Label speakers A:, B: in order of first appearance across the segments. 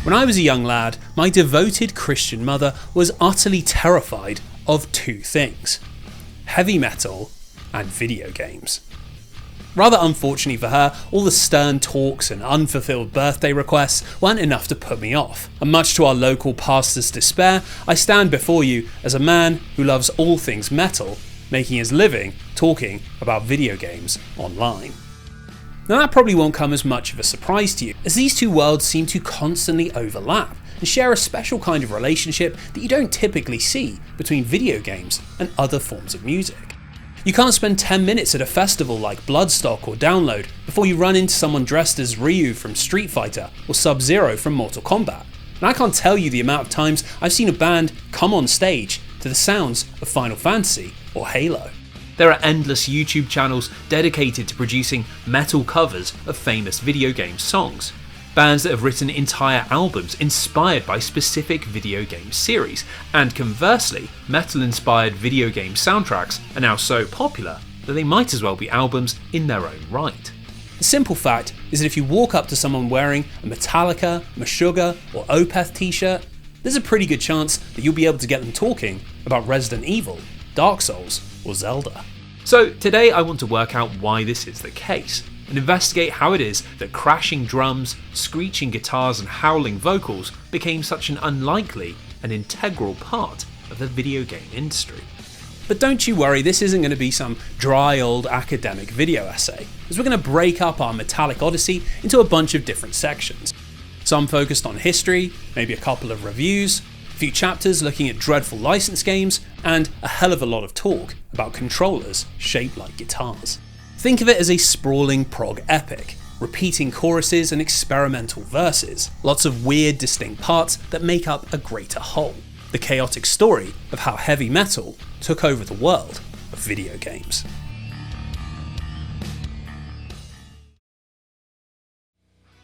A: When I was a young lad, my devoted Christian mother was utterly terrified of two things: heavy metal and video games. Rather unfortunately for her, all the stern talks and unfulfilled birthday requests weren't enough to put me off, and much to our local pastor's despair, I stand before you as a man who loves all things metal, making his living talking about video games online. Now that probably won't come as much of a surprise to you, as these two worlds seem to constantly overlap and share a special kind of relationship that you don't typically see between video games and other forms of music. You can't spend 10 minutes at a festival like Bloodstock or Download before you run into someone dressed as Ryu from Street Fighter or Sub-Zero from Mortal Kombat. And I can't tell you the amount of times I've seen a band come on stage to the sounds of Final Fantasy or Halo. There are endless YouTube channels dedicated to producing metal covers of famous video game songs. Bands that have written entire albums inspired by specific video game series, and conversely, metal-inspired video game soundtracks are now so popular that they might as well be albums in their own right. The simple fact is that if you walk up to someone wearing a Metallica, Meshuggah or Opeth t-shirt, there's a pretty good chance that you'll be able to get them talking about Resident Evil, Dark Souls or Zelda. So today I want to work out why this is the case, and investigate how it is that crashing drums, screeching guitars and howling vocals became such an unlikely and integral part of the video game industry. But don't you worry, this isn't going to be some dry old academic video essay, as we're going to break up our metallic odyssey into a bunch of different sections. Some focused on history, maybe a couple of reviews, a few chapters looking at dreadful license games, and a hell of a lot of talk about controllers shaped like guitars. Think of it as a sprawling prog epic, repeating choruses and experimental verses, lots of weird distinct parts that make up a greater whole. The chaotic story of how heavy metal took over the world of video games.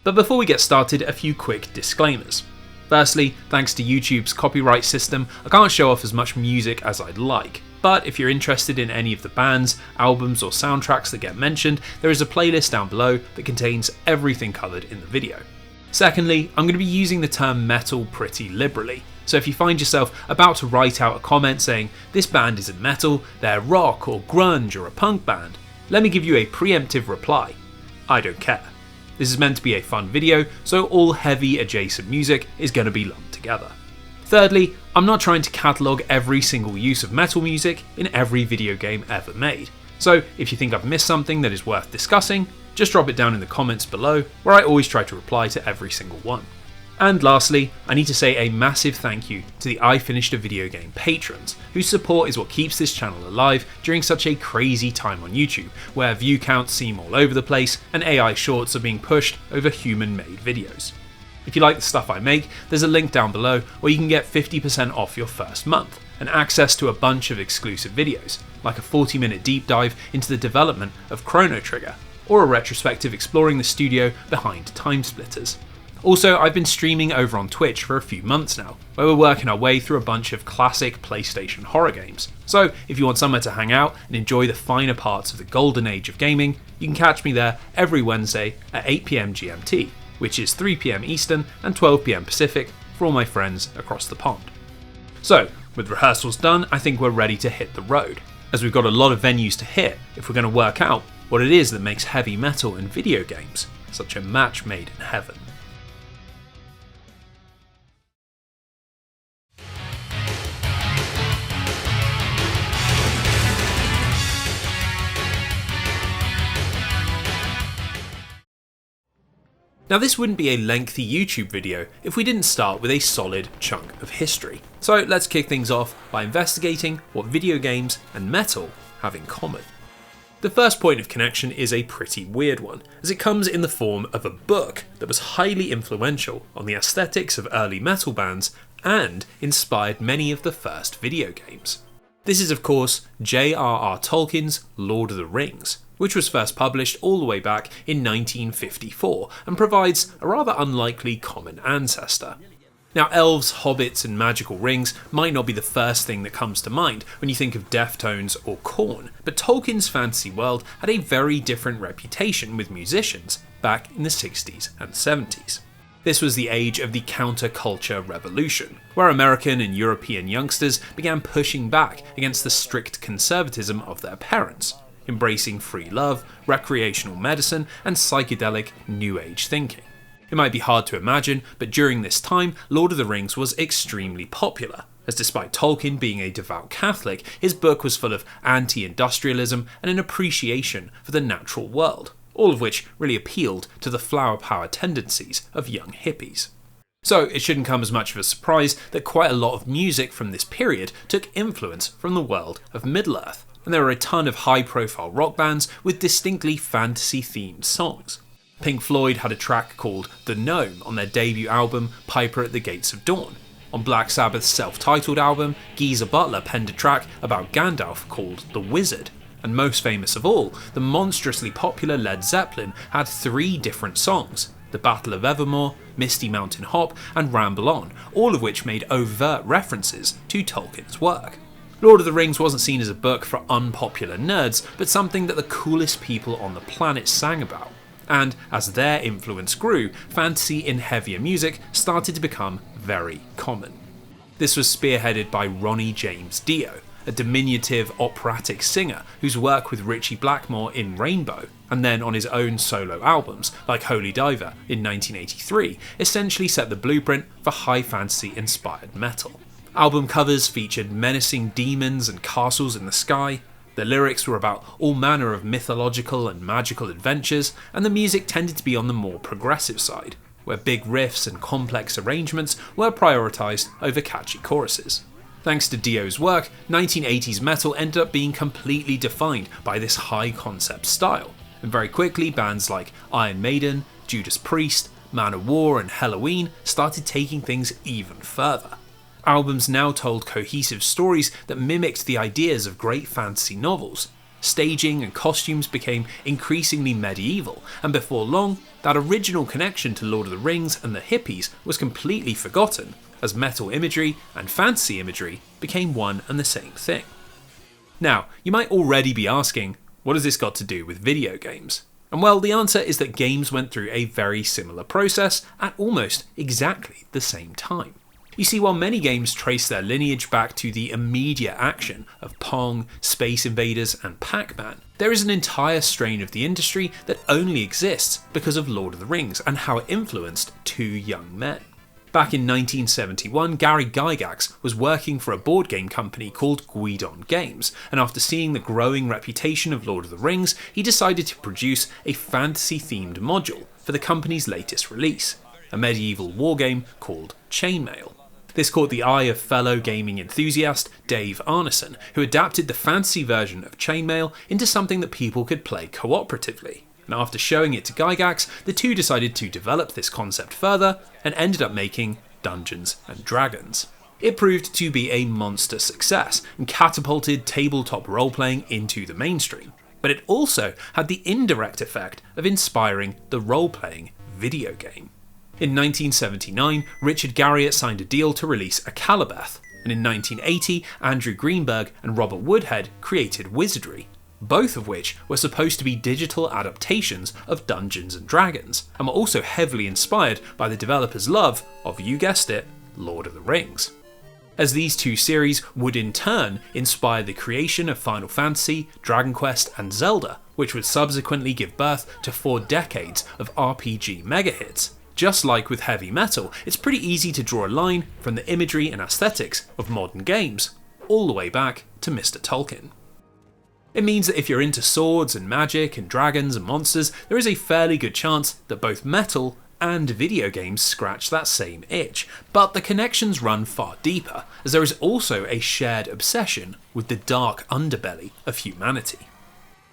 A: But before we get started, a few quick disclaimers. Firstly, thanks to YouTube's copyright system, I can't show off as much music as I'd like. But if you're interested in any of the bands, albums or soundtracks that get mentioned, there is a playlist down below that contains everything covered in the video. Secondly, I'm going to be using the term metal pretty liberally, so if you find yourself about to write out a comment saying, "This band isn't metal, they're rock or grunge or a punk band," let me give you a preemptive reply. I don't care. This is meant to be a fun video, so all heavy adjacent music is going to be lumped together. Thirdly, I'm not trying to catalogue every single use of metal music in every video game ever made. So if you think I've missed something that is worth discussing, just drop it down in the comments below, where I always try to reply to every single one. And lastly, I need to say a massive thank you to the I Finished a Video Game patrons, whose support is what keeps this channel alive during such a crazy time on YouTube, where view counts seem all over the place and AI shorts are being pushed over human-made videos. If you like the stuff I make, there's a link down below where you can get 50% off your first month, and access to a bunch of exclusive videos, like a 40-minute deep dive into the development of Chrono Trigger, or a retrospective exploring the studio behind Time Splitters. Also, I've been streaming over on Twitch for a few months now, where we're working our way through a bunch of classic PlayStation horror games. So if you want somewhere to hang out and enjoy the finer parts of the golden age of gaming, you can catch me there every Wednesday at 8 PM GMT, which is 3 PM Eastern and 12 PM Pacific for all my friends across the pond. So, with rehearsals done, I think we're ready to hit the road, as we've got a lot of venues to hit if we're going to work out what it is that makes heavy metal and video games such a match made in heaven. Now this wouldn't be a lengthy YouTube video if we didn't start with a solid chunk of history. So let's kick things off by investigating what video games and metal have in common. The first point of connection is a pretty weird one, as it comes in the form of a book that was highly influential on the aesthetics of early metal bands and inspired many of the first video games. This is of course J.R.R. Tolkien's Lord of the Rings, which was first published all the way back in 1954 and provides a rather unlikely common ancestor. Now elves, hobbits and magical rings might not be the first thing that comes to mind when you think of Deftones or Korn, but Tolkien's fantasy world had a very different reputation with musicians back in the 60s and 70s. This was the age of the counterculture revolution, where American and European youngsters began pushing back against the strict conservatism of their parents, embracing free love, recreational medicine, and psychedelic New Age thinking. It might be hard to imagine, but during this time, Lord of the Rings was extremely popular, as despite Tolkien being a devout Catholic, his book was full of anti-industrialism and an appreciation for the natural world, all of which really appealed to the flower power tendencies of young hippies. So it shouldn't come as much of a surprise that quite a lot of music from this period took influence from the world of Middle-earth, and there were a ton of high-profile rock bands with distinctly fantasy-themed songs. Pink Floyd had a track called The Gnome on their debut album Piper at the Gates of Dawn. On Black Sabbath's self-titled album, Geezer Butler penned a track about Gandalf called The Wizard. And most famous of all, the monstrously popular Led Zeppelin had 3 different songs: The Battle of Evermore, Misty Mountain Hop, and Ramble On, all of which made overt references to Tolkien's work. Lord of the Rings wasn't seen as a book for unpopular nerds, but something that the coolest people on the planet sang about. And as their influence grew, fantasy in heavier music started to become very common. This was spearheaded by Ronnie James Dio, a diminutive operatic singer whose work with Ritchie Blackmore in Rainbow, and then on his own solo albums like Holy Diver in 1983, essentially set the blueprint for high fantasy inspired metal. Album covers featured menacing demons and castles in the sky. The lyrics were about all manner of mythological and magical adventures, and the music tended to be on the more progressive side, where big riffs and complex arrangements were prioritised over catchy choruses. Thanks to Dio's work, 1980s metal ended up being completely defined by this high-concept style, and very quickly bands like Iron Maiden, Judas Priest, Manowar and Helloween started taking things even further. Albums now told cohesive stories that mimicked the ideas of great fantasy novels. Staging and costumes became increasingly medieval, and before long, that original connection to Lord of the Rings and the hippies was completely forgotten, as metal imagery and fantasy imagery became one and the same thing. Now, you might already be asking, what has this got to do with video games? And well, the answer is that games went through a very similar process at almost exactly the same time. You see, while many games trace their lineage back to the immediate action of Pong, Space Invaders, and Pac-Man, there is an entire strain of the industry that only exists because of Lord of the Rings and how it influenced 2 young men. Back in 1971, Gary Gygax was working for a board game company called Guidon Games, and after seeing the growing reputation of Lord of the Rings, he decided to produce a fantasy-themed module for the company's latest release, a medieval wargame called Chainmail. This caught the eye of fellow gaming enthusiast Dave Arneson, who adapted the fantasy version of Chainmail into something that people could play cooperatively. And after showing it to Gygax, the two decided to develop this concept further and ended up making Dungeons and Dragons. It proved to be a monster success and catapulted tabletop role-playing into the mainstream. But it also had the indirect effect of inspiring the role-playing video game. In 1979, Richard Garriott signed a deal to release Akalabeth, and in 1980, Andrew Greenberg and Robert Woodhead created Wizardry, both of which were supposed to be digital adaptations of Dungeons and Dragons, and were also heavily inspired by the developers' love of, you guessed it, Lord of the Rings. As these 2 series would in turn inspire the creation of Final Fantasy, Dragon Quest, and Zelda, which would subsequently give birth to 4 decades of RPG mega-hits. Just like with heavy metal, it's pretty easy to draw a line from the imagery and aesthetics of modern games, all the way back to Mr. Tolkien. It means that if you're into swords and magic and dragons and monsters, there is a fairly good chance that both metal and video games scratch that same itch, but the connections run far deeper, as there is also a shared obsession with the dark underbelly of humanity.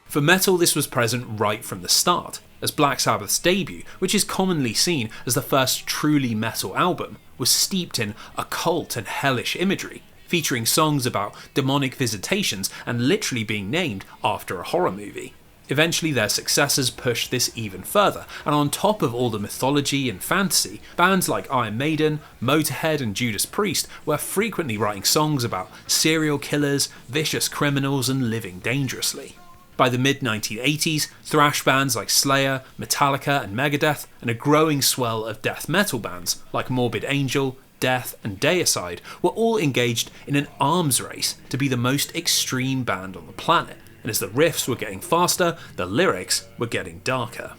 A: For metal, this was present right from the start, as Black Sabbath's debut, which is commonly seen as the first truly metal album, was steeped in occult and hellish imagery, featuring songs about demonic visitations and literally being named after a horror movie. Eventually their successors pushed this even further, and on top of all the mythology and fantasy, bands like Iron Maiden, Motorhead and Judas Priest were frequently writing songs about serial killers, vicious criminals and living dangerously. By the mid-1980s, thrash bands like Slayer, Metallica and Megadeth, and a growing swell of death metal bands like Morbid Angel, Death and Deicide were all engaged in an arms race to be the most extreme band on the planet, and as the riffs were getting faster, the lyrics were getting darker.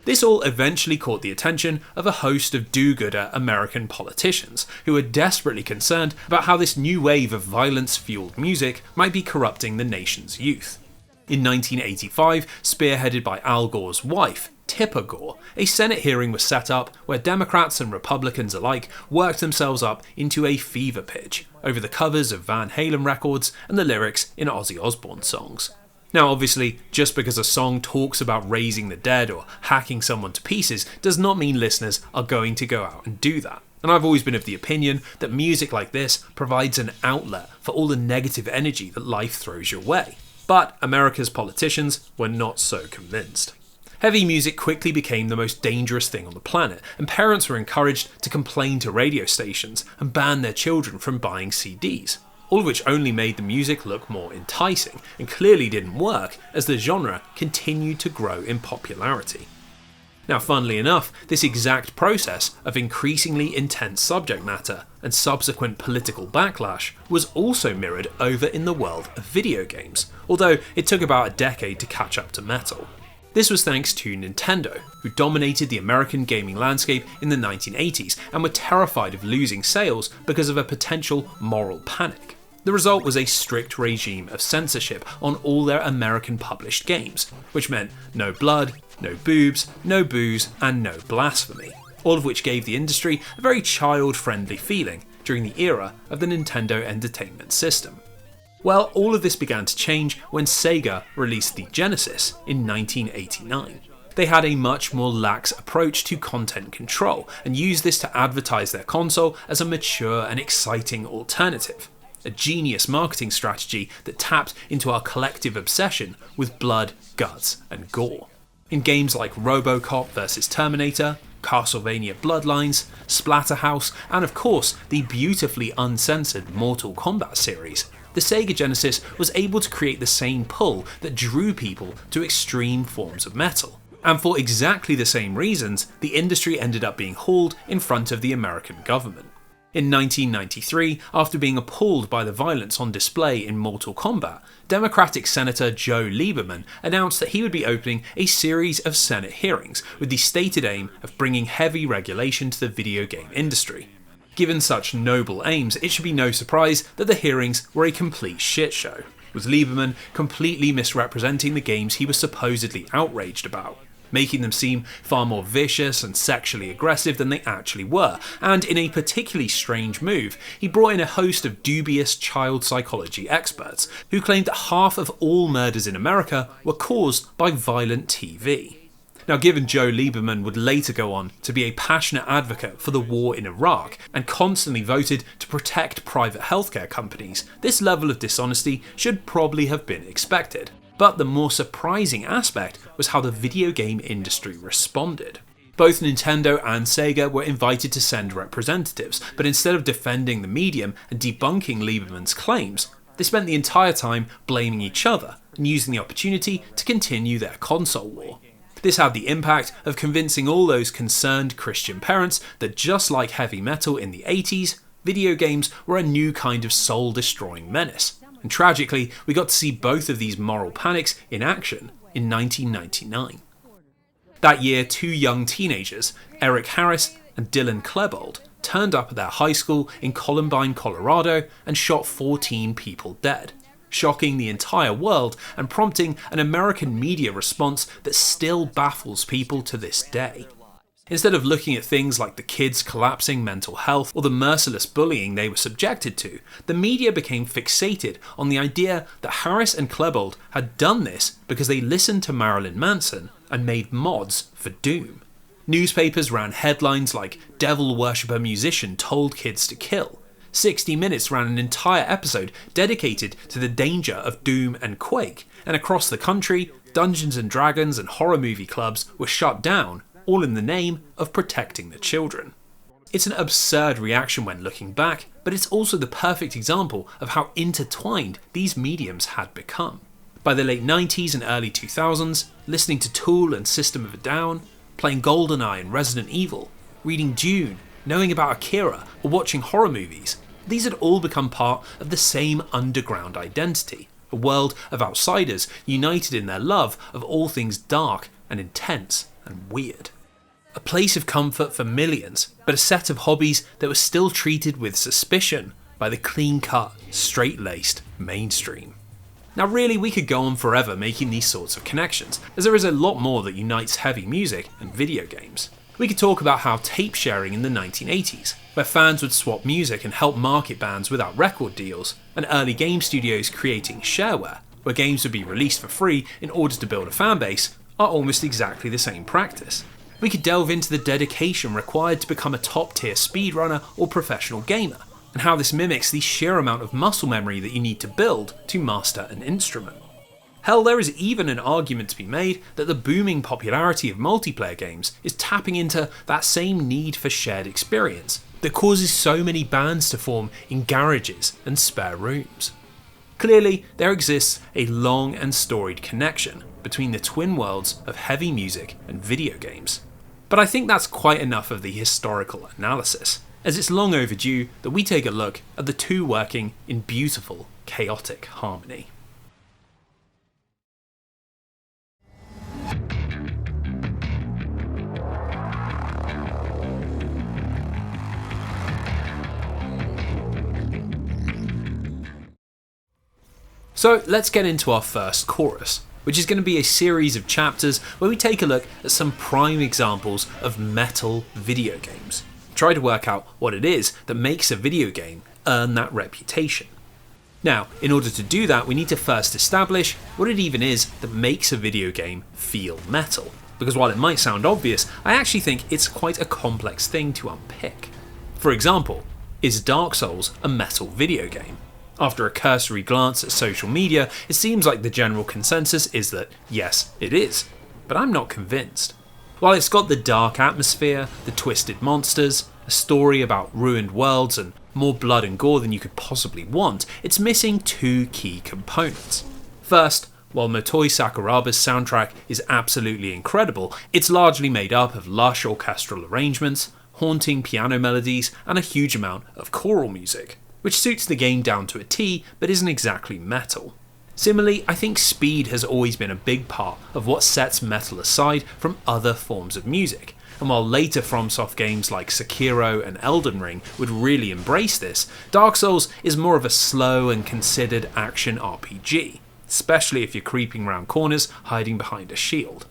A: This all eventually caught the attention of a host of do-gooder American politicians who were desperately concerned about how this new wave of violence-fueled music might be corrupting the nation's youth. In 1985, spearheaded by Al Gore's wife, Tipper Gore, a Senate hearing was set up where Democrats and Republicans alike worked themselves up into a fever pitch over the covers of Van Halen records and the lyrics in Ozzy Osbourne songs. Now obviously, just because a song talks about raising the dead or hacking someone to pieces does not mean listeners are going to go out and do that. And I've always been of the opinion that music like this provides an outlet for all the negative energy that life throws your way. But America's politicians were not so convinced. Heavy music quickly became the most dangerous thing on the planet, and parents were encouraged to complain to radio stations and ban their children from buying CDs, all of which only made the music look more enticing, and clearly didn't work as the genre continued to grow in popularity. Now, funnily enough, this exact process of increasingly intense subject matter and subsequent political backlash was also mirrored over in the world of video games, although it took about a decade to catch up to metal. This was thanks to Nintendo, who dominated the American gaming landscape in the 1980s and were terrified of losing sales because of a potential moral panic. The result was a strict regime of censorship on all their American published games, which meant no blood, no boobs, no booze, and no blasphemy, all of which gave the industry a very child-friendly feeling during the era of the Nintendo Entertainment System. Well, all of this began to change when Sega released the Genesis in 1989. They had a much more lax approach to content control and used this to advertise their console as a mature and exciting alternative. A genius marketing strategy that tapped into our collective obsession with blood, guts, and gore. In games like RoboCop vs Terminator, Castlevania Bloodlines, Splatterhouse, and of course the beautifully uncensored Mortal Kombat series, the Sega Genesis was able to create the same pull that drew people to extreme forms of metal. And for exactly the same reasons, the industry ended up being hauled in front of the American government. In 1993, after being appalled by the violence on display in Mortal Kombat, Democratic Senator Joe Lieberman announced that he would be opening a series of Senate hearings with the stated aim of bringing heavy regulation to the video game industry. Given such noble aims, it should be no surprise that the hearings were a complete shit show, with Lieberman completely misrepresenting the games he was supposedly outraged about, making them seem far more vicious and sexually aggressive than they actually were, and in a particularly strange move, he brought in a host of dubious child psychology experts who claimed that half of all murders in America were caused by violent TV. Now, given Joe Lieberman would later go on to be a passionate advocate for the war in Iraq and constantly voted to protect private healthcare companies, this level of dishonesty should probably have been expected. But the more surprising aspect was how the video game industry responded. Both Nintendo and Sega were invited to send representatives, but instead of defending the medium and debunking Lieberman's claims, they spent the entire time blaming each other and using the opportunity to continue their console war. This had the impact of convincing all those concerned Christian parents that just like heavy metal in the 80s, video games were a new kind of soul-destroying menace. And tragically, we got to see both of these moral panics in action in 1999. That year, two young teenagers, Eric Harris and Dylan Klebold, turned up at their high school in Columbine, Colorado, and shot 14 people dead, shocking the entire world and prompting an American media response that still baffles people to this day. Instead of looking at things like the kids' collapsing mental health or the merciless bullying they were subjected to, the media became fixated on the idea that Harris and Klebold had done this because they listened to Marilyn Manson and made mods for Doom. Newspapers ran headlines like "Devil Worshipper Musician Told Kids to Kill." 60 Minutes ran an entire episode dedicated to the danger of Doom and Quake, and across the country, Dungeons and Dragons and horror movie clubs were shut down, all in the name of protecting the children. It's an absurd reaction when looking back, but it's also the perfect example of how intertwined these mediums had become. By the late 90s and early 2000s, listening to Tool and System of a Down, playing GoldenEye and Resident Evil, reading Dune, knowing about Akira, or watching horror movies, these had all become part of the same underground identity, a world of outsiders united in their love of all things dark and intense and weird. A place of comfort for millions, but a set of hobbies that were still treated with suspicion by the clean-cut, straight-laced mainstream. Now really, we could go on forever making these sorts of connections, as there is a lot more that unites heavy music and video games. We could talk about how tape sharing in the 1980s, where fans would swap music and help market bands without record deals, and early game studios creating shareware, where games would be released for free in order to build a fanbase, are almost exactly the same practice. We could delve into the dedication required to become a top-tier speedrunner or professional gamer, and how this mimics the sheer amount of muscle memory that you need to build to master an instrument. Hell, there is even an argument to be made that the booming popularity of multiplayer games is tapping into that same need for shared experience that causes so many bands to form in garages and spare rooms. Clearly, there exists a long and storied connection between the twin worlds of heavy music and video games. But I think that's quite enough of the historical analysis, as it's long overdue that we take a look at the two working in beautiful, chaotic harmony. So let's get into our first chorus, which is going to be a series of chapters where we take a look at some prime examples of metal video games. Try to work out what it is that makes a video game earn that reputation. Now, in order to do that, we need to first establish what it even is that makes a video game feel metal. Because while it might sound obvious, I actually think it's quite a complex thing to unpick. For example, is Dark Souls a metal video game? After a cursory glance at social media, it seems like the general consensus is that yes, it is, but I'm not convinced. While it's got the dark atmosphere, the twisted monsters, a story about ruined worlds and more blood and gore than you could possibly want, it's missing two key components. First, while Motoi Sakuraba's soundtrack is absolutely incredible, it's largely made up of lush orchestral arrangements, haunting piano melodies, and a huge amount of choral music, which suits the game down to a T but isn't exactly metal. Similarly, I think speed has always been a big part of what sets metal aside from other forms of music, and while later FromSoft games like Sekiro and Elden Ring would really embrace this, Dark Souls is more of a slow and considered action RPG, especially if you're creeping around corners hiding behind a shield.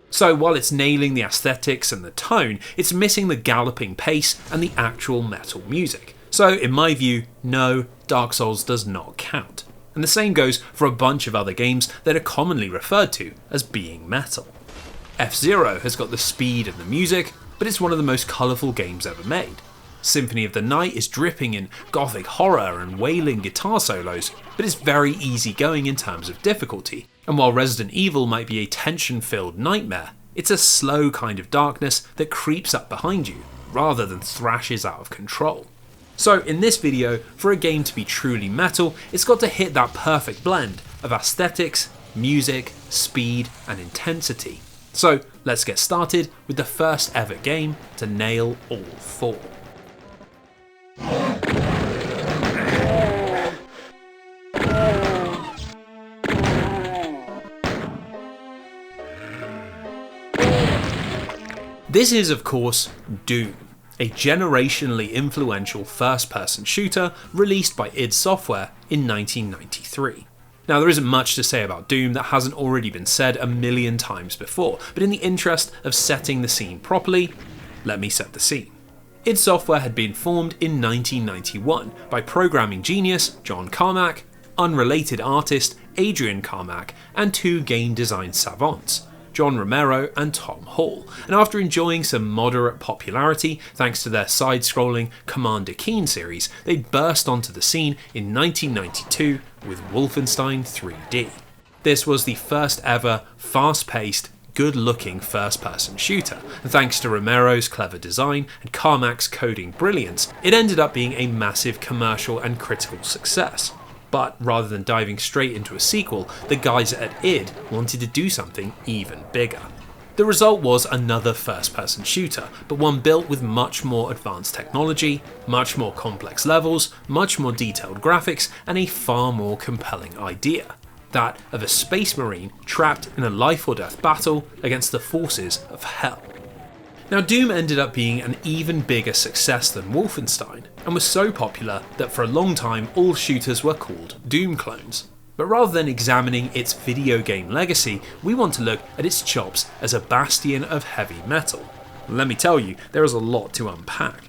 A: So while it's nailing the aesthetics and the tone, it's missing the galloping pace and the actual metal music. So in my view, no, Dark Souls does not count. And the same goes for a bunch of other games that are commonly referred to as being metal. F-Zero has got the speed and the music, but it's one of the most colourful games ever made. Symphony of the Night is dripping in gothic horror and wailing guitar solos, but it's very easygoing in terms of difficulty. And while Resident Evil might be a tension-filled nightmare, it's a slow kind of darkness that creeps up behind you, rather than thrashes out of control. So in this video, for a game to be truly metal, it's got to hit that perfect blend of aesthetics, music, speed, and intensity. So let's get started with the first ever game to nail all four. This is, of course, Doom, a generationally influential first-person shooter released by id Software in 1993. Now, there isn't much to say about Doom that hasn't already been said a million times before, but in the interest of setting the scene properly, let me set the scene. id Software had been formed in 1991 by programming genius John Carmack, unrelated artist Adrian Carmack, and two game design savants, John Romero and Tom Hall, and after enjoying some moderate popularity thanks to their side-scrolling Commander Keen series, they burst onto the scene in 1992 with Wolfenstein 3D. This was the first ever fast-paced, good-looking first-person shooter, and thanks to Romero's clever design and Carmack's coding brilliance, it ended up being a massive commercial and critical success. But rather than diving straight into a sequel, the guys at id wanted to do something even bigger. The result was another first-person shooter, but one built with much more advanced technology, much more complex levels, much more detailed graphics, and a far more compelling idea. That of a space marine trapped in a life-or-death battle against the forces of hell. Now, Doom ended up being an even bigger success than Wolfenstein, and was so popular that for a long time all shooters were called Doom clones. But rather than examining its video game legacy, we want to look at its chops as a bastion of heavy metal. And let me tell you, there is a lot to unpack.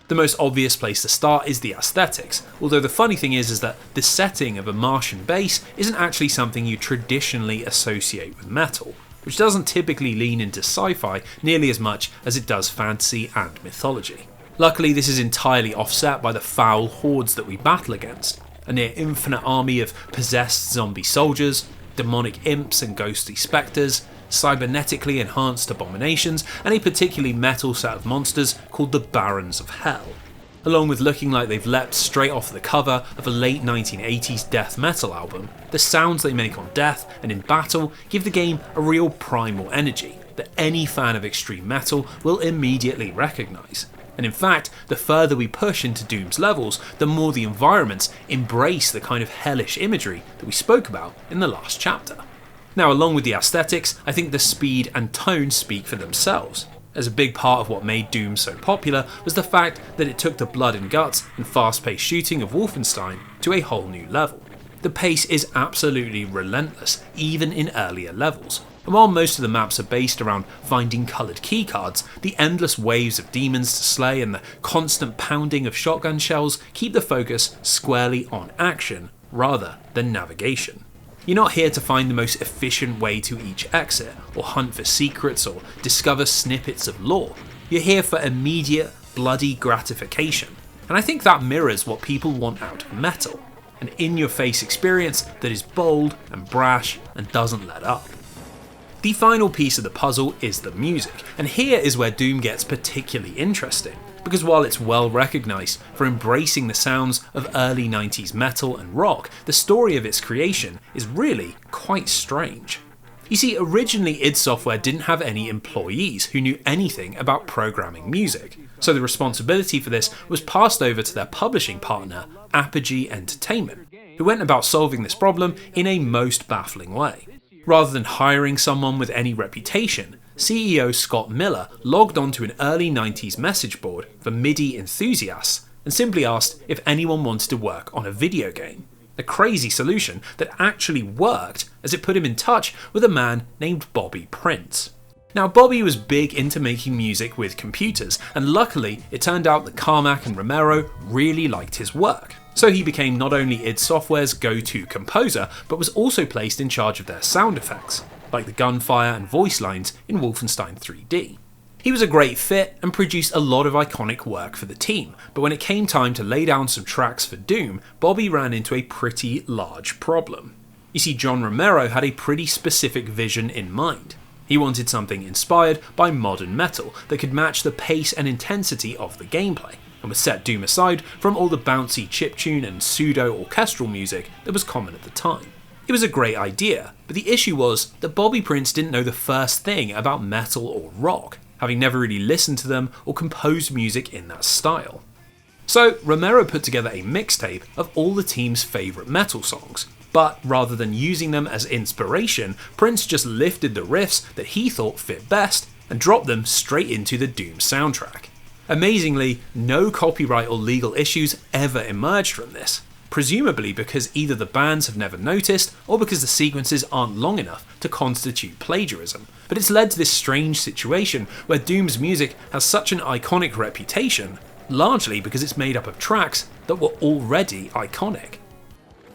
A: The most obvious place to start is the aesthetics, although the funny thing is that the setting of a Martian base isn't actually something you traditionally associate with metal, which doesn't typically lean into sci-fi nearly as much as it does fantasy and mythology. Luckily, this is entirely offset by the foul hordes that we battle against. A near infinite army of possessed zombie soldiers, demonic imps and ghostly spectres, cybernetically enhanced abominations, and a particularly metal set of monsters called the Barons of Hell. Along with looking like they've leapt straight off the cover of a late 1980s death metal album, the sounds they make on death and in battle give the game a real primal energy that any fan of extreme metal will immediately recognise. And in fact, the further we push into Doom's levels, the more the environments embrace the kind of hellish imagery that we spoke about in the last chapter. Now, along with the aesthetics, I think the speed and tone speak for themselves, as a big part of what made Doom so popular was the fact that it took the blood and guts and fast-paced shooting of Wolfenstein to a whole new level. The pace is absolutely relentless, even in earlier levels. And while most of the maps are based around finding coloured keycards, the endless waves of demons to slay and the constant pounding of shotgun shells keep the focus squarely on action rather than navigation. You're not here to find the most efficient way to each exit, or hunt for secrets, or discover snippets of lore. You're here for immediate, bloody gratification. And I think that mirrors what people want out of metal. An in-your-face experience that is bold and brash and doesn't let up. The final piece of the puzzle is the music, and here is where Doom gets particularly interesting, because while it's well recognised for embracing the sounds of early 90s metal and rock, the story of its creation is really quite strange. You see, originally id Software didn't have any employees who knew anything about programming music, so the responsibility for this was passed over to their publishing partner, Apogee Entertainment, who went about solving this problem in a most baffling way. Rather than hiring someone with any reputation, CEO Scott Miller logged onto an early 90s message board for MIDI enthusiasts and simply asked if anyone wanted to work on a video game. A crazy solution that actually worked, as it put him in touch with a man named Bobby Prince. Now, Bobby was big into making music with computers, and luckily it turned out that Carmack and Romero really liked his work. So he became not only id Software's go-to composer, but was also placed in charge of their sound effects, like the gunfire and voice lines in Wolfenstein 3D. He was a great fit and produced a lot of iconic work for the team, but when it came time to lay down some tracks for Doom, Bobby ran into a pretty large problem. You see, John Romero had a pretty specific vision in mind. He wanted something inspired by modern metal that could match the pace and intensity of the gameplay, and would set Doom aside from all the bouncy chiptune and pseudo-orchestral music that was common at the time. It was a great idea, but the issue was that Bobby Prince didn't know the first thing about metal or rock, having never really listened to them or composed music in that style. So Romero put together a mixtape of all the team's favourite metal songs, but rather than using them as inspiration, Prince just lifted the riffs that he thought fit best and dropped them straight into the Doom soundtrack. Amazingly, no copyright or legal issues ever emerged from this, presumably because either the bands have never noticed or because the sequences aren't long enough to constitute plagiarism. But it's led to this strange situation where Doom's music has such an iconic reputation, largely because it's made up of tracks that were already iconic.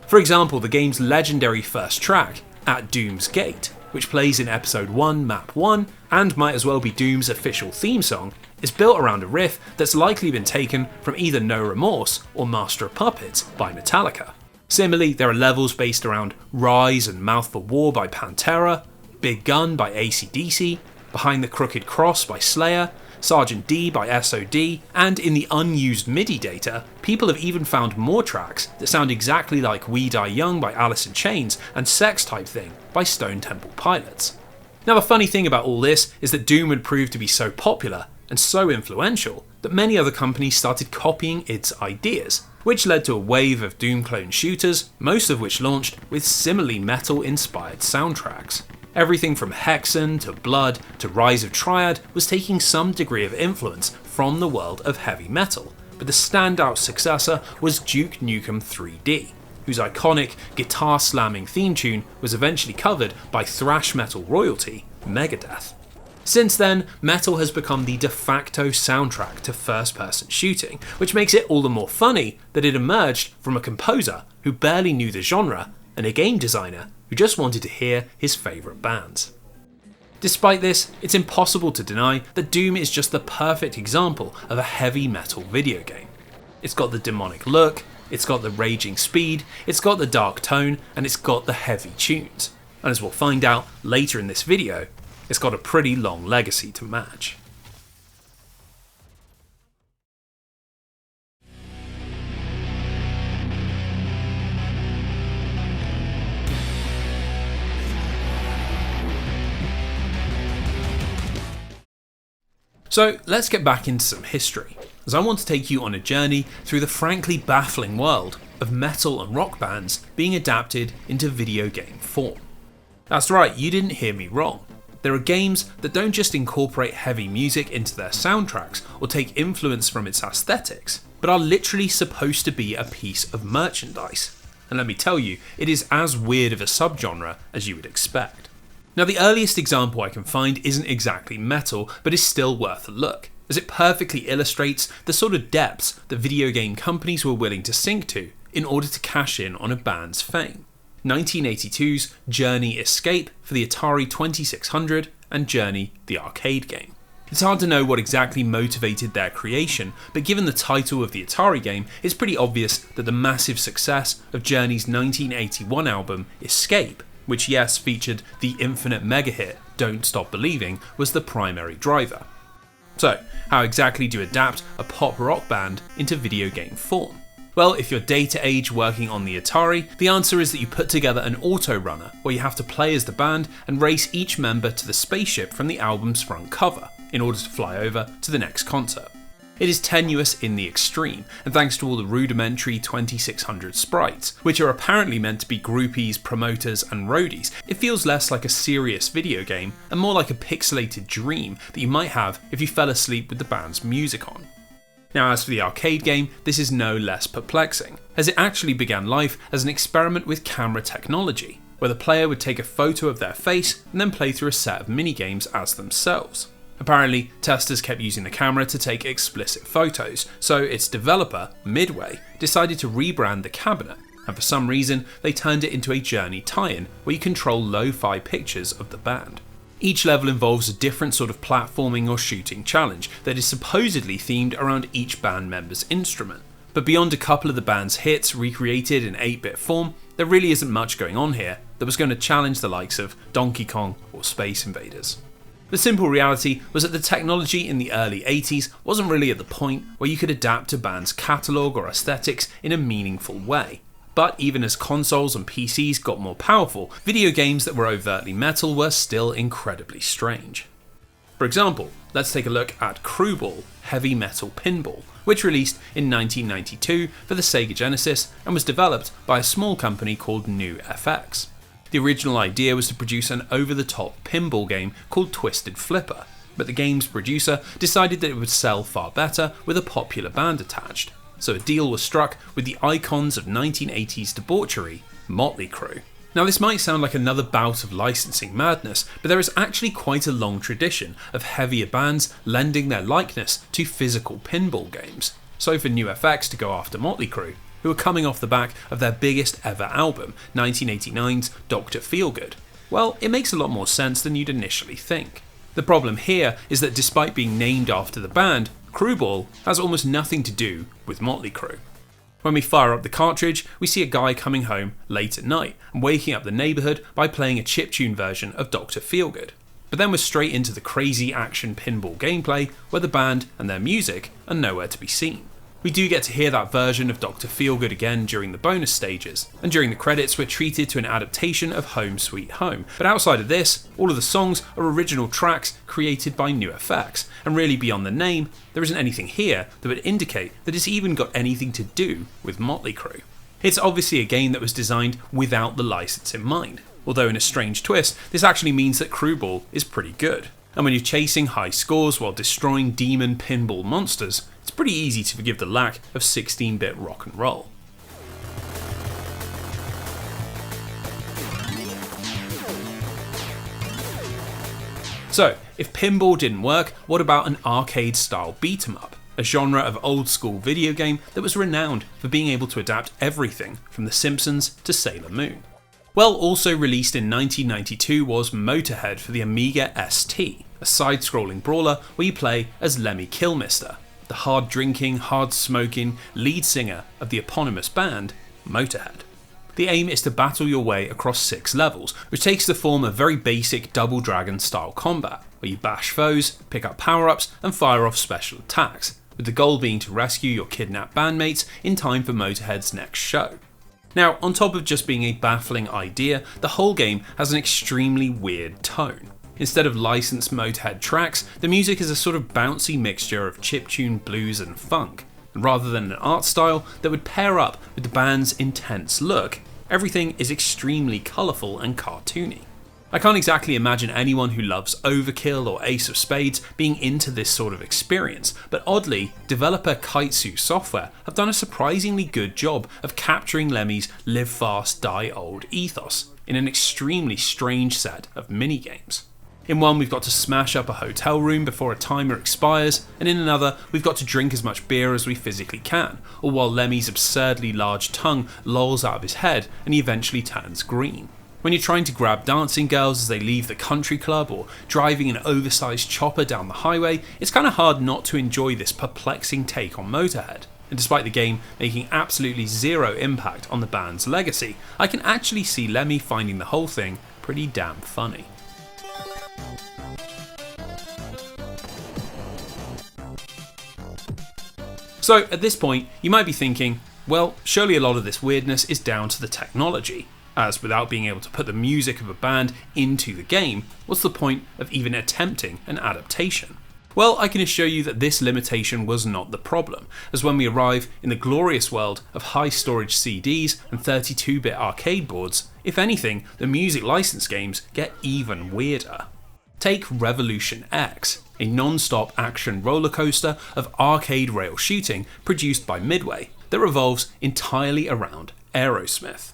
A: For example, the game's legendary first track, At Doom's Gate, which plays in Episode 1, Map 1, and might as well be Doom's official theme song, is built around a riff that's likely been taken from either No Remorse or Master of Puppets by Metallica. Similarly, there are levels based around Rise and Mouth for War by Pantera, Big Gun by AC/DC, Behind the Crooked Cross by Slayer, Sergeant D by SOD, and in the unused MIDI data, people have even found more tracks that sound exactly like We Die Young by Alice in Chains and Sex Type Thing by Stone Temple Pilots. Now the funny thing about all this is that Doom would prove to be so popular and so influential that many other companies started copying its ideas, which led to a wave of Doom clone shooters, most of which launched with similarly metal-inspired soundtracks. Everything from Hexen to Blood to Rise of Triad was taking some degree of influence from the world of heavy metal, but the standout successor was Duke Nukem 3D, whose iconic guitar-slamming theme tune was eventually covered by thrash metal royalty Megadeth. Since then, metal has become the de facto soundtrack to first-person shooting, which makes it all the more funny that it emerged from a composer who barely knew the genre and a game designer who just wanted to hear his favourite bands. Despite this, it's impossible to deny that Doom is just the perfect example of a heavy metal video game. It's got the demonic look, it's got the raging speed, it's got the dark tone, and it's got the heavy tunes. And as we'll find out later in this video, it's got a pretty long legacy to match. So let's get back into some history, as I want to take you on a journey through the frankly baffling world of metal and rock bands being adapted into video game form. That's right, you didn't hear me wrong. There are games that don't just incorporate heavy music into their soundtracks or take influence from its aesthetics, but are literally supposed to be a piece of merchandise. And let me tell you, it is as weird of a subgenre as you would expect. Now the earliest example I can find isn't exactly metal, but is still worth a look, as it perfectly illustrates the sort of depths that video game companies were willing to sink to in order to cash in on a band's fame. 1982's Journey Escape for the Atari 2600 and Journey the arcade game. It's hard to know what exactly motivated their creation, but given the title of the Atari game, it's pretty obvious that the massive success of Journey's 1981 album Escape, which yes featured the infinite mega hit Don't Stop Believing, was the primary driver. So, how exactly do you adapt a pop rock band into video game form? Well, if you're data age working on the Atari, the answer is that you put together an auto runner where you have to play as the band and race each member to the spaceship from the album's front cover in order to fly over to the next concert. It is tenuous in the extreme, and thanks to all the rudimentary 2600 sprites, which are apparently meant to be groupies, promoters and roadies, it feels less like a serious video game and more like a pixelated dream that you might have if you fell asleep with the band's music on. Now as for the arcade game, this is no less perplexing, as it actually began life as an experiment with camera technology, where the player would take a photo of their face and then play through a set of minigames as themselves. Apparently, testers kept using the camera to take explicit photos, so its developer, Midway, decided to rebrand the cabinet, and for some reason they turned it into a Journey tie-in where you control lo-fi pictures of the band. Each level involves a different sort of platforming or shooting challenge that is supposedly themed around each band member's instrument. But beyond a couple of the band's hits recreated in 8-bit form, there really isn't much going on here that was going to challenge the likes of Donkey Kong or Space Invaders. The simple reality was that the technology in the early 80s wasn't really at the point where you could adapt a band's catalogue or aesthetics in a meaningful way. But even as consoles and PCs got more powerful, video games that were overtly metal were still incredibly strange. For example, let's take a look at Crewball Heavy Metal Pinball, which released in 1992 for the Sega Genesis and was developed by a small company called New FX. The original idea was to produce an over-the-top pinball game called Twisted Flipper, but the game's producer decided that it would sell far better with a popular band attached. So a deal was struck with the icons of 1980s debauchery, Motley Crue. Now this might sound like another bout of licensing madness, but there is actually quite a long tradition of heavier bands lending their likeness to physical pinball games. So for New FX to go after Motley Crue, who were coming off the back of their biggest ever album, 1989's Dr. Feelgood, well, it makes a lot more sense than you'd initially think. The problem here is that despite being named after the band, Crewball has almost nothing to do with Motley Crue. When we fire up the cartridge, we see a guy coming home late at night and waking up the neighbourhood by playing a chiptune version of Dr. Feelgood. but then we're straight into the crazy action pinball gameplay where the band and their music are nowhere to be seen. We do get to hear that version of Dr. Feelgood again during the bonus stages, and during the credits we're treated to an adaptation of Home Sweet Home, but outside of this, all of the songs are original tracks created by NewFX, and really beyond the name, there isn't anything here that would indicate that it's even got anything to do with Motley Crue. It's obviously a game that was designed without the license in mind, although in a strange twist, this actually means that Crewball is pretty good. And when you're chasing high scores while destroying demon pinball monsters, it's pretty easy to forgive the lack of 16-bit rock and roll. So, if pinball didn't work, what about an arcade-style beat-em-up? A genre of old-school video game that was renowned for being able to adapt everything from The Simpsons to Sailor Moon. Well, also released in 1992 was Motorhead for the Amiga ST, a side-scrolling brawler where you play as Lemmy Kilmister, the hard-drinking, hard-smoking lead singer of the eponymous band, Motorhead. The aim is to battle your way across 6 levels, which takes the form of very basic Double Dragon style combat, where you bash foes, pick up power-ups and fire off special attacks, with the goal being to rescue your kidnapped bandmates in time for Motorhead's next show. Now, on top of just being a baffling idea, the whole game has an extremely weird tone. Instead of licensed Motorhead tracks, the music is a sort of bouncy mixture of chiptune blues and funk. And rather than an art style that would pair up with the band's intense look, everything is extremely colourful and cartoony. I can't exactly imagine anyone who loves Overkill or Ace of Spades being into this sort of experience, but oddly, developer Kaitsu Software have done a surprisingly good job of capturing Lemmy's live fast, die old ethos in an extremely strange set of minigames. In one, we've got to smash up a hotel room before a timer expires, and in another, we've got to drink as much beer as we physically can, all while Lemmy's absurdly large tongue lolls out of his head and he eventually turns green. When you're trying to grab dancing girls as they leave the country club or driving an oversized chopper down the highway, it's kind of hard not to enjoy this perplexing take on Motorhead. And despite the game making absolutely zero impact on the band's legacy, I can actually see Lemmy finding the whole thing pretty damn funny. So at this point, you might be thinking, well, surely a lot of this weirdness is down to the technology, as without being able to put the music of a band into the game, what's the point of even attempting an adaptation? Well, I can assure you that this limitation was not the problem, as when we arrive in the glorious world of high storage CDs and 32-bit arcade boards, if anything, the music license games get even weirder. Take Revolution X, a non-stop action roller coaster of arcade rail shooting produced by Midway that revolves entirely around Aerosmith.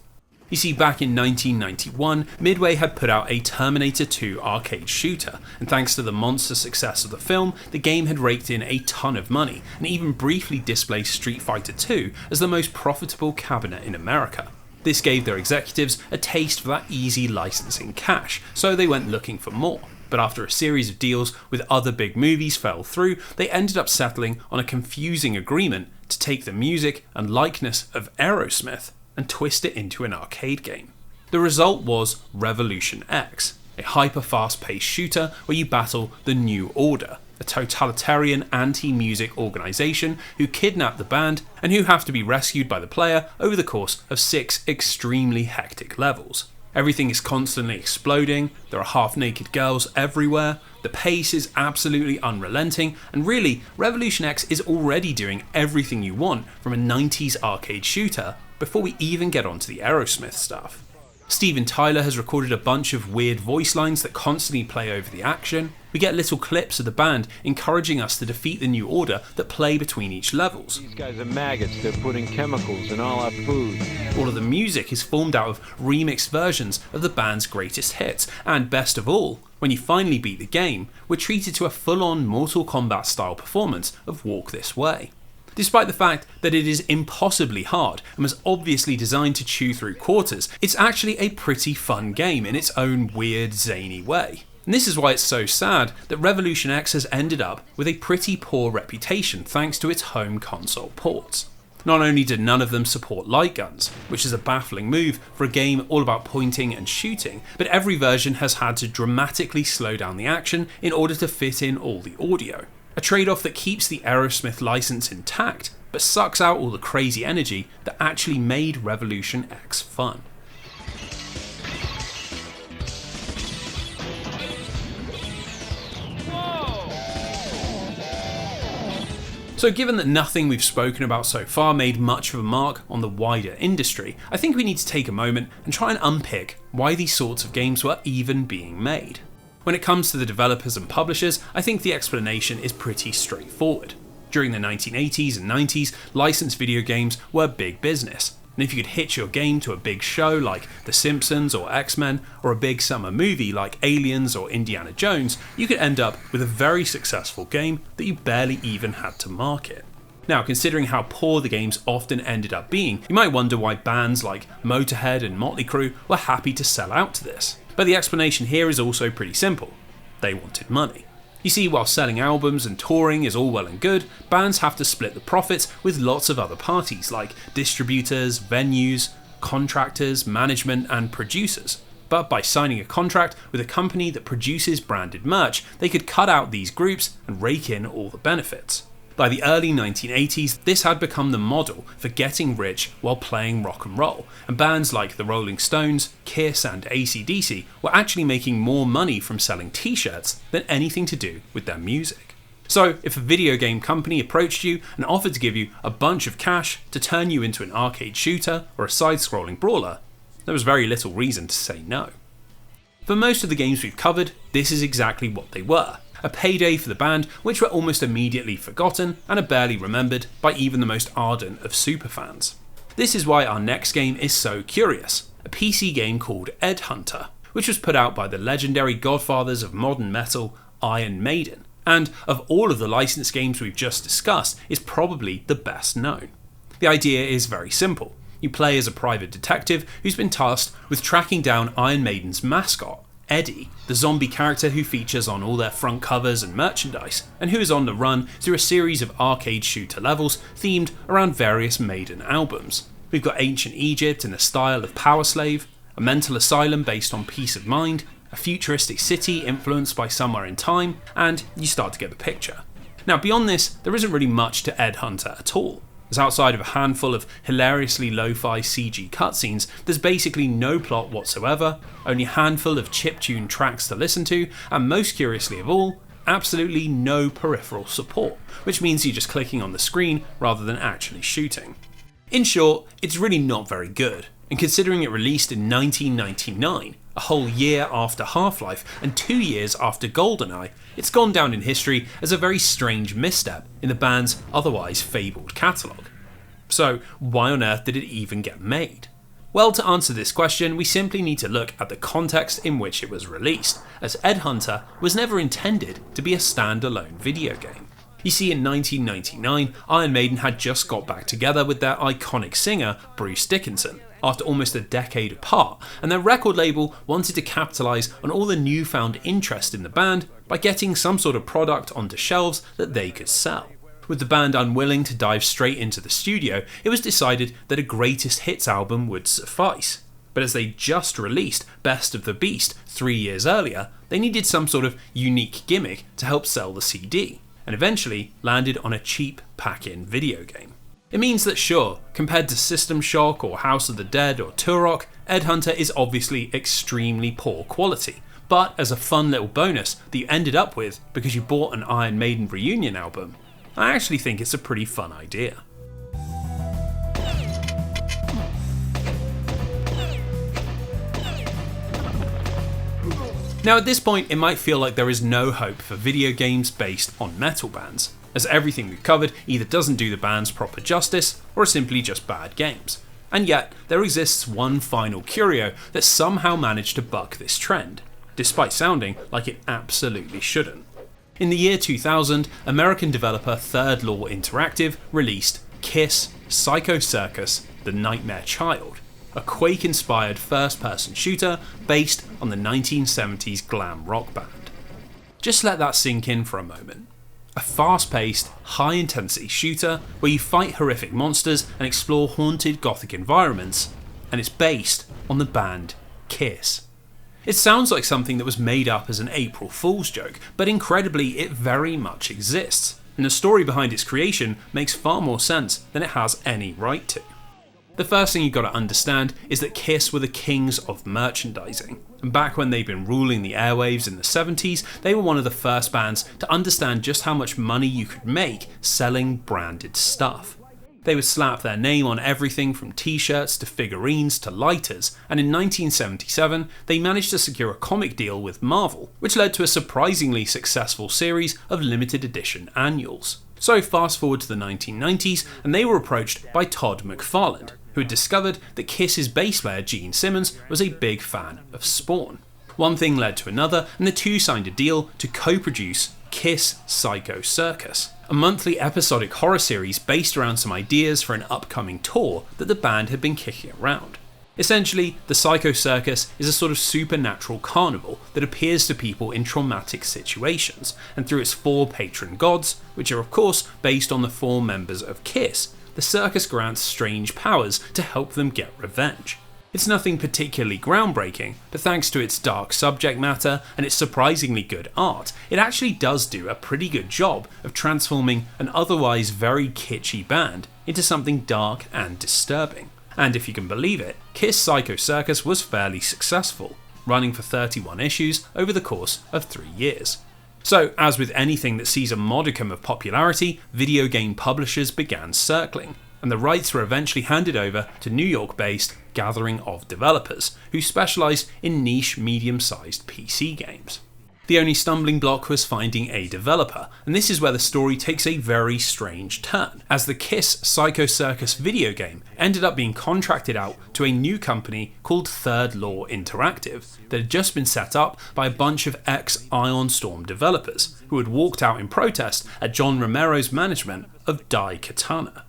A: You see, back in 1991, Midway had put out a Terminator 2 arcade shooter, and thanks to the monster success of the film, the game had raked in a ton of money, and even briefly displaced Street Fighter 2 as the most profitable cabinet in America. This gave their executives a taste for that easy licensing cash, so they went looking for more. But after a series of deals with other big movies fell through, they ended up settling on a confusing agreement to take the music and likeness of Aerosmith and twist it into an arcade game. The result was Revolution X, a hyper fast-paced shooter where you battle the New Order, a totalitarian anti-music organisation who kidnap the band and who have to be rescued by the player over the course of 6 extremely hectic levels. Everything is constantly exploding, there are half-naked girls everywhere, the pace is absolutely unrelenting, and really, Revolution X is already doing everything you want from a 90s arcade shooter before we even get onto the Aerosmith stuff. Steven Tyler has recorded a bunch of weird voice lines that constantly play over the action. We get little clips of the band encouraging us to defeat the New Order that play between each levels.
B: These guys are maggots, they're putting chemicals in all our food.
A: All of the music is formed out of remixed versions of the band's greatest hits, and best of all, when you finally beat the game, we're treated to a full-on Mortal Kombat style performance of Walk This Way. Despite the fact that it is impossibly hard and was obviously designed to chew through quarters, it's actually a pretty fun game in its own weird, zany way. And this is why it's so sad that Revolution X has ended up with a pretty poor reputation thanks to its home console ports. Not only did none of them support light guns, which is a baffling move for a game all about pointing and shooting, but every version has had to dramatically slow down the action in order to fit in all the audio. A trade-off that keeps the Aerosmith license intact, but sucks out all the crazy energy that actually made Revolution X fun. So given that nothing we've spoken about so far made much of a mark on the wider industry, I think we need to take a moment and try and unpick why these sorts of games were even being made. When it comes to the developers and publishers, I think the explanation is pretty straightforward. During the 1980s and 90s, licensed video games were big business, and if you could hitch your game to a big show like The Simpsons or X-Men, or a big summer movie like Aliens or Indiana Jones, you could end up with a very successful game that you barely even had to market. Now, considering how poor the games often ended up being, you might wonder why bands like Motorhead and Motley Crue were happy to sell out to this. But the explanation here is also pretty simple. They wanted money. You see, while selling albums and touring is all well and good, bands have to split the profits with lots of other parties like distributors, venues, contractors, management and producers. But by signing a contract with a company that produces branded merch, they could cut out these groups and rake in all the benefits. By the early 1980s, this had become the model for getting rich while playing rock and roll, and bands like the Rolling Stones, Kiss and AC/DC were actually making more money from selling t-shirts than anything to do with their music. So if a video game company approached you and offered to give you a bunch of cash to turn you into an arcade shooter or a side-scrolling brawler, there was very little reason to say no. For most of the games we've covered, this is exactly what they were. A payday for the band which were almost immediately forgotten and are barely remembered by even the most ardent of superfans. This is why our next game is so curious, a PC game called Ed Hunter, which was put out by the legendary godfathers of modern metal, Iron Maiden, and of all of the licensed games we've just discussed is probably the best known. The idea is very simple. You play as a private detective who's been tasked with tracking down Iron Maiden's mascot, Eddie, the zombie character who features on all their front covers and merchandise, and who is on the run through a series of arcade shooter levels themed around various Maiden albums. We've got ancient Egypt in the style of Power Slave, a mental asylum based on Peace of Mind, a futuristic city influenced by Somewhere in Time, and you start to get the picture. Now beyond this, there isn't really much to Ed Hunter at all. As outside of a handful of hilariously lo-fi CG cutscenes, there's basically no plot whatsoever, only a handful of chiptune tracks to listen to, and most curiously of all, absolutely no peripheral support, which means you're just clicking on the screen rather than actually shooting. In short, it's really not very good, and considering it released in 1999, a whole year after Half-Life and 2 years after GoldenEye, it's gone down in history as a very strange misstep in the band's otherwise fabled catalogue. So why on earth did it even get made? Well, to answer this question, we simply need to look at the context in which it was released, as Ed Hunter was never intended to be a standalone video game. You see, in 1999, Iron Maiden had just got back together with their iconic singer, Bruce Dickinson, after almost a decade apart, and their record label wanted to capitalise on all the newfound interest in the band by getting some sort of product onto shelves that they could sell. With the band unwilling to dive straight into the studio, it was decided that a greatest hits album would suffice. But as they just released Best of the Beast 3 years earlier, they needed some sort of unique gimmick to help sell the CD, and eventually landed on a cheap pack-in video game. It means that sure, compared to System Shock or House of the Dead or Turok, Ed Hunter is obviously extremely poor quality, but as a fun little bonus that you ended up with because you bought an Iron Maiden reunion album, I actually think it's a pretty fun idea. Now at this point it might feel like there is no hope for video games based on metal bands, as everything we've covered either doesn't do the bands proper justice or are simply just bad games. And yet, there exists one final curio that somehow managed to buck this trend, despite sounding like it absolutely shouldn't. In the year 2000, American developer Third Law Interactive released Kiss Psycho Circus: The Nightmare Child, a Quake-inspired first-person shooter based on the 1970s glam rock band. Just let that sink in for a moment. a fast-paced, high-intensity shooter where you fight horrific monsters and explore haunted gothic environments, and it's based on the band Kiss. It sounds like something that was made up as an April Fool's joke, but incredibly it very much exists, and the story behind its creation makes far more sense than it has any right to. The first thing you've got to understand is that Kiss were the kings of merchandising, and back when they'd been ruling the airwaves in the 70s, they were one of the first bands to understand just how much money you could make selling branded stuff. They would slap their name on everything from t-shirts to figurines to lighters, and in 1977 they managed to secure a comic deal with Marvel, which led to a surprisingly successful series of limited edition annuals. So fast forward to the 1990s and they were approached by Todd McFarlane, who had discovered that Kiss's bass player Gene Simmons was a big fan of Spawn. One thing led to another and the two signed a deal to co-produce Kiss Psycho Circus, a monthly episodic horror series based around some ideas for an upcoming tour that the band had been kicking around. Essentially, the Psycho Circus is a sort of supernatural carnival that appears to people in traumatic situations, and through its 4 patron gods, which are of course based on the 4 members of Kiss, the circus grants strange powers to help them get revenge. It's nothing particularly groundbreaking, but thanks to its dark subject matter and its surprisingly good art, it actually does do a pretty good job of transforming an otherwise very kitschy band into something dark and disturbing. And if you can believe it, Kiss Psycho Circus was fairly successful, running for 31 issues over the course of 3 years. So, as with anything that sees a modicum of popularity, video game publishers began circling, and the rights were eventually handed over to New York-based Gathering of Developers, who specialised in niche medium-sized PC games. The only stumbling block was finding a developer, and this is where the story takes a very strange turn, as the Kiss Psycho Circus video game ended up being contracted out to a new company called Third Law Interactive that had just been set up by a bunch of ex-Ion Storm developers who had walked out in protest at John Romero's management of Daikatana.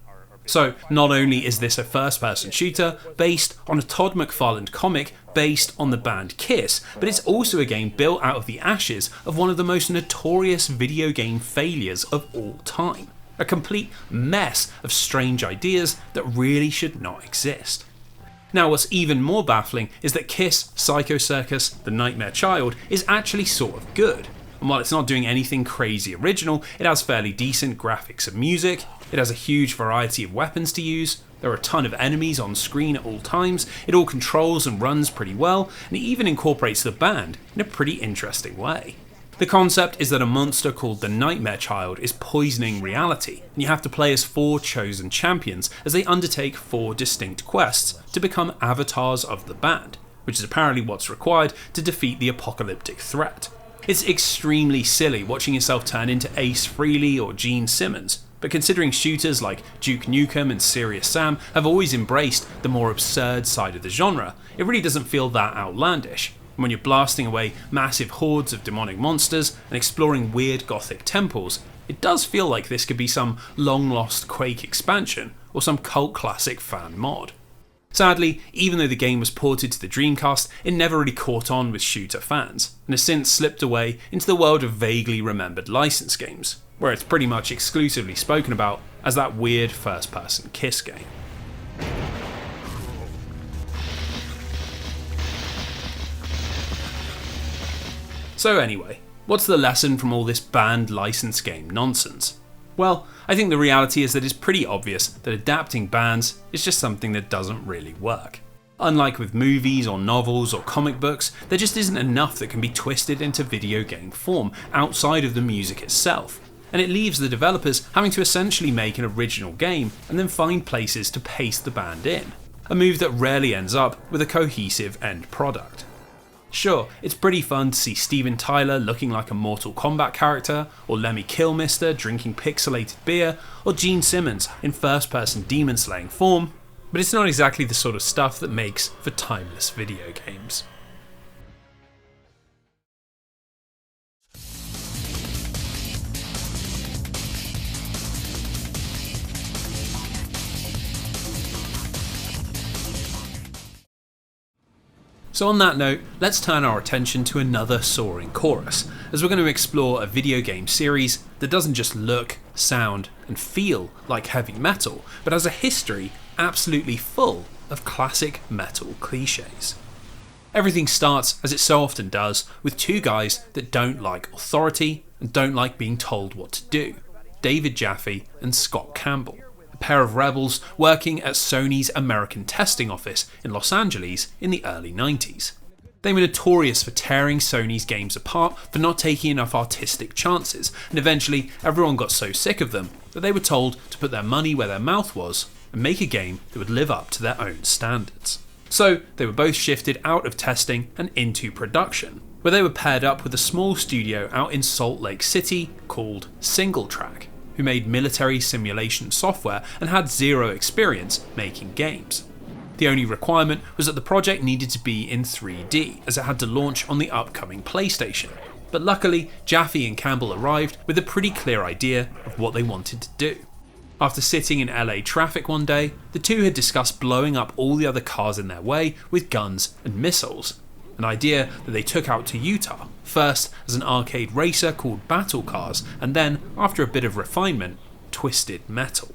A: So, not only is this a first-person shooter based on a Todd McFarlane comic based on the band Kiss, but it's also a game built out of the ashes of one of the most notorious video game failures of all time. A complete mess of strange ideas that really should not exist. Now, what's even more baffling is that Kiss Psycho Circus The Nightmare Child is actually sort of good. And while it's not doing anything crazy original, it has fairly decent graphics and music, it has a huge variety of weapons to use, there are a ton of enemies on screen at all times, it all controls and runs pretty well, and it even incorporates the band in a pretty interesting way. The concept is that a monster called the Nightmare Child is poisoning reality, and you have to play as 4 chosen champions as they undertake 4 distinct quests to become avatars of the band, which is apparently what's required to defeat the apocalyptic threat. It's extremely silly watching yourself turn into Ace Frehley or Gene Simmons, but considering shooters like Duke Nukem and Serious Sam have always embraced the more absurd side of the genre, it really doesn't feel that outlandish. And when you're blasting away massive hordes of demonic monsters and exploring weird gothic temples, it does feel like this could be some long-lost Quake expansion or some cult classic fan mod. Sadly, even though the game was ported to the Dreamcast, it never really caught on with shooter fans, and has since slipped away into the world of vaguely remembered license games, where it's pretty much exclusively spoken about as that weird first-person Kiss game. So anyway, what's the lesson from all this banned license game nonsense? Well, I think the reality is that it's pretty obvious that adapting bands is just something that doesn't really work. Unlike with movies or novels or comic books, there just isn't enough that can be twisted into video game form outside of the music itself, and it leaves the developers having to essentially make an original game and then find places to paste the band in, a move that rarely ends up with a cohesive end product. Sure, it's pretty fun to see Steven Tyler looking like a Mortal Kombat character, or Lemmy Kilmister drinking pixelated beer, or Gene Simmons in first-person demon-slaying form, but it's not exactly the sort of stuff that makes for timeless video games. So on that note, let's turn our attention to another soaring chorus, as we're going to explore a video game series that doesn't just look, sound, and feel like heavy metal, but has a history absolutely full of classic metal cliches. Everything starts, as it so often does, with two guys that don't like authority and don't like being told what to do: David Jaffe and Scott Campbell, a pair of rebels working at Sony's American testing office in Los Angeles in the early 90s. They were notorious for tearing Sony's games apart for not taking enough artistic chances, and eventually everyone got so sick of them that they were told to put their money where their mouth was and make a game that would live up to their own standards. So they were both shifted out of testing and into production, where they were paired up with a small studio out in Salt Lake City called Single Track, who made military simulation software and had zero experience making games. The only requirement was that the project needed to be in 3D, as it had to launch on the upcoming PlayStation. But luckily, Jaffe and Campbell arrived with a pretty clear idea of what they wanted to do. After sitting in LA traffic one day, the two had discussed blowing up all the other cars in their way with guns and missiles, an idea that they took out to Utah, first as an arcade racer called Battle Cars, and then, after a bit of refinement, Twisted Metal.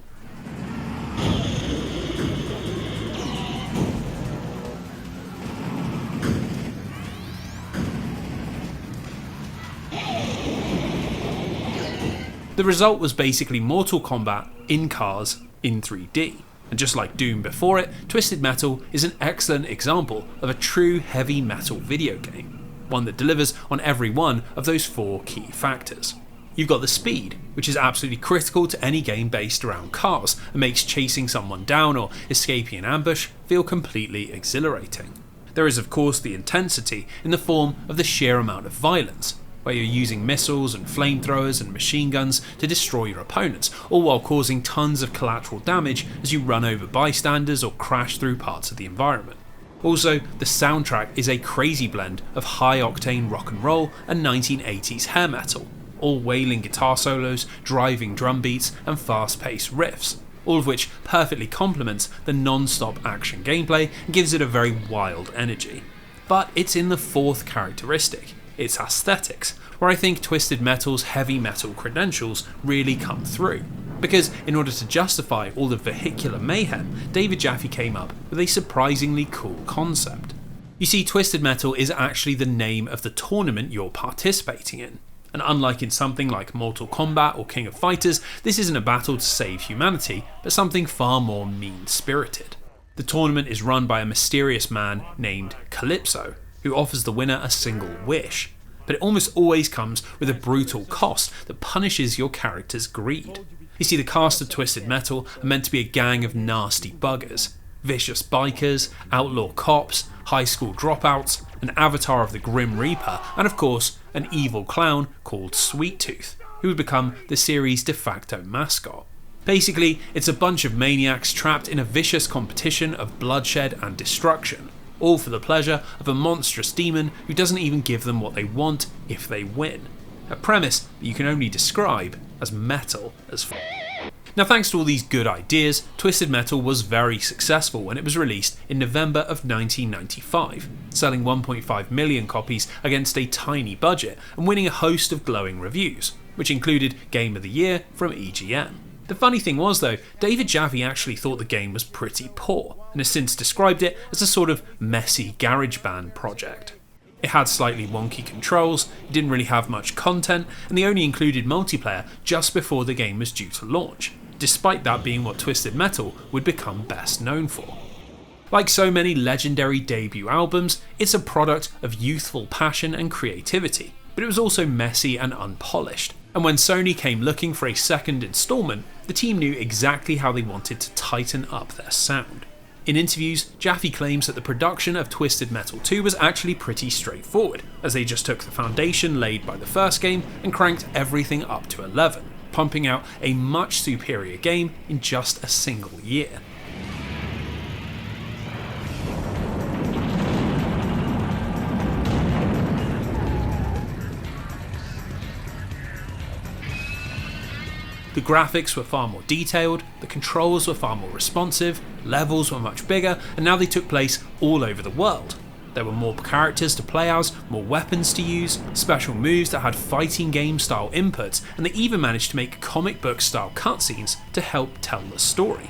A: The result was basically Mortal Kombat in cars in 3D. And just like Doom before it, Twisted Metal is an excellent example of a true heavy metal video game, one that delivers on every one of those four key factors. You've got the speed, which is absolutely critical to any game based around cars and makes chasing someone down or escaping an ambush feel completely exhilarating. There is of course the intensity in the form of the sheer amount of violence, where you're using missiles and flamethrowers and machine guns to destroy your opponents, all while causing tons of collateral damage as you run over bystanders or crash through parts of the environment. Also, the soundtrack is a crazy blend of high-octane rock and roll and 1980s hair metal, all wailing guitar solos, driving drum beats and fast-paced riffs, all of which perfectly complements the non-stop action gameplay and gives it a very wild energy. But it's in the fourth characteristic, its aesthetics, where I think Twisted Metal's heavy metal credentials really come through. Because in order to justify all the vehicular mayhem, David Jaffe came up with a surprisingly cool concept. You see, Twisted Metal is actually the name of the tournament you're participating in. And unlike in something like Mortal Kombat or King of Fighters, this isn't a battle to save humanity, but something far more mean-spirited. The tournament is run by a mysterious man named Calypso, who offers the winner a single wish, but it almost always comes with a brutal cost that punishes your character's greed. You see, the cast of Twisted Metal are meant to be a gang of nasty buggers, vicious bikers, outlaw cops, high school dropouts, an avatar of the Grim Reaper, and of course, an evil clown called Sweet Tooth, who would become the series' de facto mascot. Basically, it's a bunch of maniacs trapped in a vicious competition of bloodshed and destruction, all for the pleasure of a monstrous demon who doesn't even give them what they want if they win. A premise that you can only describe as metal as f***. Now, thanks to all these good ideas, Twisted Metal was very successful when it was released in November of 1995, selling 1.5 million copies against a tiny budget and winning a host of glowing reviews, which included Game of the Year from EGM. The funny thing was though, David Jaffe actually thought the game was pretty poor, and has since described it as a sort of messy garage band project. It had slightly wonky controls, it didn't really have much content, and they only included multiplayer just before the game was due to launch, despite that being what Twisted Metal would become best known for. Like so many legendary debut albums, it's a product of youthful passion and creativity, but it was also messy and unpolished. And when Sony came looking for a second installment, the team knew exactly how they wanted to tighten up their sound. In interviews, Jaffe claims that the production of Twisted Metal 2 was actually pretty straightforward, as they just took the foundation laid by the first game and cranked everything up to 11, pumping out a much superior game in just a single year. The graphics were far more detailed, the controls were far more responsive, levels were much bigger, and now they took place all over the world. There were more characters to play as, more weapons to use, special moves that had fighting game style inputs, and they even managed to make comic book style cutscenes to help tell the story.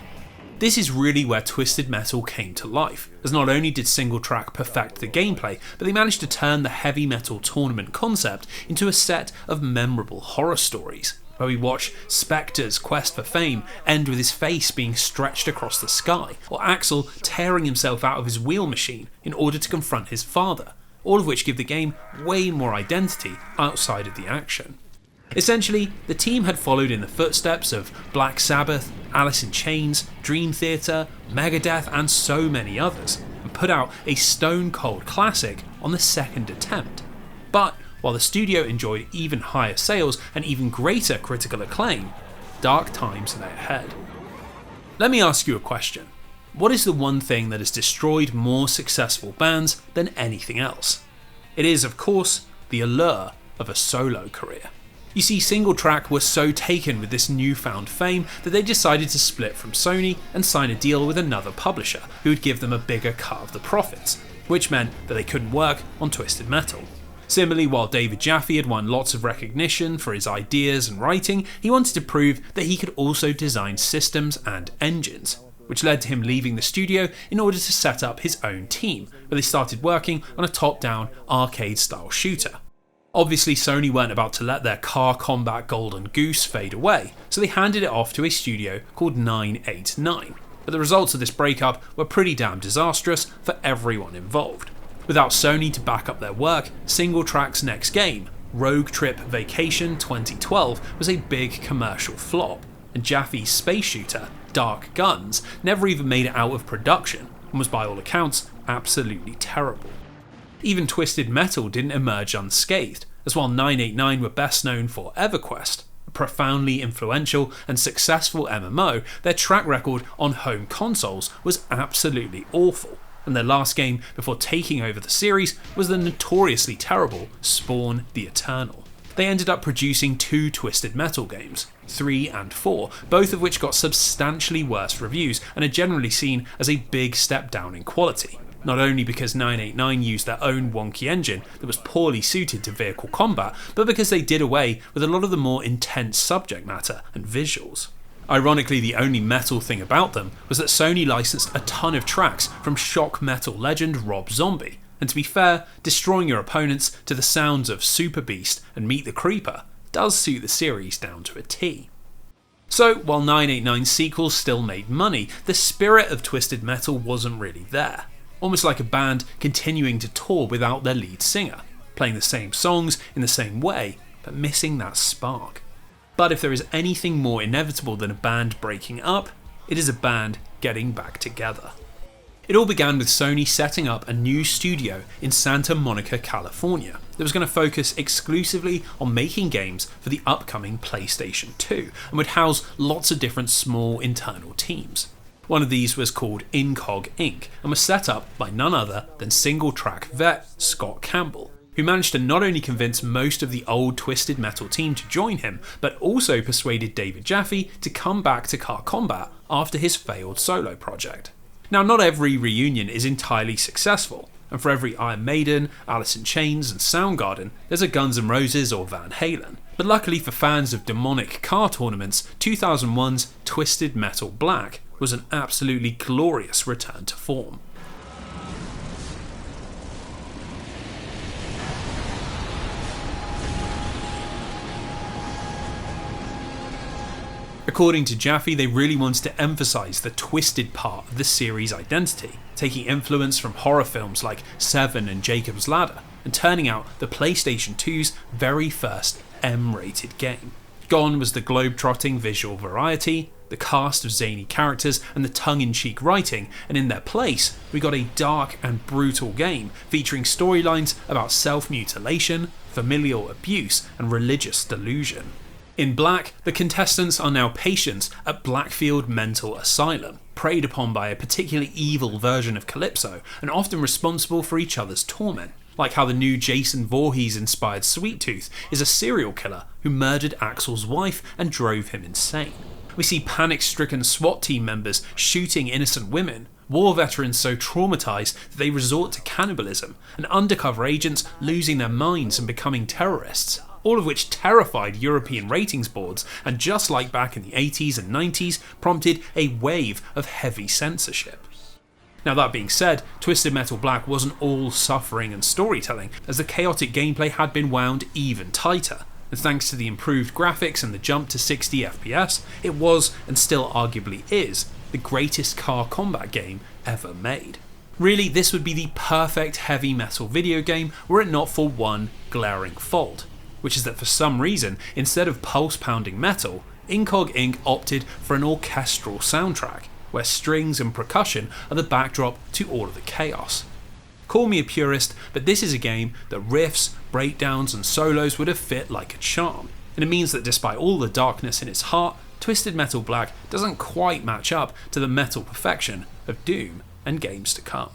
A: This is really where Twisted Metal came to life, as not only did Single Track perfect the gameplay, but they managed to turn the heavy metal tournament concept into a set of memorable horror stories, where we watch Spectre's quest for fame end with his face being stretched across the sky, or Axel tearing himself out of his wheel machine in order to confront his father, all of which give the game way more identity outside of the action. Essentially, the team had followed in the footsteps of Black Sabbath, Alice in Chains, Dream Theater, Megadeth and so many others, and put out a stone-cold classic on the second attempt. But while the studio enjoyed even higher sales and even greater critical acclaim, dark times lay ahead. Let me ask you a question. What is the one thing that has destroyed more successful bands than anything else? It is, of course, the allure of a solo career. You see, Single Track were so taken with this newfound fame that they decided to split from Sony and sign a deal with another publisher who would give them a bigger cut of the profits, which meant that they couldn't work on Twisted Metal. Similarly, while David Jaffe had won lots of recognition for his ideas and writing, he wanted to prove that he could also design systems and engines, which led to him leaving the studio in order to set up his own team, where they started working on a top-down arcade-style shooter. Obviously, Sony weren't about to let their car combat golden goose fade away, so they handed it off to a studio called 989. But the results of this breakup were pretty damn disastrous for everyone involved. Without Sony to back up their work, Single Track's next game, Rogue Trip Vacation 2012, was a big commercial flop, and Jaffe's space shooter, Dark Guns, never even made it out of production, and was by all accounts absolutely terrible. Even Twisted Metal didn't emerge unscathed, as while 989 were best known for EverQuest, a profoundly influential and successful MMO, their track record on home consoles was absolutely awful, and their last game before taking over the series was the notoriously terrible Spawn the Eternal. They ended up producing 2 Twisted Metal games, 3 and 4, both of which got substantially worse reviews and are generally seen as a big step down in quality. Not only because 989 used their own wonky engine that was poorly suited to vehicle combat, but because they did away with a lot of the more intense subject matter and visuals. Ironically, the only metal thing about them was that Sony licensed a ton of tracks from shock metal legend Rob Zombie, and to be fair, destroying your opponents to the sounds of Super Beast and Meet the Creeper does suit the series down to a T. So, while 989's sequels still made money, the spirit of Twisted Metal wasn't really there. Almost like a band continuing to tour without their lead singer, playing the same songs in the same way, but missing that spark. But if there is anything more inevitable than a band breaking up, it is a band getting back together. It all began with Sony setting up a new studio in Santa Monica, California, that was going to focus exclusively on making games for the upcoming PlayStation 2, and would house lots of different small internal teams. One of these was called Incog Inc. and was set up by none other than Single Track vet Scott Campbell, who managed to not only convince most of the old Twisted Metal team to join him, but also persuaded David Jaffe to come back to car combat after his failed solo project. Now, not every reunion is entirely successful, and for every Iron Maiden, Alice in Chains and Soundgarden, there's a Guns N' Roses or Van Halen. But luckily for fans of demonic car tournaments, 2001's Twisted Metal Black was an absolutely glorious return to form. According to Jaffe, they really wanted to emphasise the twisted part of the series' identity, taking influence from horror films like Seven and Jacob's Ladder, and turning out the PlayStation 2's very first M-rated game. Gone was the globe-trotting visual variety, the cast of zany characters and the tongue-in-cheek writing, and in their place, we got a dark and brutal game featuring storylines about self-mutilation, familial abuse and religious delusion. In Black, the contestants are now patients at Blackfield Mental Asylum, preyed upon by a particularly evil version of Calypso and often responsible for each other's torment, like how the new Jason Voorhees-inspired Sweet Tooth is a serial killer who murdered Axel's wife and drove him insane. We see panic-stricken SWAT team members shooting innocent women, war veterans so traumatised that they resort to cannibalism, and undercover agents losing their minds and becoming terrorists, all of which terrified European ratings boards and, just like back in the 80s and 90s, prompted a wave of heavy censorship. Now, that being said, Twisted Metal Black wasn't all suffering and storytelling, as the chaotic gameplay had been wound even tighter, and thanks to the improved graphics and the jump to 60 FPS, it was, and still arguably is, the greatest car combat game ever made. Really, this would be the perfect heavy metal video game were it not for one glaring fault, which is that for some reason, instead of pulse-pounding metal, Incog Inc. opted for an orchestral soundtrack, where strings and percussion are the backdrop to all of the chaos. Call me a purist, but this is a game that riffs, breakdowns and solos would have fit like a charm, and it means that despite all the darkness in its heart, Twisted Metal Black doesn't quite match up to the metal perfection of Doom and games to come.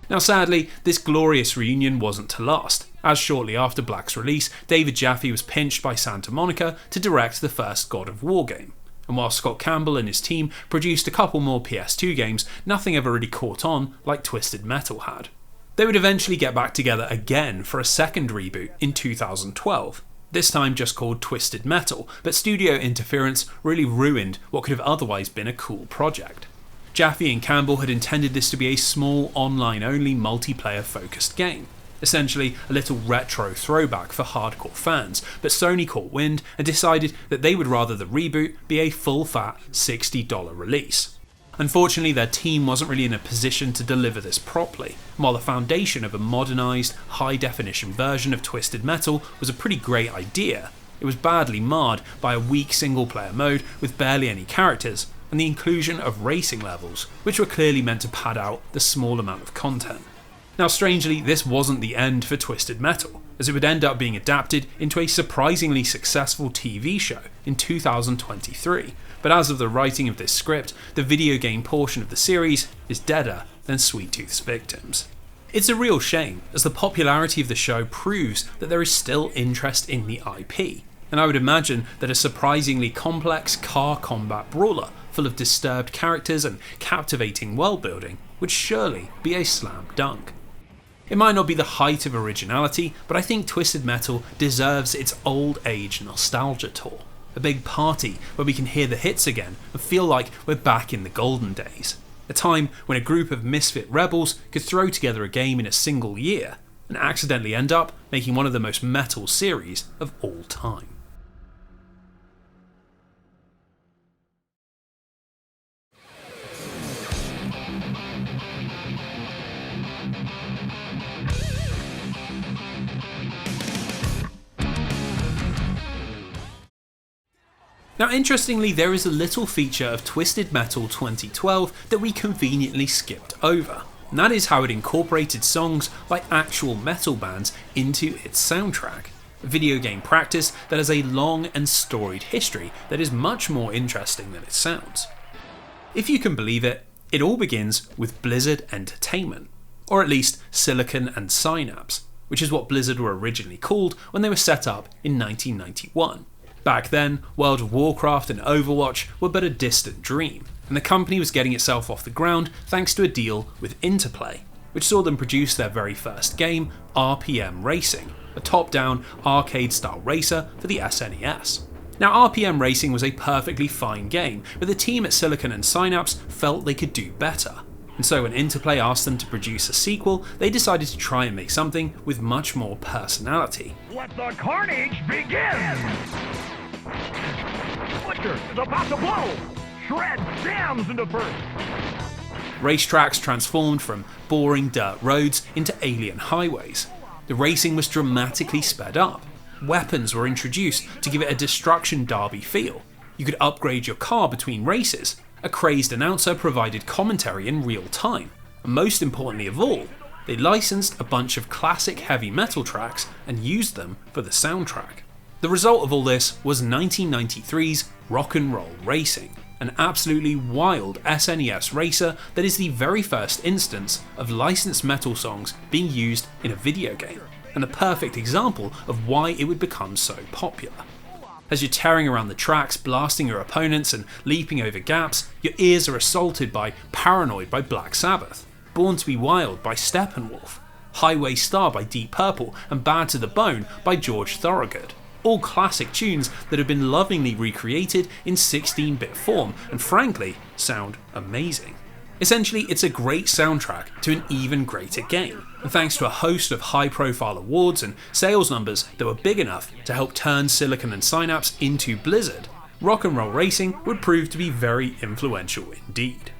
A: Now sadly, this glorious reunion wasn't to last, as shortly after Black's release, David Jaffe was pinched by Santa Monica to direct the first God of War game. And while Scott Campbell and his team produced a couple more PS2 games, nothing ever really caught on like Twisted Metal had. They would eventually get back together again for a second reboot in 2012, this time just called Twisted Metal, but studio interference really ruined what could have otherwise been a cool project. Jaffe and Campbell had intended this to be a small online-only multiplayer focused game, essentially a little retro throwback for hardcore fans, but Sony caught wind and decided that they would rather the reboot be a full-fat $60 release. Unfortunately, their team wasn't really in a position to deliver this properly, while the foundation of a modernised, high-definition version of Twisted Metal was a pretty great idea. It was badly marred by a weak single-player mode with barely any characters, and the inclusion of racing levels, which were clearly meant to pad out the small amount of content. Now strangely, this wasn't the end for Twisted Metal, as it would end up being adapted into a surprisingly successful TV show in 2023, but as of the writing of this script, the video game portion of the series is deader than Sweet Tooth's victims. It's a real shame, as the popularity of the show proves that there is still interest in the IP, and I would imagine that a surprisingly complex car combat brawler full of disturbed characters and captivating world building would surely be a slam dunk. It might not be the height of originality, but I think Twisted Metal deserves its old age nostalgia tour. A big party where we can hear the hits again and feel like we're back in the golden days. A time when a group of misfit rebels could throw together a game in a single year and accidentally end up making one of the most metal series of all time. Now interestingly, there is a little feature of Twisted Metal 2012 that we conveniently skipped over, and that is how it incorporated songs by actual metal bands into its soundtrack, a video game practice that has a long and storied history that is much more interesting than it sounds. If you can believe it, it all begins with Blizzard Entertainment, or at least Silicon and Synapse, which is what Blizzard were originally called when they were set up in 1991. Back then, World of Warcraft and Overwatch were but a distant dream, and the company was getting itself off the ground thanks to a deal with Interplay, which saw them produce their very first game, RPM Racing, a top-down, arcade-style racer for the SNES. Now, RPM Racing was a perfectly fine game, but the team at Silicon and Synapse felt they could do better. And so when Interplay asked them to produce a sequel, they decided to try and make something with much more personality.
C: Let the carnage begin! Butcher is about to blow! Shred jams into burst!
A: Racetracks transformed from boring dirt roads into alien highways. The racing was dramatically sped up. Weapons were introduced to give it a destruction derby feel. You could upgrade your car between races. A crazed announcer provided commentary in real time. And most importantly of all, they licensed a bunch of classic heavy metal tracks and used them for the soundtrack. The result of all this was 1993's Rock and Roll Racing, an absolutely wild SNES racer that is the very first instance of licensed metal songs being used in a video game, and a perfect example of why it would become so popular. As you're tearing around the tracks, blasting your opponents and leaping over gaps, your ears are assaulted by Paranoid by Black Sabbath, Born to be Wild by Steppenwolf, Highway Star by Deep Purple, and Bad to the Bone by George Thorogood. All classic tunes that have been lovingly recreated in 16-bit form and frankly sound amazing. Essentially, it's a great soundtrack to an even greater game, and thanks to a host of high-profile awards and sales numbers that were big enough to help turn Silicon and Synapse into Blizzard, Rock and Roll Racing would prove to be very influential indeed.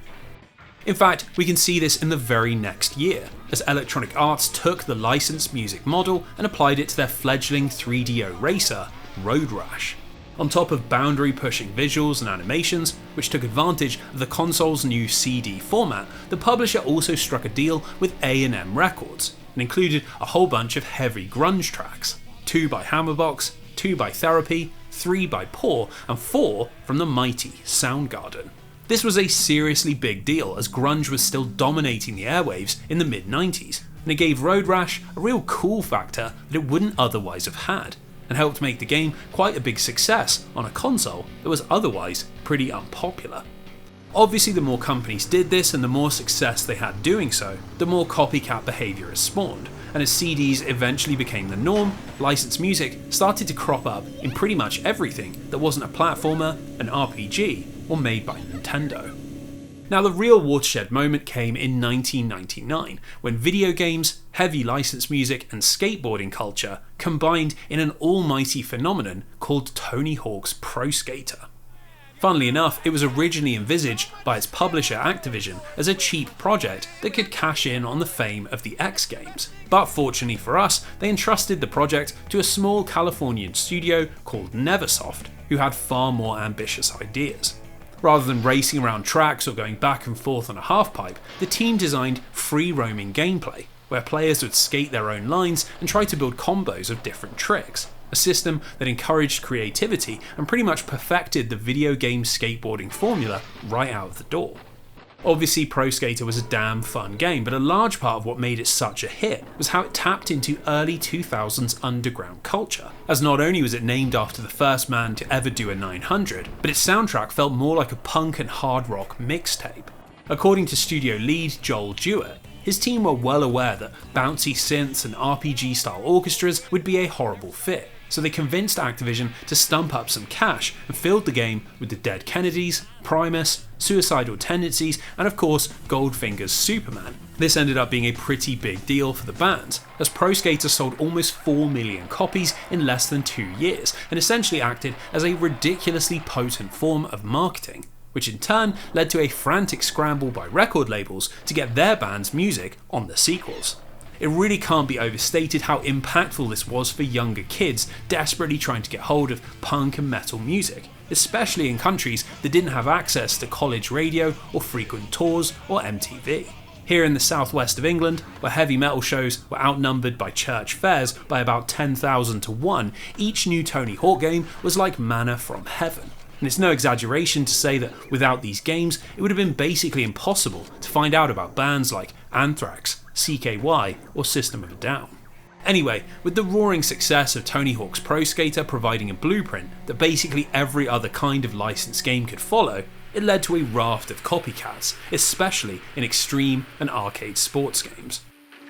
A: In fact, we can see this in the very next year, as Electronic Arts took the licensed music model and applied it to their fledgling 3DO racer, Road Rash. On top of boundary-pushing visuals and animations, which took advantage of the console's new CD format, the publisher also struck a deal with A&M Records, and included a whole bunch of heavy grunge tracks, 2 by Hammerbox, 2 by Therapy, 3 by Paw, and 4 from the mighty Soundgarden. This was a seriously big deal as grunge was still dominating the airwaves in the mid-90s, and it gave Road Rash a real cool factor that it wouldn't otherwise have had, and helped make the game quite a big success on a console that was otherwise pretty unpopular. Obviously, the more companies did this and the more success they had doing so, the more copycat behaviour is spawned, and as CDs eventually became the norm, licensed music started to crop up in pretty much everything that wasn't a platformer, an RPG, or made by Nintendo. Now, the real watershed moment came in 1999, when video games, heavy licensed music, and skateboarding culture combined in an almighty phenomenon called Tony Hawk's Pro Skater. Funnily enough, it was originally envisaged by its publisher Activision as a cheap project that could cash in on the fame of the X Games. But fortunately for us, they entrusted the project to a small Californian studio called Neversoft, who had far more ambitious ideas. Rather than racing around tracks or going back and forth on a halfpipe, the team designed free-roaming gameplay, where players would skate their own lines and try to build combos of different tricks, a system that encouraged creativity and pretty much perfected the video game skateboarding formula right out of the door. Obviously, Pro Skater was a damn fun game, but a large part of what made it such a hit was how it tapped into early 2000s underground culture, as not only was it named after the first man to ever do a 900, but its soundtrack felt more like a punk and hard rock mixtape. According to studio lead Joel Jewett, his team were well aware that bouncy synths and RPG-style orchestras would be a horrible fit, so they convinced Activision to stump up some cash and filled the game with the Dead Kennedys, Primus, Suicidal Tendencies, and of course Goldfinger's Superman. This ended up being a pretty big deal for the band, as Pro Skater sold almost 4 million copies in less than 2 years, and essentially acted as a ridiculously potent form of marketing, which in turn led to a frantic scramble by record labels to get their band's music on the sequels. It really can't be overstated how impactful this was for younger kids desperately trying to get hold of punk and metal music, especially in countries that didn't have access to college radio or frequent tours or MTV. Here in the southwest of England, where heavy metal shows were outnumbered by church fairs by about 10,000 to 1, each new Tony Hawk game was like manna from heaven. And it's no exaggeration to say that without these games, it would have been basically impossible to find out about bands like Anthrax, CKY, or System of a Down. Anyway, with the roaring success of Tony Hawk's Pro Skater providing a blueprint that basically every other kind of licensed game could follow, it led to a raft of copycats, especially in extreme and arcade sports games.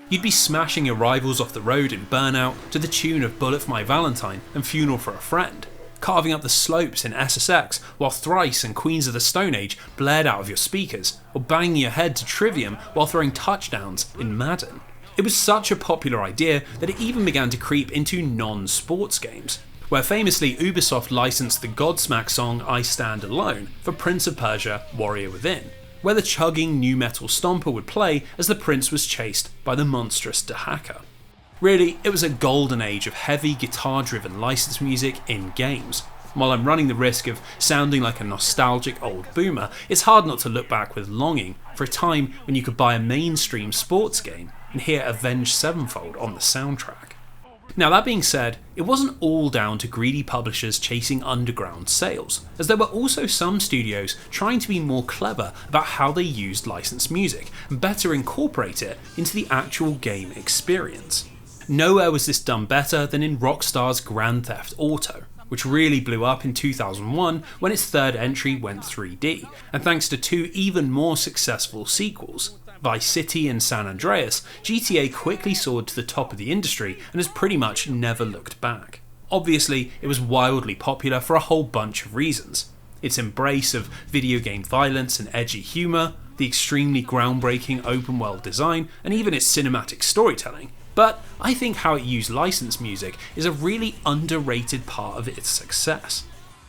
A: You'd be smashing your rivals off the road in Burnout to the tune of Bullet for My Valentine and Funeral for a Friend, carving up the slopes in SSX while Thrice and Queens of the Stone Age blared out of your speakers, or banging your head to Trivium while throwing touchdowns in Madden. It was such a popular idea that it even began to creep into non-sports games, where famously Ubisoft licensed the Godsmack song I Stand Alone for Prince of Persia Warrior Within, where the chugging nu metal stomper would play as the prince was chased by the monstrous Dahaka. Really, it was a golden age of heavy guitar-driven licensed music in games. While I'm running the risk of sounding like a nostalgic old boomer, it's hard not to look back with longing for a time when you could buy a mainstream sports game and hear Avenged Sevenfold on the soundtrack. Now, that being said, it wasn't all down to greedy publishers chasing underground sales, as there were also some studios trying to be more clever about how they used licensed music and better incorporate it into the actual game experience. Nowhere was this done better than in Rockstar's Grand Theft Auto, which really blew up in 2001 when its third entry went 3D, and thanks to two even more successful sequels, Vice City and San Andreas, GTA quickly soared to the top of the industry and has pretty much never looked back. Obviously, it was wildly popular for a whole bunch of reasons. Its embrace of video game violence and edgy humour, the extremely groundbreaking open world design, and even its cinematic storytelling. But I think how it used licensed music is a really underrated part of its success.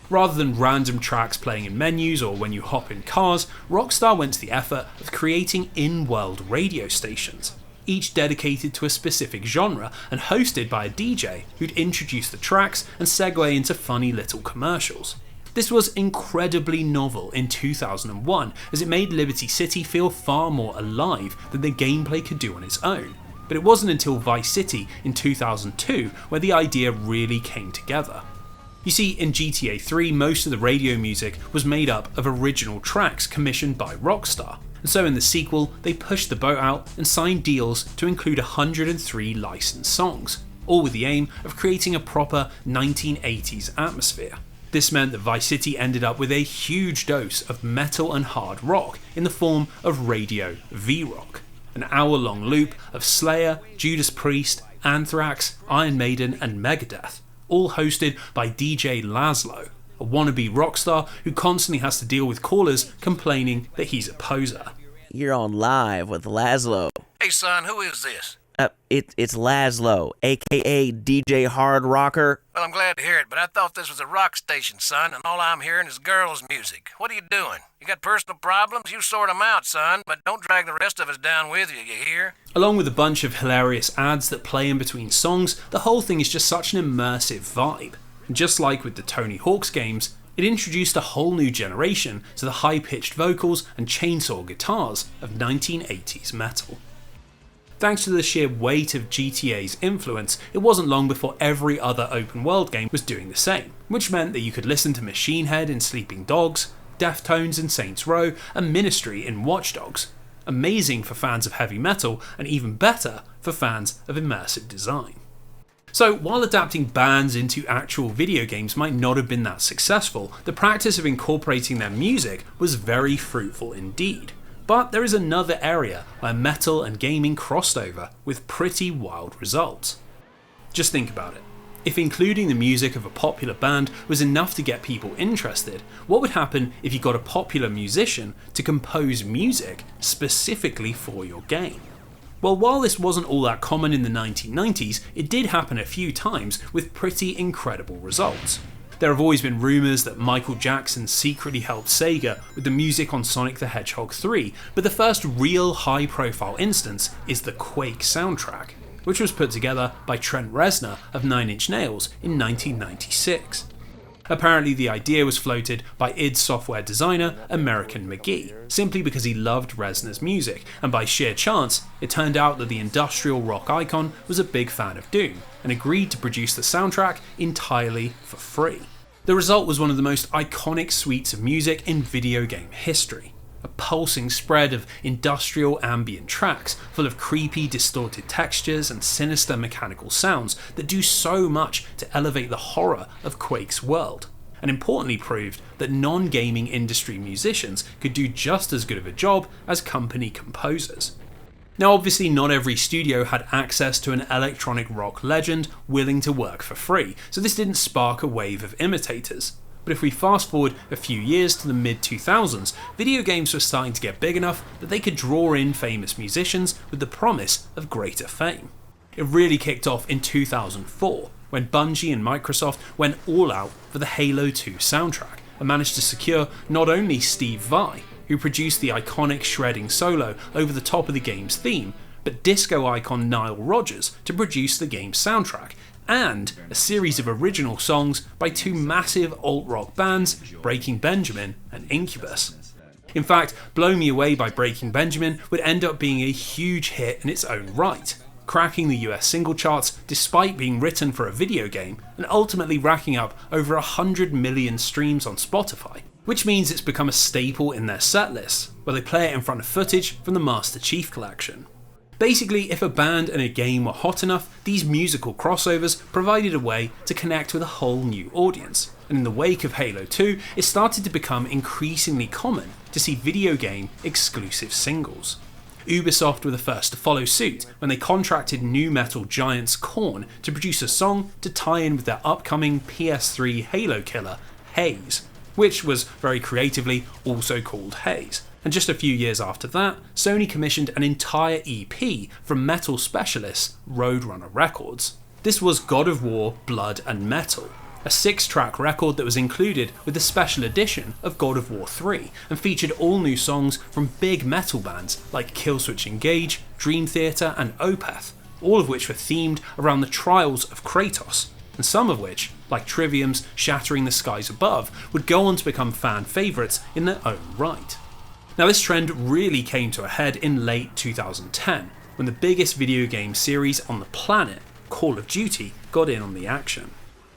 A: Rather than random tracks playing in menus or when you hop in cars, Rockstar went to the effort of creating in-world radio stations, each dedicated to a specific genre and hosted by a DJ who'd introduce the tracks and segue into funny little commercials. This was incredibly novel in 2001 as it made Liberty City feel far more alive than the gameplay could do on its own. But it wasn't until Vice City in 2002 where the idea really came together. You see, in GTA 3 most of the radio music was made up of original tracks commissioned by Rockstar, and so in the sequel they pushed the boat out and signed deals to include 103 licensed songs, all with the aim of creating a proper 1980s atmosphere. This meant that Vice City ended up with a huge dose of metal and hard rock in the form of Radio V-Rock, an hour-long loop of Slayer, Judas Priest, Anthrax, Iron Maiden and Megadeth, all hosted by DJ Laszlo, a wannabe rock star who constantly has to deal with callers complaining that he's a poser.
D: You're on Live with Laszlo.
E: Hey son, who is this?
D: It's Laszlo, aka DJ Hard Rocker.
E: Well, I'm glad to hear it, but I thought this was a rock station, son, and all I'm hearing is girls' music. What are you doing? You got personal problems? You sort them out, son, but don't drag the rest of us down with you, you hear?
A: Along with a bunch of hilarious ads that play in between songs, the whole thing is just such an immersive vibe. And just like with the Tony Hawk's games, it introduced a whole new generation to the high-pitched vocals and chainsaw guitars of 1980s metal. Thanks to the sheer weight of GTA's influence, it wasn't long before every other open world game was doing the same, which meant that you could listen to Machine Head in Sleeping Dogs, Deftones in Saints Row, and Ministry in Watch Dogs. Amazing for fans of heavy metal, and even better for fans of immersive design. So, while adapting bands into actual video games might not have been that successful, the practice of incorporating their music was very fruitful indeed. But there is another area where metal and gaming crossed over with pretty wild results. Just think about it. If including the music of a popular band was enough to get people interested, what would happen if you got a popular musician to compose music specifically for your game? Well, while this wasn't all that common in the 1990s, it did happen a few times with pretty incredible results. There have always been rumours that Michael Jackson secretly helped Sega with the music on Sonic the Hedgehog 3, but the first real high-profile instance is the Quake soundtrack, which was put together by Trent Reznor of Nine Inch Nails in 1996. Apparently the idea was floated by id Software designer American McGee, simply because he loved Reznor's music, and by sheer chance, it turned out that the industrial rock icon was a big fan of Doom, and agreed to produce the soundtrack entirely for free. The result was one of the most iconic suites of music in video game history. A pulsing spread of industrial ambient tracks full of creepy distorted textures and sinister mechanical sounds that do so much to elevate the horror of Quake's world, and importantly proved that non-gaming industry musicians could do just as good of a job as company composers. Now obviously not every studio had access to an electronic rock legend willing to work for free, so this didn't spark a wave of imitators. But if we fast forward a few years to the mid-2000s, video games were starting to get big enough that they could draw in famous musicians with the promise of greater fame. It really kicked off in 2004, when Bungie and Microsoft went all out for the Halo 2 soundtrack, and managed to secure not only Steve Vai, who produced the iconic shredding solo over the top of the game's theme, but disco icon Nile Rodgers to produce the game's soundtrack, and a series of original songs by two massive alt-rock bands, Breaking Benjamin and Incubus. In fact, Blow Me Away by Breaking Benjamin would end up being a huge hit in its own right, cracking the US single charts despite being written for a video game, and ultimately racking up over 100 million streams on Spotify, which means it's become a staple in their setlists, where they play it in front of footage from the Master Chief Collection. Basically, if a band and a game were hot enough, these musical crossovers provided a way to connect with a whole new audience. And in the wake of Halo 2, it started to become increasingly common to see video game exclusive singles. Ubisoft were the first to follow suit when they contracted nu metal giants Korn to produce a song to tie in with their upcoming PS3 Halo killer, Haze, which was very creatively also called Haze. And just a few years after that, Sony commissioned an entire EP from metal specialists Roadrunner Records. This was God of War, Blood and Metal, a 6-track record that was included with the special edition of God of War 3 and featured all new songs from big metal bands like Killswitch Engage, Dream Theater and Opeth, all of which were themed around the trials of Kratos, and some of which, like Trivium's Shattering the Skies Above, would go on to become fan favourites in their own right. Now this trend really came to a head in late 2010, when the biggest video game series on the planet, Call of Duty, got in on the action.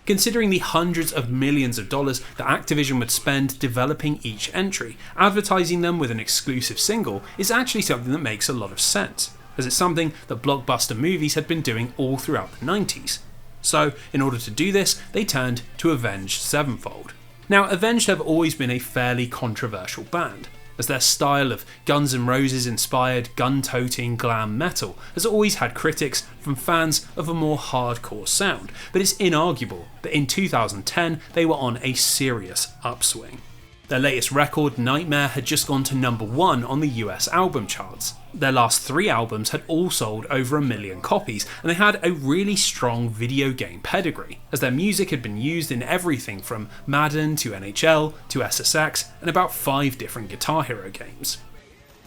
A: Considering the hundreds of millions of dollars that Activision would spend developing each entry, advertising them with an exclusive single is actually something that makes a lot of sense, as it's something that blockbuster movies had been doing all throughout the 90s. So, in order to do this, they turned to Avenged Sevenfold. Now, Avenged have always been a fairly controversial band, as their style of Guns N' Roses inspired gun-toting glam metal has always had critics from fans of a more hardcore sound, but it's inarguable that in 2010 they were on a serious upswing. Their latest record, Nightmare, had just gone to number 1 on the US album charts. Their last 3 albums had all sold over 1 million copies, and they had a really strong video game pedigree, as their music had been used in everything from Madden to NHL to SSX and about 5 different Guitar Hero games.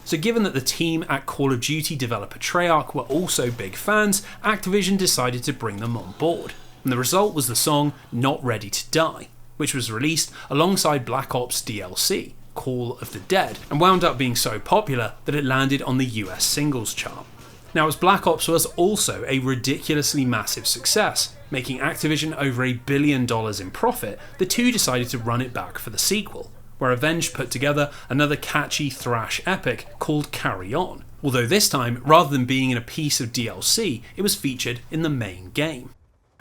A: So given that the team at Call of Duty developer Treyarch were also big fans, Activision decided to bring them on board, and the result was the song Not Ready to Die, which was released alongside Black Ops DLC, Call of the Dead, and wound up being so popular that it landed on the US singles chart. Now, as Black Ops was also a ridiculously massive success, making Activision over $1 billion in profit, the two decided to run it back for the sequel, where Avenged put together another catchy thrash epic called Carry On, although this time, rather than being in a piece of DLC, it was featured in the main game.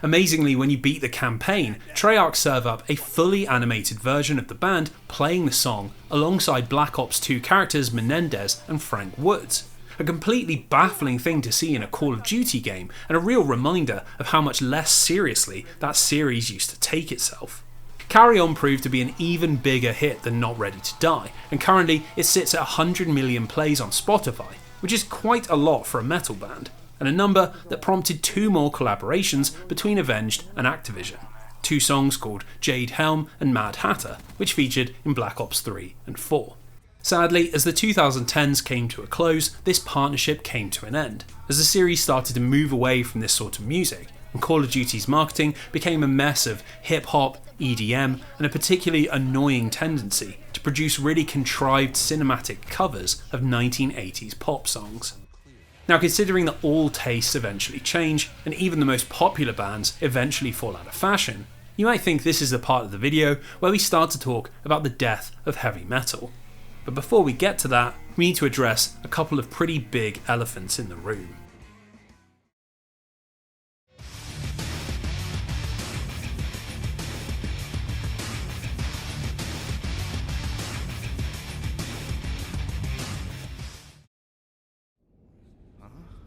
A: Amazingly, when you beat the campaign, Treyarch serve up a fully animated version of the band playing the song alongside Black Ops 2 characters Menendez and Frank Woods. A completely baffling thing to see in a Call of Duty game, and a real reminder of how much less seriously that series used to take itself. Carry On proved to be an even bigger hit than Not Ready to Die, and currently it sits at 100 million plays on Spotify, which is quite a lot for a metal band, and a number that prompted 2 more collaborations between Avenged and Activision. 2 songs called Jade Helm and Mad Hatter, which featured in Black Ops 3 and 4. Sadly, as the 2010s came to a close, this partnership came to an end, as the series started to move away from this sort of music, and Call of Duty's marketing became a mess of hip-hop, EDM, and a particularly annoying tendency to produce really contrived cinematic covers of 1980s pop songs. Now, considering that all tastes eventually change, and even the most popular bands eventually fall out of fashion, you might think this is the part of the video where we start to talk about the death of heavy metal. But before we get to that, we need to address a couple of pretty big elephants in the room.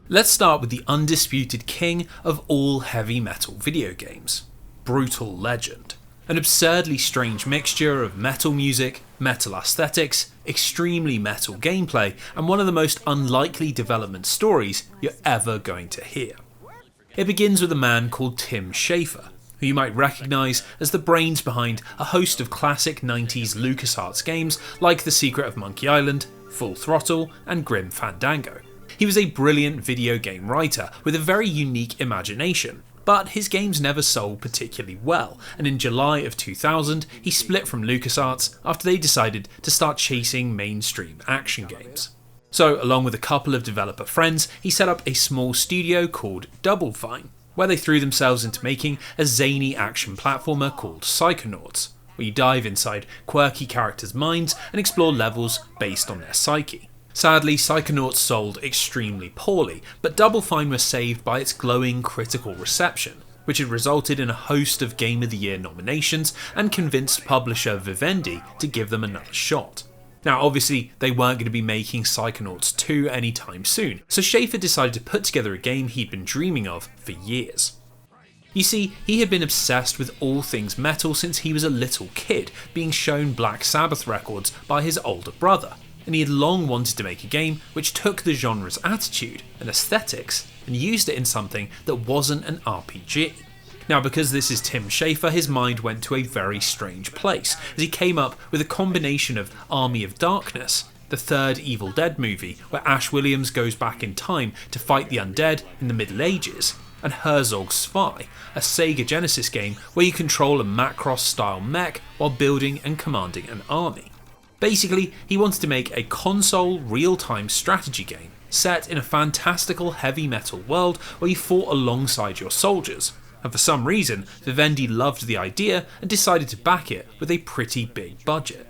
A: Let's start with the undisputed king of all heavy metal video games, Brutal Legend. An absurdly strange mixture of metal music, metal aesthetics, extremely metal gameplay, and one of the most unlikely development stories you're ever going to hear. It begins with a man called Tim Schafer, who you might recognise as the brains behind a host of classic 90s LucasArts games like The Secret of Monkey Island, Full Throttle, and Grim Fandango. He was a brilliant video game writer with a very unique imagination, but his games never sold particularly well, and in July of 2000 he split from LucasArts after they decided to start chasing mainstream action games. So, along with a couple of developer friends, he set up a small studio called Double Fine, where they threw themselves into making a zany action platformer called Psychonauts, where you dive inside quirky characters' minds and explore levels based on their psyche. Sadly, Psychonauts sold extremely poorly, but Double Fine was saved by its glowing critical reception, which had resulted in a host of Game of the Year nominations and convinced publisher Vivendi to give them another shot. Now obviously they weren't going to be making Psychonauts 2 anytime soon, so Schafer decided to put together a game he'd been dreaming of for years. You see, he had been obsessed with all things metal since he was a little kid, being shown Black Sabbath records by his older brother, and he had long wanted to make a game which took the genre's attitude and aesthetics and used it in something that wasn't an RPG. Now because this is Tim Schafer, his mind went to a very strange place, as he came up with a combination of Army of Darkness, the third Evil Dead movie where Ash Williams goes back in time to fight the undead in the Middle Ages, and Herzog's Spy, a Sega Genesis game where you control a Macross-style mech while building and commanding an army. Basically, he wanted to make a console real-time strategy game set in a fantastical heavy metal world where you fought alongside your soldiers, and for some reason Vivendi loved the idea and decided to back it with a pretty big budget.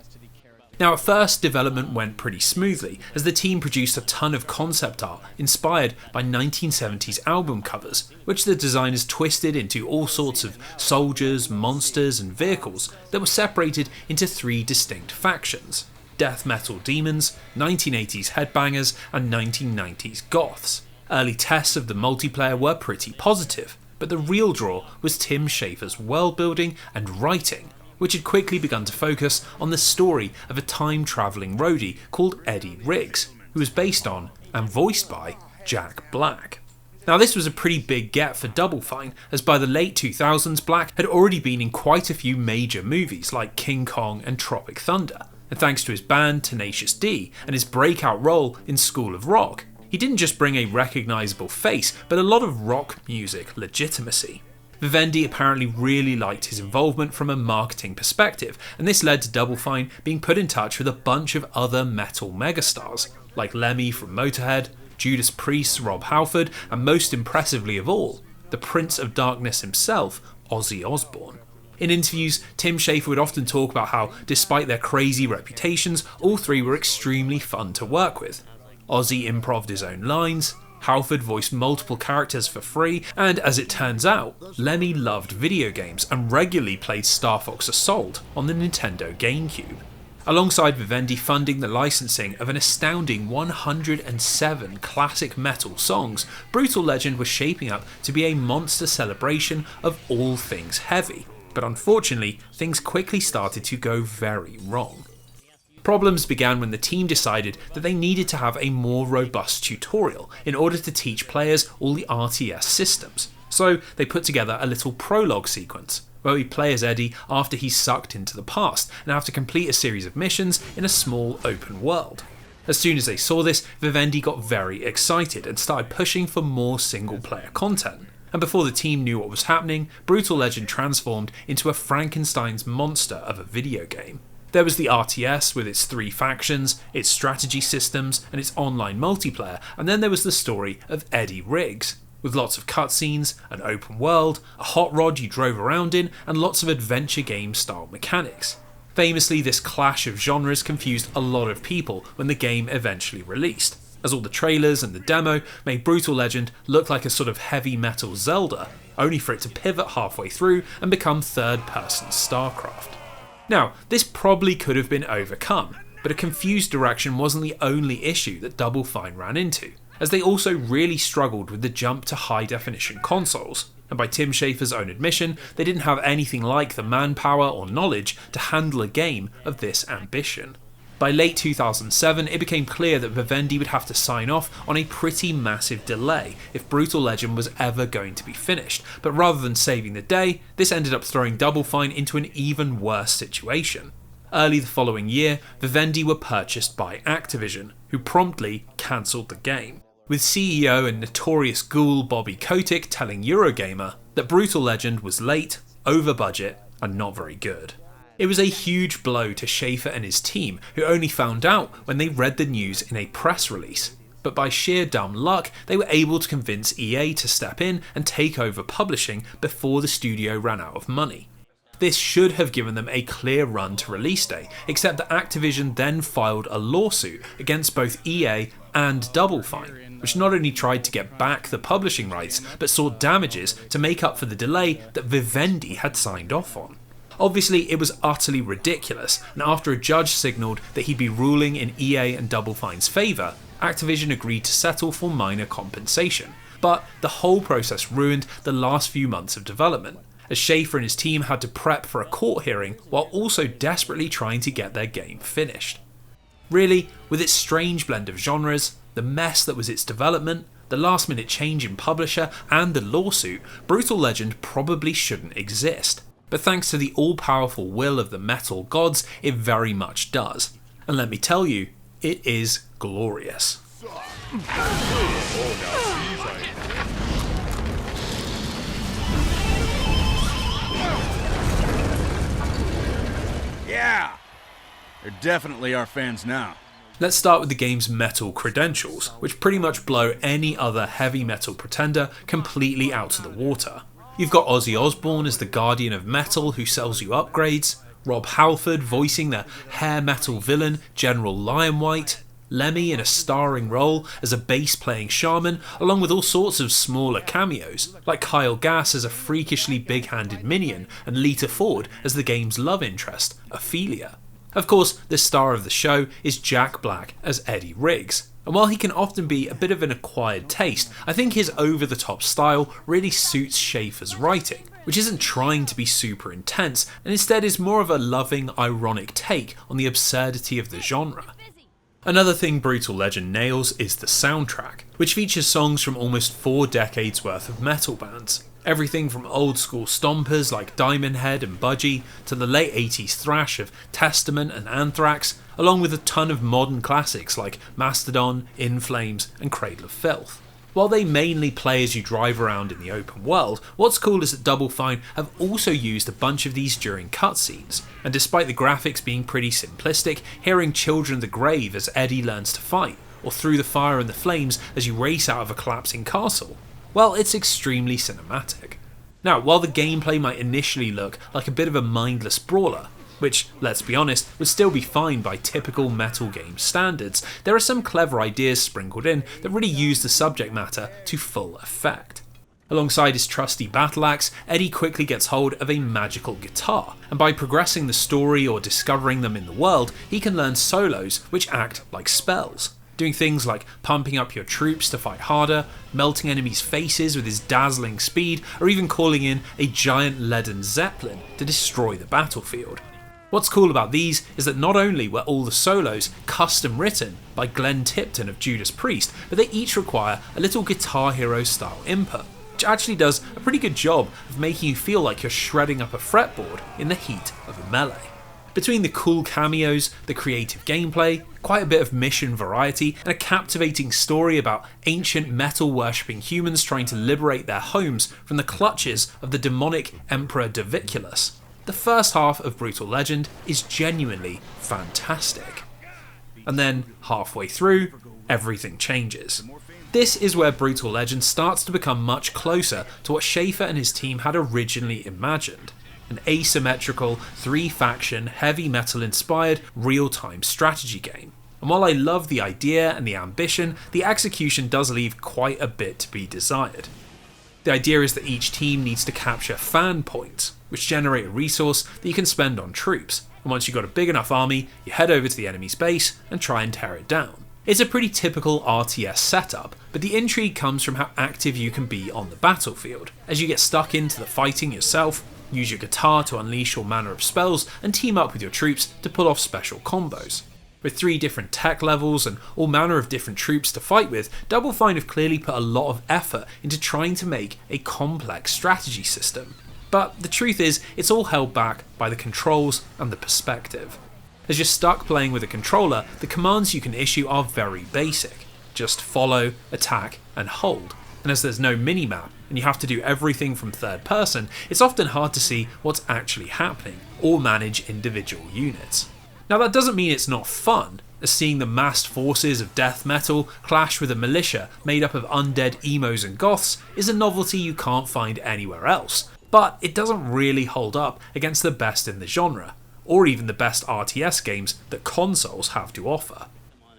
A: Now at first development went pretty smoothly, as the team produced a ton of concept art inspired by 1970s album covers, which the designers twisted into all sorts of soldiers, monsters and vehicles that were separated into 3 distinct factions: death metal demons, 1980s headbangers and 1990s goths. Early tests of the multiplayer were pretty positive, but the real draw was Tim Schafer's world building and writing, which had quickly begun to focus on the story of a time-travelling roadie called Eddie Riggs, who was based on and voiced by Jack Black. Now this was a pretty big get for Double Fine, as by the late 2000s Black had already been in quite a few major movies like King Kong and Tropic Thunder, and thanks to his band Tenacious D and his breakout role in School of Rock, he didn't just bring a recognisable face, but a lot of rock music legitimacy. Vivendi apparently really liked his involvement from a marketing perspective, and this led to Double Fine being put in touch with a bunch of other metal megastars, like Lemmy from Motorhead, Judas Priest's Rob Halford, and most impressively of all, the Prince of Darkness himself, Ozzy Osbourne. In interviews, Tim Schafer would often talk about how, despite their crazy reputations, all 3 were extremely fun to work with. Ozzy improv'd his own lines, Halford voiced multiple characters for free, and as it turns out, Lemmy loved video games and regularly played Star Fox Assault on the Nintendo GameCube. Alongside Vivendi funding the licensing of an astounding 107 classic metal songs, Brutal Legend was shaping up to be a monster celebration of all things heavy, but unfortunately, things quickly started to go very wrong. Problems began when the team decided that they needed to have a more robust tutorial in order to teach players all the RTS systems, so they put together a little prologue sequence, where we play as Eddie after he's sucked into the past and have to complete a series of missions in a small open world. As soon as they saw this, Vivendi got very excited and started pushing for more single player content. And before the team knew what was happening, Brutal Legend transformed into a Frankenstein's monster of a video game. There was the RTS with its 3 factions, its strategy systems and its online multiplayer, and then there was the story of Eddie Riggs, with lots of cutscenes, an open world, a hot rod you drove around in, and lots of adventure game style mechanics. Famously, this clash of genres confused a lot of people when the game eventually released, as all the trailers and the demo made Brutal Legend look like a sort of heavy metal Zelda, only for it to pivot halfway through and become third-person StarCraft. Now, this probably could have been overcome, but a confused direction wasn't the only issue that Double Fine ran into, as they also really struggled with the jump to high-definition consoles, and by Tim Schafer's own admission, they didn't have anything like the manpower or knowledge to handle a game of this ambition. By late 2007, it became clear that Vivendi would have to sign off on a pretty massive delay if Brutal Legend was ever going to be finished, but rather than saving the day, this ended up throwing Double Fine into an even worse situation. Early the following year, Vivendi were purchased by Activision, who promptly cancelled the game, with CEO and notorious ghoul Bobby Kotick telling Eurogamer that Brutal Legend was late, over budget, and not very good. It was a huge blow to Schafer and his team, who only found out when they read the news in a press release. But by sheer dumb luck, they were able to convince EA to step in and take over publishing before the studio ran out of money. This should have given them a clear run to release day, except that Activision then filed a lawsuit against both EA and Double Fine, which not only tried to get back the publishing rights, but sought damages to make up for the delay that Vivendi had signed off on. Obviously, it was utterly ridiculous, and after a judge signalled that he'd be ruling in EA and Double Fine's favour, Activision agreed to settle for minor compensation. But the whole process ruined the last few months of development, as Schafer and his team had to prep for a court hearing while also desperately trying to get their game finished. Really, with its strange blend of genres, the mess that was its development, the last minute change in publisher, and the lawsuit, Brutal Legend probably shouldn't exist. But thanks to the all-powerful will of the metal gods, it very much does. And let me tell you, it is glorious.
F: Yeah! They're definitely our fans now.
A: Let's start with the game's metal credentials, which pretty much blow any other heavy metal pretender completely out of the water. You've got Ozzy Osbourne as the guardian of metal who sells you upgrades, Rob Halford voicing the hair metal villain General Lionwhite, Lemmy in a starring role as a bass-playing shaman, along with all sorts of smaller cameos, like Kyle Gass as a freakishly big-handed minion and Lita Ford as the game's love interest, Ophelia. Of course, the star of the show is Jack Black as Eddie Riggs, and while he can often be a bit of an acquired taste, I think his over-the-top style really suits Schafer's writing, which isn't trying to be super intense, and instead is more of a loving, ironic take on the absurdity of the genre. Another thing Brutal Legend nails is the soundtrack, which features songs from almost 4 decades worth of metal bands. Everything from old school stompers like Diamond Head and Budgie to the late 80s thrash of Testament and Anthrax, along with a ton of modern classics like Mastodon, In Flames and Cradle of Filth. While they mainly play as you drive around in the open world, what's cool is that Double Fine have also used a bunch of these during cutscenes, and despite the graphics being pretty simplistic, hearing Children of the Grave as Eddie learns to fight, or Through the Fire and the Flames as you race out of a collapsing castle, well, it's extremely cinematic. Now, while the gameplay might initially look like a bit of a mindless brawler, which, let's be honest, would still be fine by typical metal game standards, there are some clever ideas sprinkled in that really use the subject matter to full effect. Alongside his trusty battle axe, Eddie quickly gets hold of a magical guitar, and by progressing the story or discovering them in the world, he can learn solos which act like spells, doing things like pumping up your troops to fight harder, melting enemies' faces with his dazzling speed, or even calling in a giant leaden zeppelin to destroy the battlefield. What's cool about these is that not only were all the solos custom written by Glenn Tipton of Judas Priest, but they each require a little Guitar Hero style input, which actually does a pretty good job of making you feel like you're shredding up a fretboard in the heat of a melee. Between the cool cameos, the creative gameplay, quite a bit of mission variety, and a captivating story about ancient metal-worshipping humans trying to liberate their homes from the clutches of the demonic Emperor Doviculus, the first half of Brutal Legend is genuinely fantastic. And then, halfway through, everything changes. This is where Brutal Legend starts to become much closer to what Schafer and his team had originally imagined. An asymmetrical, 3-faction, heavy metal-inspired, real-time strategy game. And while I love the idea and the ambition, the execution does leave quite a bit to be desired. The idea is that each team needs to capture fan points, which generate a resource that you can spend on troops, and once you've got a big enough army, you head over to the enemy's base and try and tear it down. It's a pretty typical RTS setup, but the intrigue comes from how active you can be on the battlefield, as you get stuck into the fighting yourself, use your guitar to unleash all manner of spells, and team up with your troops to pull off special combos. With 3 different tech levels and all manner of different troops to fight with, Double Fine have clearly put a lot of effort into trying to make a complex strategy system. But the truth is, it's all held back by the controls and the perspective. As you're stuck playing with a controller, the commands you can issue are very basic. Just follow, attack, and hold. And as there's no minimap, and you have to do everything from third person, it's often hard to see what's actually happening, or manage individual units. Now that doesn't mean it's not fun, as seeing the massed forces of death metal clash with a militia made up of undead emos and goths is a novelty you can't find anywhere else, but it doesn't really hold up against the best in the genre, or even the best RTS games that consoles have to offer.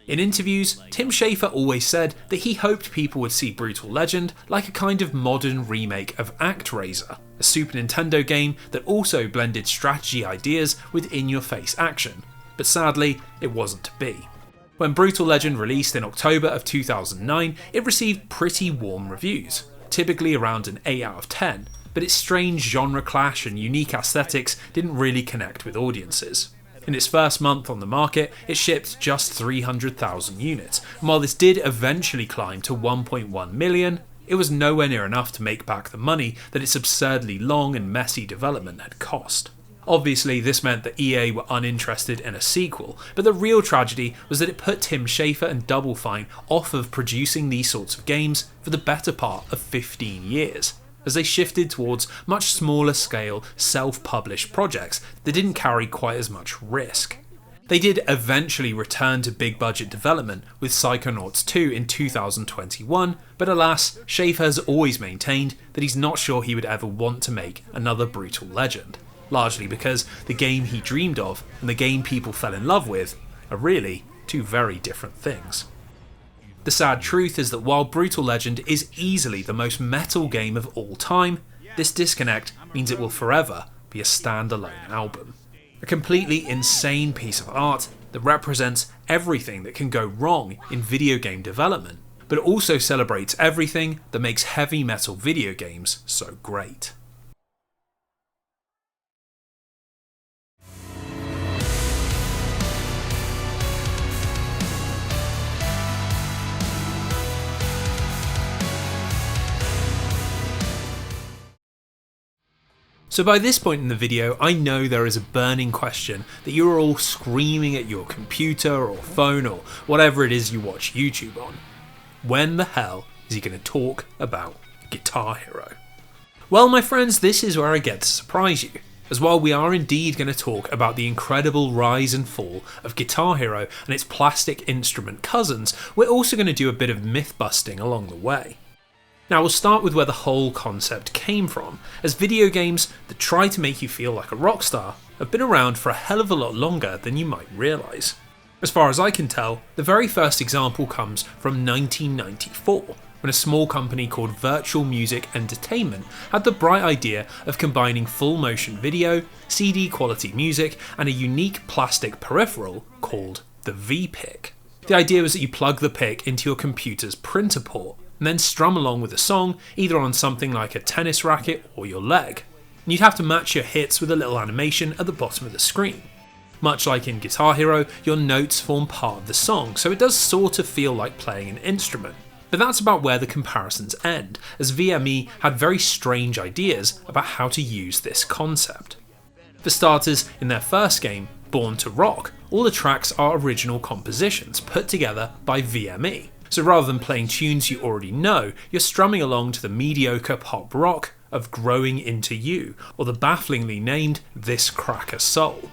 A: In interviews, Tim Schafer always said that he hoped people would see Brutal Legend like a kind of modern remake of ActRaiser, a Super Nintendo game that also blended strategy ideas with in-your-face action, but sadly, it wasn't to be. When Brutal Legend released in October of 2009, it received pretty warm reviews, typically around an 8 out of 10, but its strange genre clash and unique aesthetics didn't really connect with audiences. In its first month on the market, it shipped just 300,000 units, and while this did eventually climb to 1.1 million, it was nowhere near enough to make back the money that its absurdly long and messy development had cost. Obviously, this meant that EA were uninterested in a sequel, but the real tragedy was that it put Tim Schafer and Double Fine off of producing these sorts of games for the better part of 15 years. As they shifted towards much smaller scale, self-published projects that didn't carry quite as much risk. They did eventually return to big budget development with Psychonauts 2 in 2021, but alas, Schafer has always maintained that he's not sure he would ever want to make another Brutal Legend, largely because the game he dreamed of and the game people fell in love with are really two very different things. The sad truth is that while Brutal Legend is easily the most metal game of all time, this disconnect means it will forever be a standalone album. A completely insane piece of art that represents everything that can go wrong in video game development, but also celebrates everything that makes heavy metal video games so great. So by this point in the video, I know there is a burning question that you are all screaming at your computer or phone or whatever it is you watch YouTube on. When the hell is he going to talk about Guitar Hero? Well, my friends, this is where I get to surprise you. As while we are indeed going to talk about the incredible rise and fall of Guitar Hero and its plastic instrument cousins, we're also going to do a bit of myth busting along the way. Now we'll start with where the whole concept came from, as video games that try to make you feel like a rock star have been around for a hell of a lot longer than you might realise. As far as I can tell, the very first example comes from 1994, when a small company called Virtual Music Entertainment had the bright idea of combining full motion video, CD quality music, and a unique plastic peripheral called the V-Pick. The idea was that you plug the pick into your computer's printer port, and then strum along with a song, either on something like a tennis racket or your leg. And you'd have to match your hits with a little animation at the bottom of the screen. Much like in Guitar Hero, your notes form part of the song, so it does sort of feel like playing an instrument. But that's about where the comparisons end, as VME had very strange ideas about how to use this concept. For starters, in their first game, Born to Rock, all the tracks are original compositions put together by VME. So rather than playing tunes you already know, you're strumming along to the mediocre pop rock of Growing Into You, or the bafflingly named This Cracker Soul.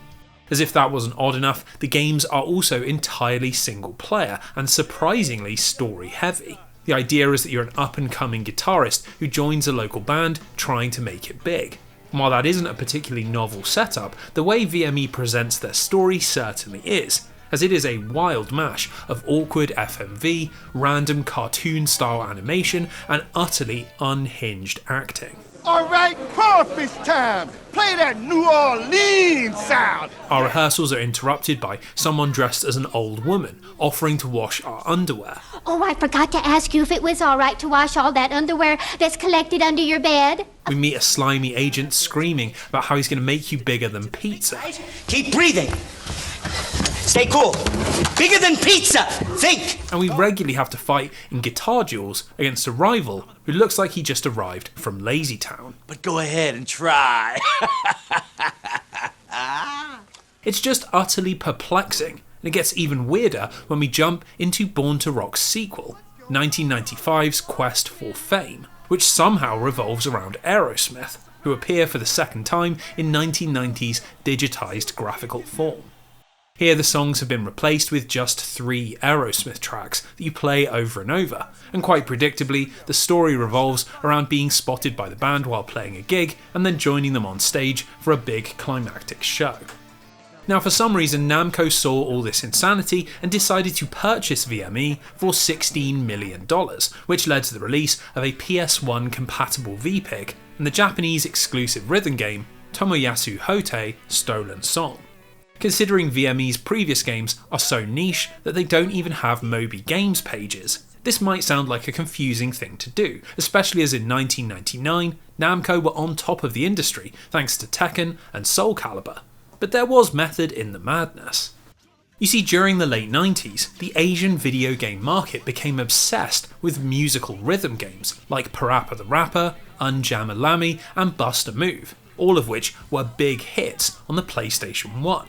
A: As if that wasn't odd enough, the games are also entirely single player and surprisingly story heavy. The idea is that you're an up and coming guitarist who joins a local band trying to make it big. And while that isn't a particularly novel setup, the way VME presents their story certainly is, as it is a wild mash of awkward FMV, random cartoon-style animation, and utterly unhinged acting.
C: All right, crawfish time. Play that New Orleans sound.
A: Our rehearsals are interrupted by someone dressed as an old woman, offering to wash our underwear.
G: Oh, I forgot to ask you if it was all right to wash all that underwear that's collected under your bed.
A: We meet a slimy agent screaming about how he's going to make you bigger than pizza.
H: Keep breathing. Stay cool. Bigger than pizza. Think.
A: And we regularly have to fight in guitar duels against a rival who looks like he just arrived from Lazy Town.
H: But go ahead and try.
A: It's just utterly perplexing, and it gets even weirder when we jump into Born to Rock's sequel, 1995's Quest for Fame, which somehow revolves around Aerosmith, who appear for the second time in 1990's digitised graphical form. Here the songs have been replaced with just 3 Aerosmith tracks that you play over and over, and quite predictably, the story revolves around being spotted by the band while playing a gig and then joining them on stage for a big climactic show. Now for some reason Namco saw all this insanity and decided to purchase VME for $16 million, which led to the release of a PS1 compatible VPIC and the Japanese exclusive rhythm game Tomoyasu Hote Stolen Song. Considering VME's previous games are so niche that they don't even have Moby Games pages, this might sound like a confusing thing to do, especially as in 1999 Namco were on top of the industry thanks to Tekken and Soul Calibur. But there was method in the madness. You see, during the late 90s, the Asian video game market became obsessed with musical rhythm games like Parappa the Rapper, Unjamalami and Bust a Move, all of which were big hits on the PlayStation 1.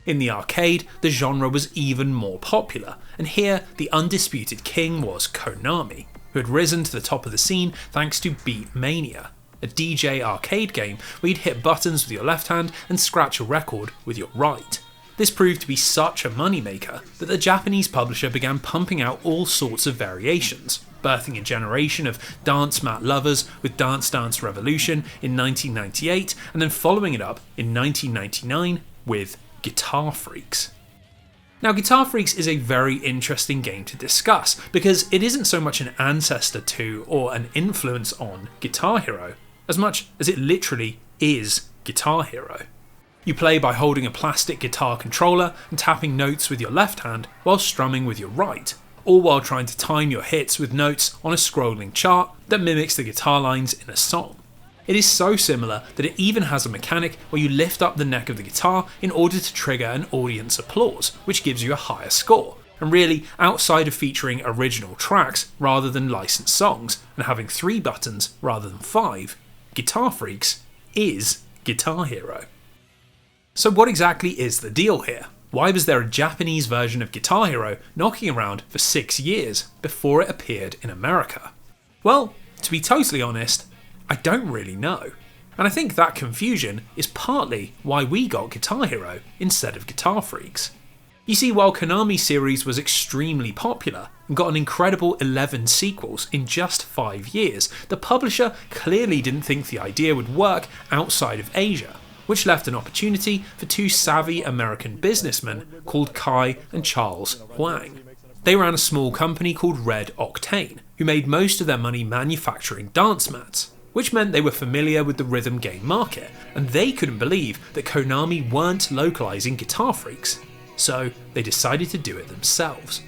A: In the arcade, the genre was even more popular, and here the undisputed king was Konami, who had risen to the top of the scene thanks to Beat Mania, a DJ arcade game where you'd hit buttons with your left hand and scratch a record with your right. This proved to be such a moneymaker that the Japanese publisher began pumping out all sorts of variations, birthing a generation of dance mat lovers with Dance Dance Revolution in 1998 and then following it up in 1999 with Guitar Freaks. Now, Guitar Freaks is a very interesting game to discuss because it isn't so much an ancestor to or an influence on Guitar Hero, as much as it literally is Guitar Hero. You play by holding a plastic guitar controller and tapping notes with your left hand while strumming with your right, all while trying to time your hits with notes on a scrolling chart that mimics the guitar lines in a song. It is so similar that it even has a mechanic where you lift up the neck of the guitar in order to trigger an audience applause, which gives you a higher score. And really, outside of featuring original tracks rather than licensed songs, and having 3 buttons rather than 5, Guitar Freaks is Guitar Hero. So what exactly is the deal here? Why was there a Japanese version of Guitar Hero knocking around for 6 years before it appeared in America? Well, to be totally honest, I don't really know. And I think that confusion is partly why we got Guitar Hero instead of Guitar Freaks. You see, while Konami's series was extremely popular and got an incredible 11 sequels in just 5 years, the publisher clearly didn't think the idea would work outside of Asia, which left an opportunity for 2 savvy American businessmen called Kai and Charles Huang. They ran a small company called Red Octane, who made most of their money manufacturing dance mats, which meant they were familiar with the rhythm game market, and they couldn't believe that Konami weren't localizing Guitar Freaks, so they decided to do it themselves.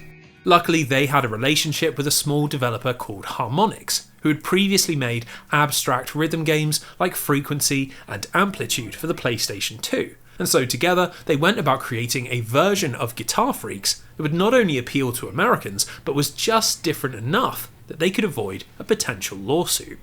A: Luckily, they had a relationship with a small developer called Harmonix, who had previously made abstract rhythm games like Frequency and Amplitude for the PlayStation 2, and so together they went about creating a version of Guitar Freaks that would not only appeal to Americans, but was just different enough that they could avoid a potential lawsuit.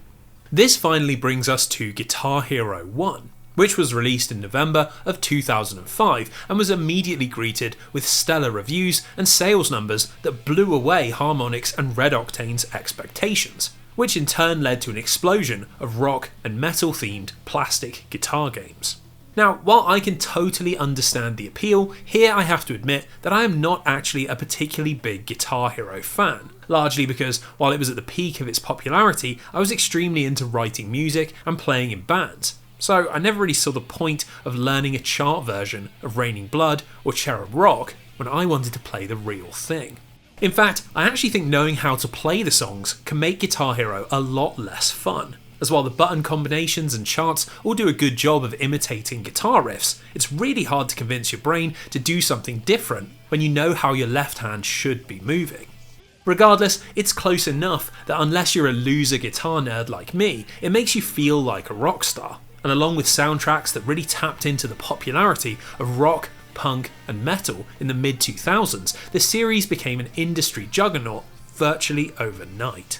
A: This finally brings us to Guitar Hero 1, which was released in November of 2005 and was immediately greeted with stellar reviews and sales numbers that blew away Harmonix and Red Octane's expectations, which in turn led to an explosion of rock and metal themed plastic guitar games. Now, while I can totally understand the appeal, here I have to admit that I am not actually a particularly big Guitar Hero fan, largely because while it was at the peak of its popularity, I was extremely into writing music and playing in bands, so I never really saw the point of learning a chart version of Raining Blood or Cherub Rock when I wanted to play the real thing. In fact, I actually think knowing how to play the songs can make Guitar Hero a lot less fun, as while the button combinations and charts all do a good job of imitating guitar riffs, it's really hard to convince your brain to do something different when you know how your left hand should be moving. Regardless, it's close enough that unless you're a loser guitar nerd like me, it makes you feel like a rock star, and along with soundtracks that really tapped into the popularity of rock, punk and metal in the mid-2000s, the series became an industry juggernaut virtually overnight.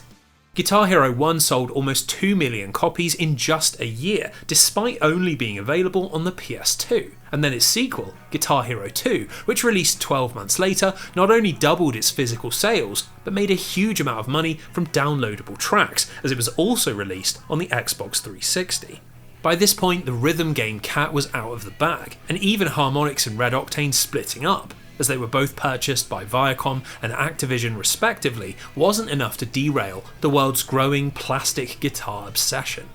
A: Guitar Hero 1 sold almost 2 million copies in just a year, despite only being available on the PS2. And then its sequel, Guitar Hero 2, which released 12 months later, not only doubled its physical sales, but made a huge amount of money from downloadable tracks, as it was also released on the Xbox 360. By this point, the rhythm game cat was out of the bag, and even Harmonix and Red Octane splitting up, as they were both purchased by Viacom and Activision respectively, wasn't enough to derail the world's growing plastic guitar obsession.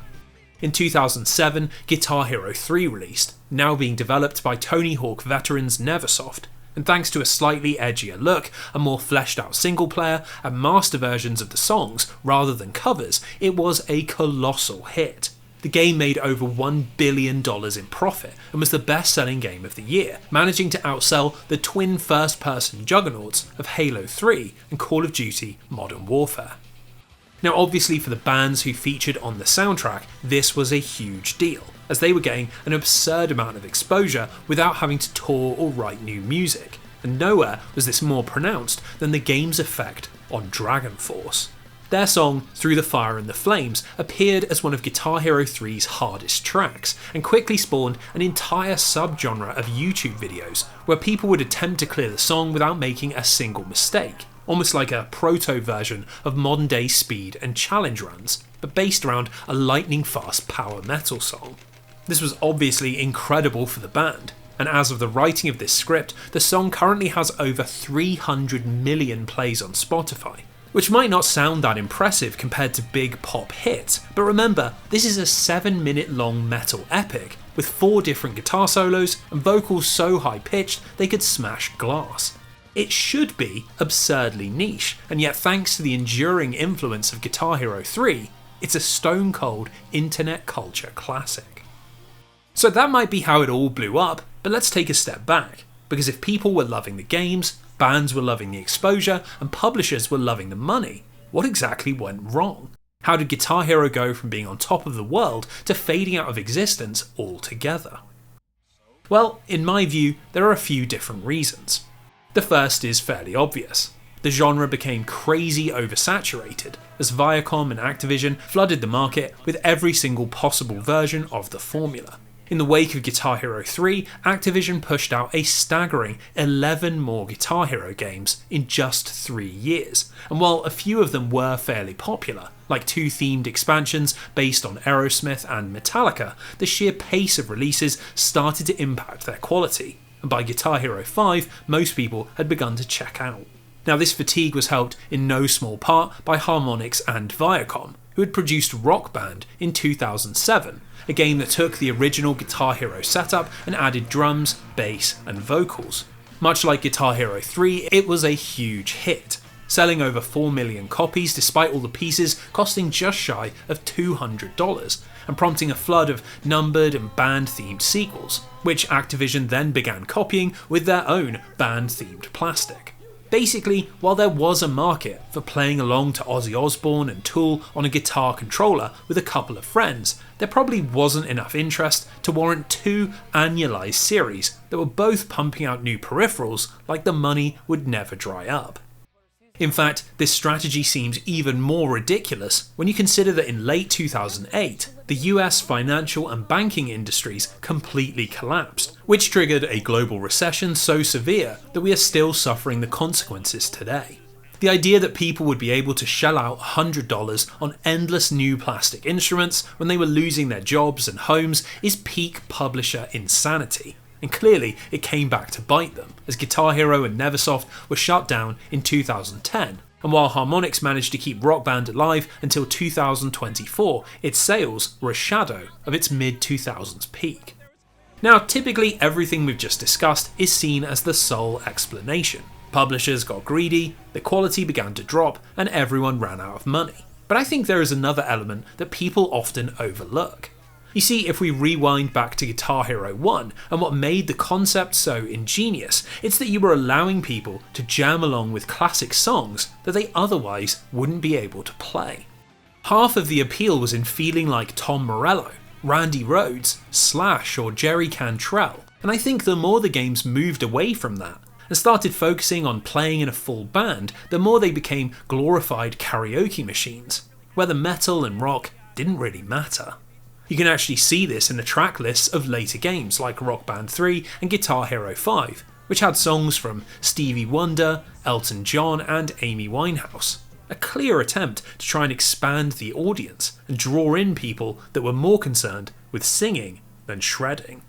A: In 2007, Guitar Hero 3 released, now being developed by Tony Hawk veterans Neversoft, and thanks to a slightly edgier look, a more fleshed out single player, and master versions of the songs rather than covers, it was a colossal hit. The game made over $1 billion in profit and was the best-selling game of the year, managing to outsell the twin first-person juggernauts of Halo 3 and Call of Duty Modern Warfare. Now obviously for the bands who featured on the soundtrack, this was a huge deal, as they were getting an absurd amount of exposure without having to tour or write new music, and nowhere was this more pronounced than the game's effect on Dragon Force. Their song, Through the Fire and the Flames, appeared as one of Guitar Hero 3's hardest tracks, and quickly spawned an entire subgenre of YouTube videos, where people would attempt to clear the song without making a single mistake, almost like a proto-version of modern-day speed and challenge runs, but based around a lightning-fast power metal song. This was obviously incredible for the band, and as of the writing of this script, the song currently has over 300 million plays on Spotify, which might not sound that impressive compared to big pop hits, but remember, this is a 7-minute long metal epic, with 4 different guitar solos and vocals so high-pitched they could smash glass. It should be absurdly niche, and yet thanks to the enduring influence of Guitar Hero 3, it's a stone-cold internet culture classic. So that might be how it all blew up, but let's take a step back, because if people were loving the games, bands were loving the exposure, and publishers were loving the money, what exactly went wrong? How did Guitar Hero go from being on top of the world to fading out of existence altogether? Well, in my view, there are a few different reasons. The first is fairly obvious. The genre became crazy oversaturated, as Viacom and Activision flooded the market with every single possible version of the formula. In the wake of Guitar Hero 3, Activision pushed out a staggering 11 more Guitar Hero games in just 3 years, and while a few of them were fairly popular, like 2 themed expansions based on Aerosmith and Metallica, the sheer pace of releases started to impact their quality, and by Guitar Hero 5, most people had begun to check out. Now this fatigue was helped in no small part by Harmonix and Viacom, who had produced Rock Band in 2007, a game that took the original Guitar Hero setup and added drums, bass and vocals. Much like Guitar Hero 3, it was a huge hit, selling over 4 million copies despite all the pieces costing just shy of $200, and prompting a flood of numbered and band-themed sequels, which Activision then began copying with their own band-themed plastic. Basically, while there was a market for playing along to Ozzy Osbourne and Tool on a guitar controller with a couple of friends, there probably wasn't enough interest to warrant 2 annualized series that were both pumping out new peripherals like the money would never dry up. In fact, this strategy seems even more ridiculous when you consider that in late 2008, the US financial and banking industries completely collapsed, which triggered a global recession so severe that we are still suffering the consequences today. The idea that people would be able to shell out $100 on endless new plastic instruments when they were losing their jobs and homes is peak publisher insanity. And clearly it came back to bite them, as Guitar Hero and Neversoft were shut down in 2010, and while Harmonix managed to keep Rock Band alive until 2024, its sales were a shadow of its mid-2000s peak. Now typically everything we've just discussed is seen as the sole explanation. Publishers got greedy, the quality began to drop, and everyone ran out of money. But I think there is another element that people often overlook. You see, if we rewind back to Guitar Hero 1 and what made the concept so ingenious, it's that you were allowing people to jam along with classic songs that they otherwise wouldn't be able to play. Half of the appeal was in feeling like Tom Morello, Randy Rhoads, Slash or Jerry Cantrell, and I think the more the games moved away from that and started focusing on playing in a full band, the more they became glorified karaoke machines, where the metal and rock didn't really matter. You can actually see this in the track lists of later games like Rock Band 3 and Guitar Hero 5, which had songs from Stevie Wonder, Elton John and Amy Winehouse. A clear attempt to try and expand the audience and draw in people that were more concerned with with singing than shredding.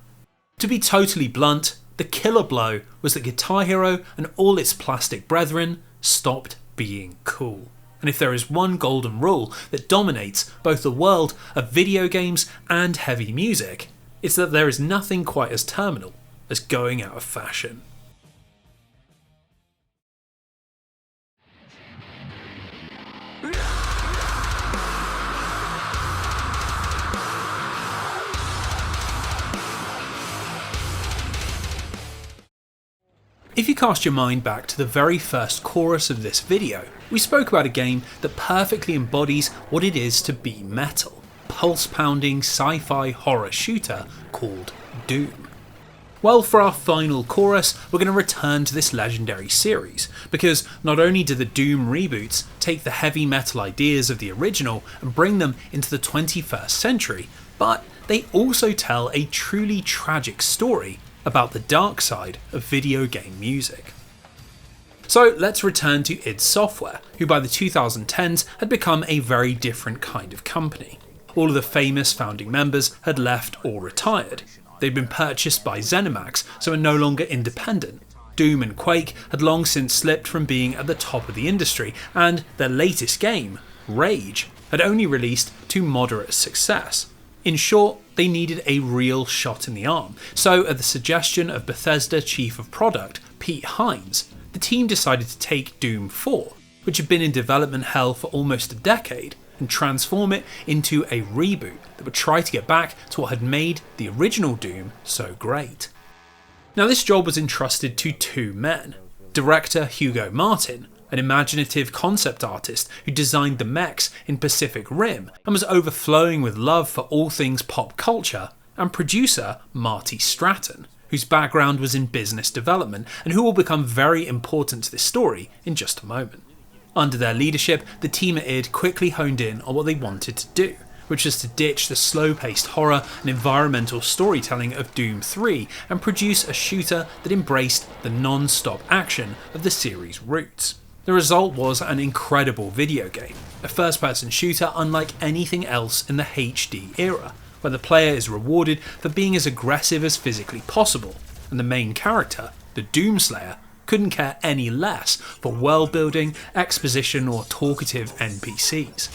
A: To be totally blunt, the killer blow was that Guitar Hero and all its plastic brethren stopped being cool. And if there is one golden rule that dominates both the world of video games and heavy music, it's that there is nothing quite as terminal as going out of fashion. If you cast your mind back to the very first chorus of this video, we spoke about a game that perfectly embodies what it is to be metal. Pulse-pounding sci-fi horror shooter called Doom. Well, for our final chorus, we're going to return to this legendary series, because not only do the Doom reboots take the heavy metal ideas of the original and bring them into the 21st century, but they also tell a truly tragic story about the dark side of video game music. So let's return to id Software, who by the 2010s had become a very different kind of company. All of the famous founding members had left or retired. They'd been purchased by ZeniMax, so were no longer independent. Doom and Quake had long since slipped from being at the top of the industry, and their latest game, Rage, had only released to moderate success. In short, they needed a real shot in the arm, so at the suggestion of Bethesda Chief of Product, Pete Hines, the team decided to take Doom 4, which had been in development hell for almost a decade, and transform it into a reboot that would try to get back to what had made the original Doom so great. Now this job was entrusted to two men, director Hugo Martin, an imaginative concept artist who designed the mechs in Pacific Rim and was overflowing with love for all things pop culture, and producer Marty Stratton, whose background was in business development and who will become very important to this story in just a moment. Under their leadership, the team at id quickly honed in on what they wanted to do, which was to ditch the slow-paced horror and environmental storytelling of Doom 3 and produce a shooter that embraced the non-stop action of the series' roots. The result was an incredible video game, a first-person shooter unlike anything else in the HD era, where the player is rewarded for being as aggressive as physically possible, and the main character, the Doomslayer, couldn't care any less for world building, exposition or talkative NPCs.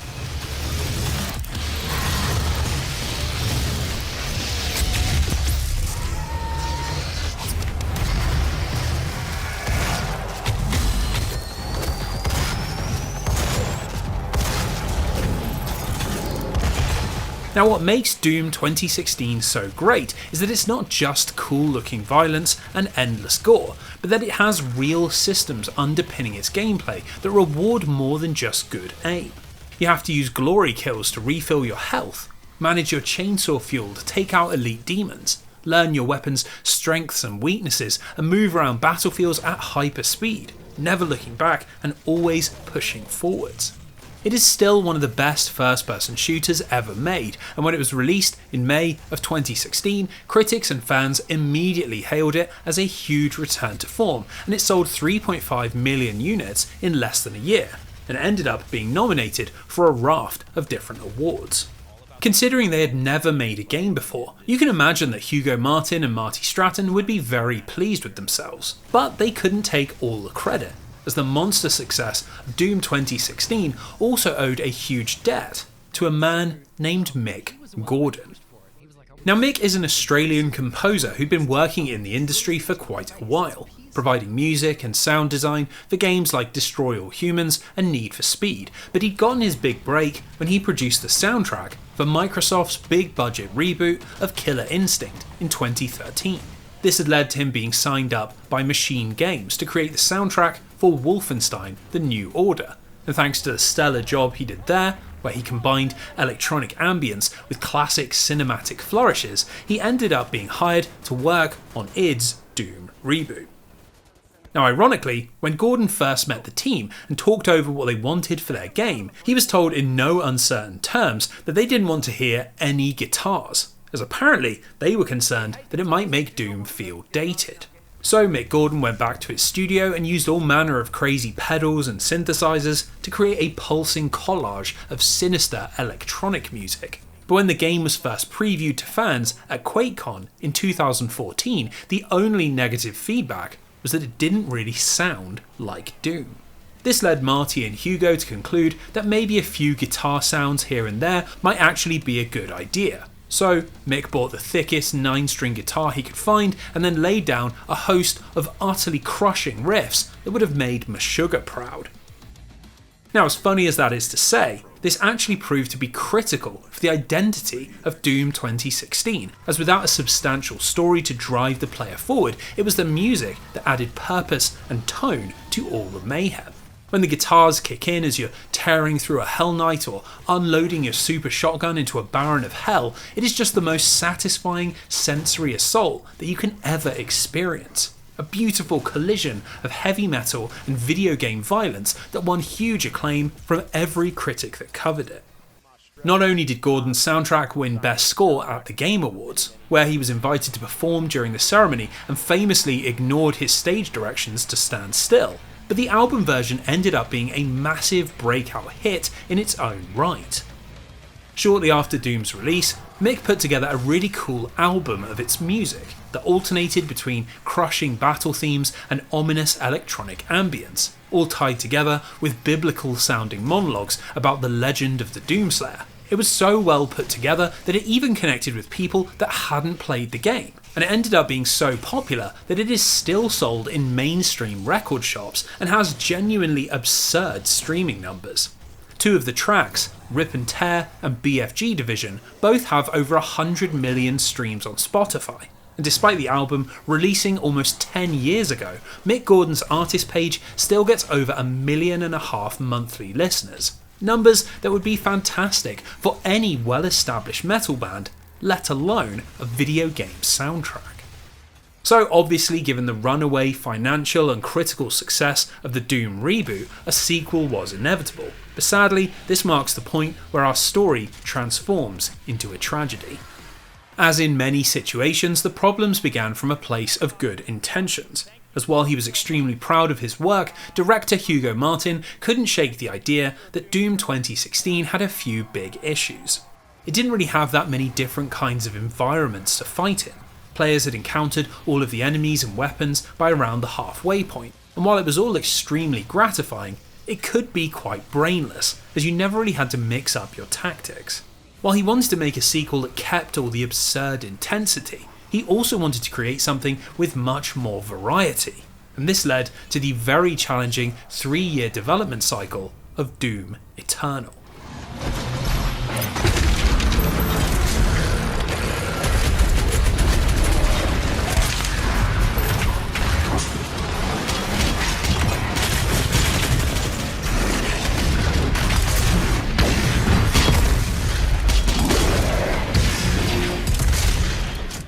A: Now what makes Doom 2016 so great is that it's not just cool looking violence and endless gore, but that it has real systems underpinning its gameplay that reward more than just good aim. You have to use glory kills to refill your health, manage your chainsaw fuel to take out elite demons, learn your weapon's strengths and weaknesses, and move around battlefields at hyper speed, never looking back and always pushing forwards. It is still one of the best first-person shooters ever made, and when it was released in May of 2016, critics and fans immediately hailed it as a huge return to form, and it sold 3.5 million units in less than a year, and ended up being nominated for a raft of different awards. Considering they had never made a game before, you can imagine that Hugo Martin and Marty Stratton would be very pleased with themselves, but they couldn't take all the credit, as the monster success of Doom 2016 also owed a huge debt to a man named Mick Gordon. Now Mick is an Australian composer who'd been working in the industry for quite a while, providing music and sound design for games like Destroy All Humans and Need for Speed, but he'd gotten his big break when he produced the soundtrack for Microsoft's big budget reboot of Killer Instinct in 2013. This had led to him being signed up by Machine Games to create the soundtrack for Wolfenstein: The New Order, and thanks to the stellar job he did there, where he combined electronic ambience with classic cinematic flourishes, he ended up being hired to work on id's Doom reboot. Now ironically, when Gordon first met the team and talked over what they wanted for their game, he was told in no uncertain terms that they didn't want to hear any guitars, as apparently they were concerned that it might make Doom feel dated. So Mick Gordon went back to his studio and used all manner of crazy pedals and synthesizers to create a pulsing collage of sinister electronic music. But when the game was first previewed to fans at QuakeCon in 2014, the only negative feedback was that it didn't really sound like Doom. This led Marty and Hugo to conclude that maybe a few guitar sounds here and there might actually be a good idea. So Mick bought the thickest 9-string guitar he could find and then laid down a host of utterly crushing riffs that would have made Meshuggah proud. Now, as funny as that is to say, this actually proved to be critical for the identity of Doom 2016, as without a substantial story to drive the player forward, it was the music that added purpose and tone to all the mayhem. When the guitars kick in as you're tearing through a Hell Knight or unloading your super shotgun into a Baron of Hell, it is just the most satisfying sensory assault that you can ever experience. A beautiful collision of heavy metal and video game violence that won huge acclaim from every critic that covered it. Not only did Gordon's soundtrack win Best Score at the Game Awards, where he was invited to perform during the ceremony and famously ignored his stage directions to stand still, but the album version ended up being a massive breakout hit in its own right. Shortly after Doom's release, Mick put together a really cool album of its music that alternated between crushing battle themes and ominous electronic ambience, all tied together with biblical sounding monologues about the legend of the Doomslayer. It was so well put together that it even connected with people that hadn't played the game, and it ended up being so popular that it is still sold in mainstream record shops and has genuinely absurd streaming numbers. Two of the tracks, Rip and Tear and BFG Division, both have over 100 million streams on Spotify. And despite the album releasing almost 10 years ago, Mick Gordon's artist page still gets over 1.5 million monthly listeners. Numbers that would be fantastic for any well-established metal band, let alone a video game soundtrack. So obviously, given the runaway financial and critical success of the Doom reboot, a sequel was inevitable. But sadly, this marks the point where our story transforms into a tragedy. As in many situations, the problems began from a place of good intentions. As while he was extremely proud of his work, director Hugo Martin couldn't shake the idea that Doom 2016 had a few big issues. It didn't really have that many different kinds of environments to fight in. Players had encountered all of the enemies and weapons by around the halfway point, and while it was all extremely gratifying, it could be quite brainless, as you never really had to mix up your tactics. While he wanted to make a sequel that kept all the absurd intensity, he also wanted to create something with much more variety, and this led to the very challenging 3-year development cycle of Doom Eternal.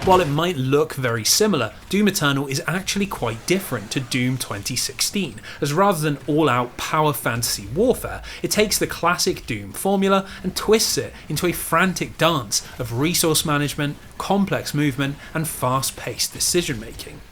A: While it might look very similar, Doom Eternal is actually quite different to Doom 2016, as rather than all-out power fantasy warfare, it takes the classic Doom formula and twists it into a frantic dance of resource management, complex movement, and fast-paced decision-making.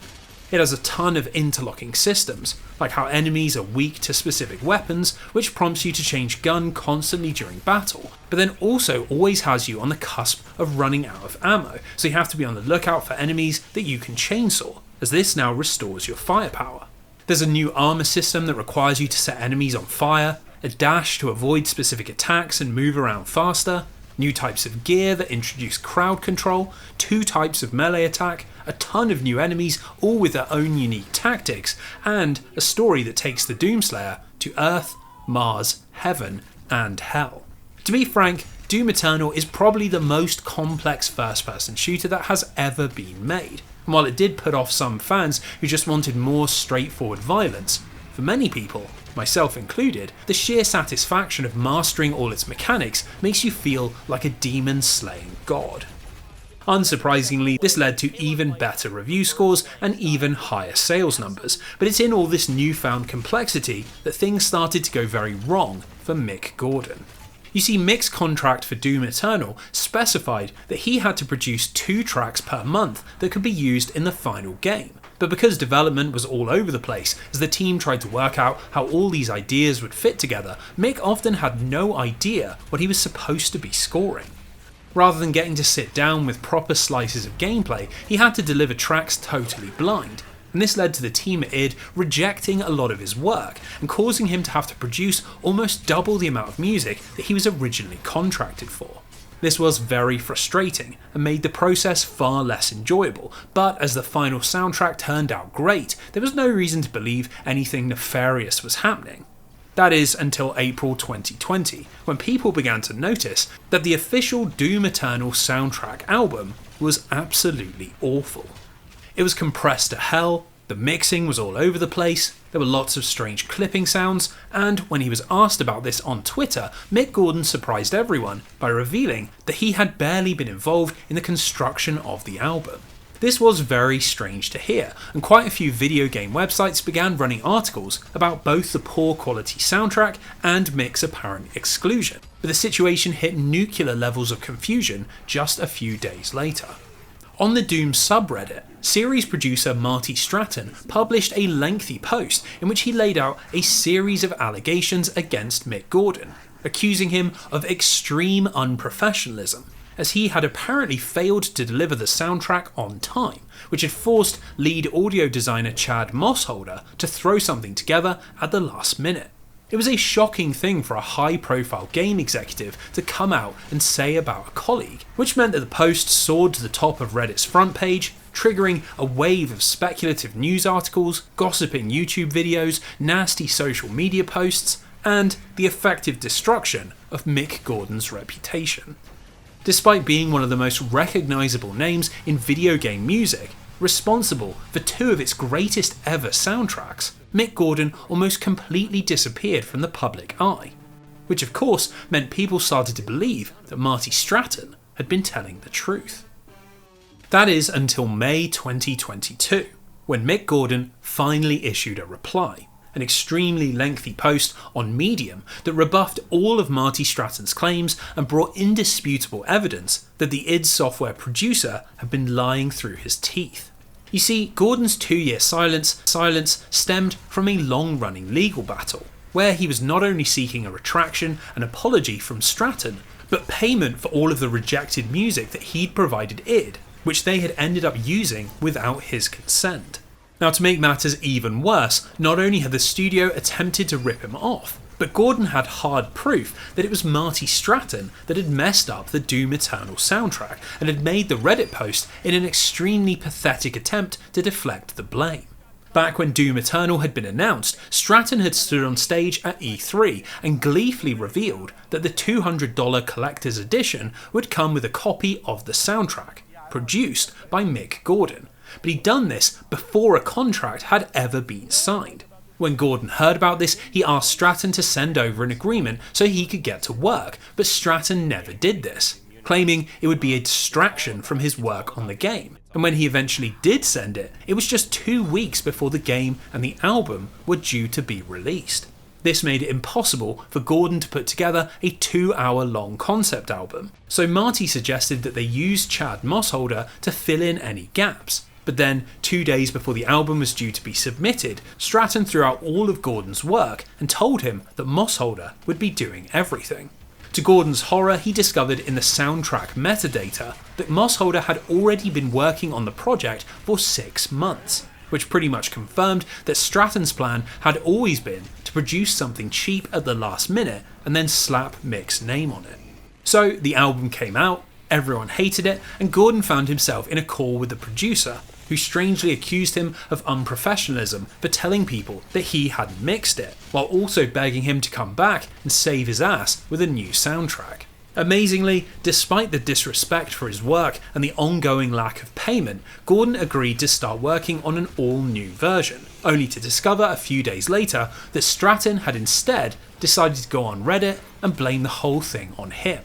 A: It has a ton of interlocking systems, like how enemies are weak to specific weapons, which prompts you to change gun constantly during battle, but then also always has you on the cusp of running out of ammo, so you have to be on the lookout for enemies that you can chainsaw, as this now restores your firepower. There's a new armor system that requires you to set enemies on fire, a dash to avoid specific attacks and move around faster, new types of gear that introduce crowd control, 2 types of melee attack, a ton of new enemies, all with their own unique tactics, and a story that takes the Doomslayer to Earth, Mars, Heaven, and Hell. To be frank, Doom Eternal is probably the most complex first-person shooter that has ever been made, and while it did put off some fans who just wanted more straightforward violence, for many people, myself included, the sheer satisfaction of mastering all its mechanics makes you feel like a demon-slaying god. Unsurprisingly, this led to even better review scores and even higher sales numbers, but it's in all this newfound complexity that things started to go very wrong for Mick Gordon. You see, Mick's contract for Doom Eternal specified that he had to produce 2 tracks per month that could be used in the final game. But because development was all over the place, as the team tried to work out how all these ideas would fit together, Mick often had no idea what he was supposed to be scoring. Rather than getting to sit down with proper slices of gameplay, he had to deliver tracks totally blind. And this led to the team at id rejecting a lot of his work and causing him to have to produce almost double the amount of music that he was originally contracted for. This was very frustrating and made the process far less enjoyable, but as the final soundtrack turned out great, there was no reason to believe anything nefarious was happening. That is until April 2020, when people began to notice that the official Doom Eternal soundtrack album was absolutely awful. It was compressed to hell, the mixing was all over the place, there were lots of strange clipping sounds, and when he was asked about this on Twitter, Mick Gordon surprised everyone by revealing that he had barely been involved in the construction of the album. This was very strange to hear, and quite a few video game websites began running articles about both the poor quality soundtrack and Mick's apparent exclusion, but the situation hit nuclear levels of confusion just a few days later. On the Doom subreddit, series producer Marty Stratton published a lengthy post in which he laid out a series of allegations against Mick Gordon, accusing him of extreme unprofessionalism, as he had apparently failed to deliver the soundtrack on time, which had forced lead audio designer Chad Mossholder to throw something together at the last minute. It was a shocking thing for a high-profile game executive to come out and say about a colleague, which meant that the post soared to the top of Reddit's front page, triggering a wave of speculative news articles, gossiping YouTube videos, nasty social media posts, and the effective destruction of Mick Gordon's reputation. Despite being one of the most recognisable names in video game music, responsible for two of its greatest ever soundtracks, Mick Gordon almost completely disappeared from the public eye, which of course meant people started to believe that Marty Stratton had been telling the truth. That is until May 2022, when Mick Gordon finally issued a reply, an extremely lengthy post on Medium that rebuffed all of Marty Stratton's claims and brought indisputable evidence that the id Software producer had been lying through his teeth. You see, Gordon's 2-year silence stemmed from a long-running legal battle, where he was not only seeking a retraction and apology from Stratton, but payment for all of the rejected music that he'd provided id, which they had ended up using without his consent. Now, to make matters even worse, not only had the studio attempted to rip him off, but Gordon had hard proof that it was Marty Stratton that had messed up the Doom Eternal soundtrack and had made the Reddit post in an extremely pathetic attempt to deflect the blame. Back when Doom Eternal had been announced, Stratton had stood on stage at E3 and gleefully revealed that the $200 collector's edition would come with a copy of the soundtrack, produced by Mick Gordon. But he'd done this before a contract had ever been signed. When Gordon heard about this, he asked Stratton to send over an agreement so he could get to work, but Stratton never did this, claiming it would be a distraction from his work on the game. And when he eventually did send it, it was just 2 weeks before the game and the album were due to be released. This made it impossible for Gordon to put together a 2-hour-long concept album, so Marty suggested that they use Chad Mossholder to fill in any gaps. But then, 2 days before the album was due to be submitted, Stratton threw out all of Gordon's work and told him that Mossholder would be doing everything. To Gordon's horror, he discovered in the soundtrack metadata that Mossholder had already been working on the project for 6 months, which pretty much confirmed that Stratton's plan had always been to produce something cheap at the last minute and then slap Mick's name on it. So the album came out, everyone hated it, and Gordon found himself in a call with the producer, who strangely accused him of unprofessionalism for telling people that he hadn't mixed it, while also begging him to come back and save his ass with a new soundtrack. Amazingly, despite the disrespect for his work and the ongoing lack of payment, Gordon agreed to start working on an all-new version, only to discover a few days later that Stratton had instead decided to go on Reddit and blame the whole thing on him.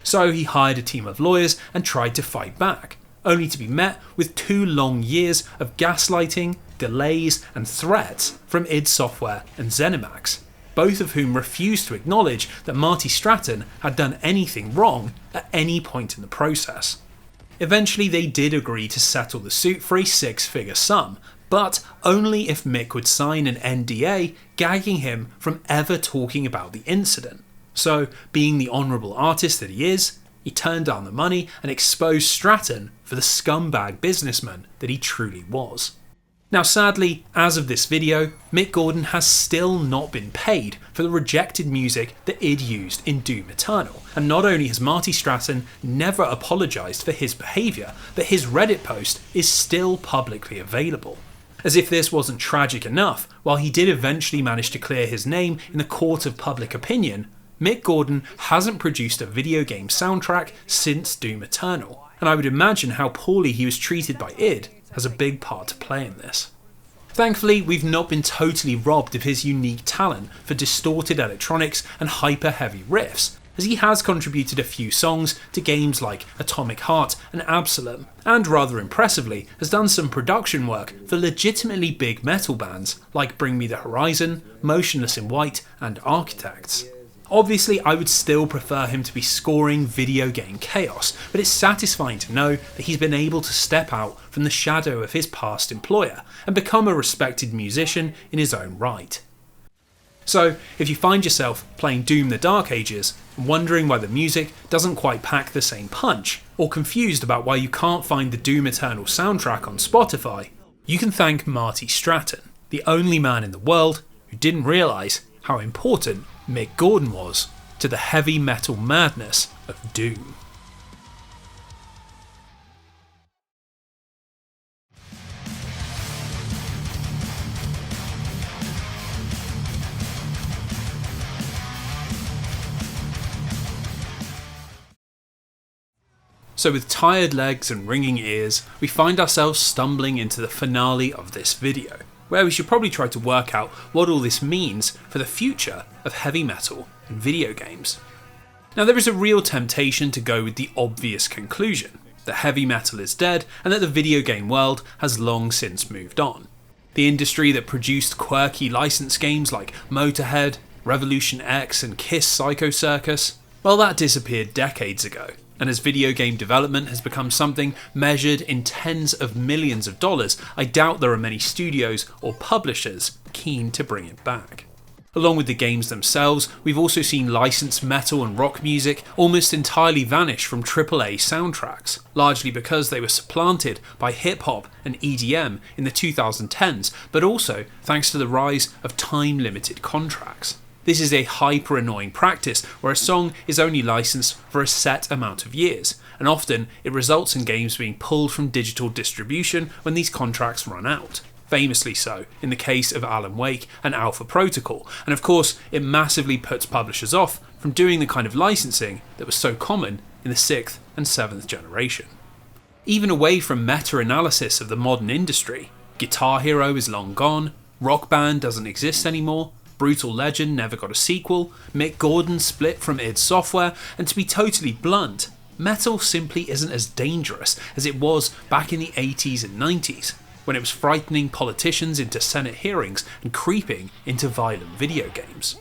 A: So he hired a team of lawyers and tried to fight back, only to be met with 2 long years of gaslighting, delays and threats from id Software and ZeniMax, both of whom refused to acknowledge that Marty Stratton had done anything wrong at any point in the process. Eventually they did agree to settle the suit for a 6-figure sum, but only if Mick would sign an NDA gagging him from ever talking about the incident. So, being the honourable artist that he is, He turned down the money and exposed Stratton for the scumbag businessman that he truly was. Now sadly, as of this video, Mick Gordon has still not been paid for the rejected music that id used in Doom Eternal, and not only has Marty Stratton never apologised for his behaviour, but his Reddit post is still publicly available. As if this wasn't tragic enough, while he did eventually manage to clear his name in the court of public opinion, Mick Gordon hasn't produced a video game soundtrack since Doom Eternal, and I would imagine how poorly he was treated by id has a big part to play in this. Thankfully, we've not been totally robbed of his unique talent for distorted electronics and hyper-heavy riffs, as he has contributed a few songs to games like Atomic Heart and Absalom, and rather impressively has done some production work for legitimately big metal bands like Bring Me the Horizon, Motionless in White and Architects. Obviously, I would still prefer him to be scoring video game chaos, but it's satisfying to know that he's been able to step out from the shadow of his past employer and become a respected musician in his own right. So, if you find yourself playing Doom the Dark Ages and wondering why the music doesn't quite pack the same punch, or confused about why you can't find the Doom Eternal soundtrack on Spotify, you can thank Marty Stratton, the only man in the world who didn't realise how important Mick Gordon was to the heavy metal madness of Doom. So with tired legs and ringing ears, we find ourselves stumbling into the finale of this video, where we should probably try to work out what all this means for the future of heavy metal and video games. Now there is a real temptation to go with the obvious conclusion, that heavy metal is dead and that the video game world has long since moved on. The industry that produced quirky license games like Motorhead, Revolution X and Kiss Psycho Circus, well that disappeared decades ago. And as video game development has become something measured in tens of millions of dollars, I doubt there are many studios or publishers keen to bring it back. Along with the games themselves, we've also seen licensed metal and rock music almost entirely vanish from AAA soundtracks, largely because they were supplanted by hip-hop and EDM in the 2010s, but also thanks to the rise of time-limited contracts. This is a hyper annoying practice where a song is only licensed for a set amount of years, and often it results in games being pulled from digital distribution when these contracts run out. Famously so in the case of Alan Wake and Alpha Protocol, and of course it massively puts publishers off from doing the kind of licensing that was so common in the 6th and 7th generation. Even away from meta-analysis of the modern industry, Guitar Hero is long gone, Rock Band doesn't exist anymore, Brutal Legend never got a sequel, Mick Gordon split from id Software, and to be totally blunt, metal simply isn't as dangerous as it was back in the 80s and 90s, when it was frightening politicians into Senate hearings and creeping into violent video games.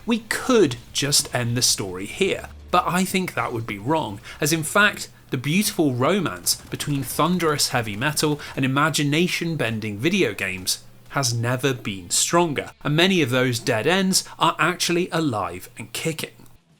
A: We could just end the story here, but I think that would be wrong, as in fact, the beautiful romance between thunderous heavy metal and imagination-bending video games has never been stronger, and many of those dead ends are actually alive and kicking.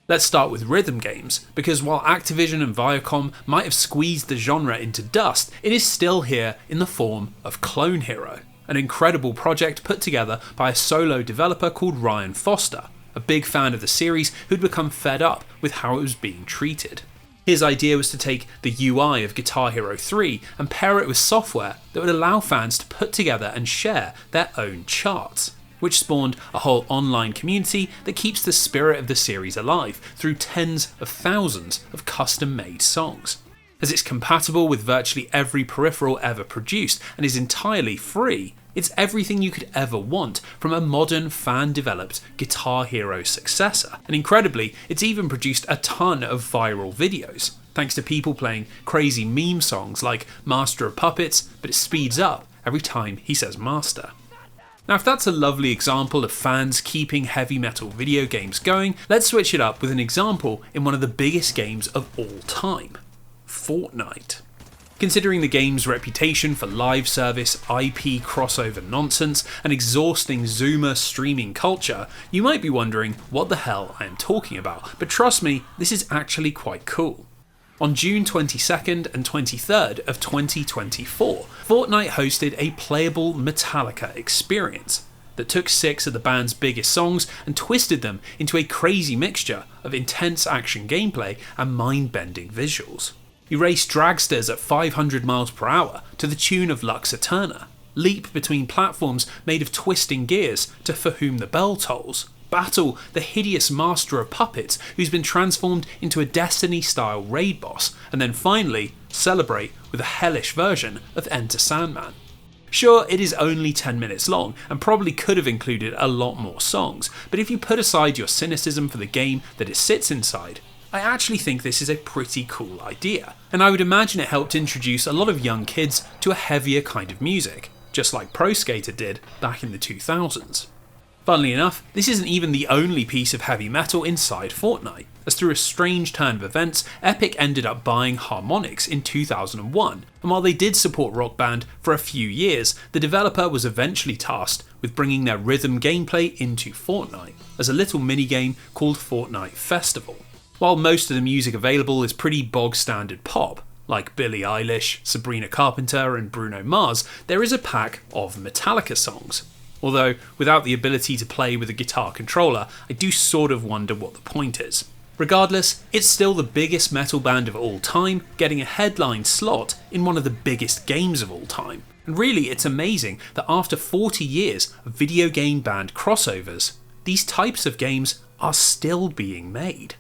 A: Let's start with rhythm games, because while Activision and Viacom might have squeezed the genre into dust, it is still here in the form of Clone Hero, an incredible project put together by a solo developer called Ryan Foster, a big fan of the series who'd become fed up with how it was being treated. His idea was to take the UI of Guitar Hero 3 and pair it with software that would allow fans to put together and share their own charts, which spawned a whole online community that keeps the spirit of the series alive through tens of thousands of custom-made songs. As it's compatible with virtually every peripheral ever produced and is entirely free, it's everything you could ever want from a modern fan-developed Guitar Hero successor, and incredibly, it's even produced a ton of viral videos, thanks to people playing crazy meme songs like Master of Puppets, but it speeds up every time he says master. Now if that's a lovely example of fans keeping heavy metal video games going, let's switch it up with an example in one of the biggest games of all time, Fortnite. Considering the game's reputation for live service, IP crossover nonsense, and exhausting Zoomer streaming culture, you might be wondering what the hell I am talking about, but trust me, this is actually quite cool. On June 22nd and 23rd of 2024, Fortnite hosted a playable Metallica experience that took 6 of the band's biggest songs and twisted them into a crazy mixture of intense action gameplay and mind-bending visuals. You race dragsters at 500 miles per hour to the tune of Lux Eterna, leap between platforms made of twisting gears to For Whom the Bell Tolls, battle the hideous master of puppets who's been transformed into a Destiny-style raid boss, and then finally celebrate with a hellish version of Enter Sandman. Sure, it is only 10 minutes long and probably could have included a lot more songs, but if you put aside your cynicism for the game that it sits inside, I actually think this is a pretty cool idea, and I would imagine it helped introduce a lot of young kids to a heavier kind of music, just like Pro Skater did back in the 2000s. Funnily enough, this isn't even the only piece of heavy metal inside Fortnite, as through a strange turn of events, Epic ended up buying Harmonix in 2001, and while they did support Rock Band for a few years, the developer was eventually tasked with bringing their rhythm gameplay into Fortnite, as a little minigame called Fortnite Festival. While most of the music available is pretty bog-standard pop, like Billie Eilish, Sabrina Carpenter and Bruno Mars, there is a pack of Metallica songs. Although, without the ability to play with a guitar controller, I do sort of wonder what the point is. Regardless, it's still the biggest metal band of all time, getting a headline slot in one of the biggest games of all time. And really, it's amazing that after 40 years of video game band crossovers, these types of games are still being made.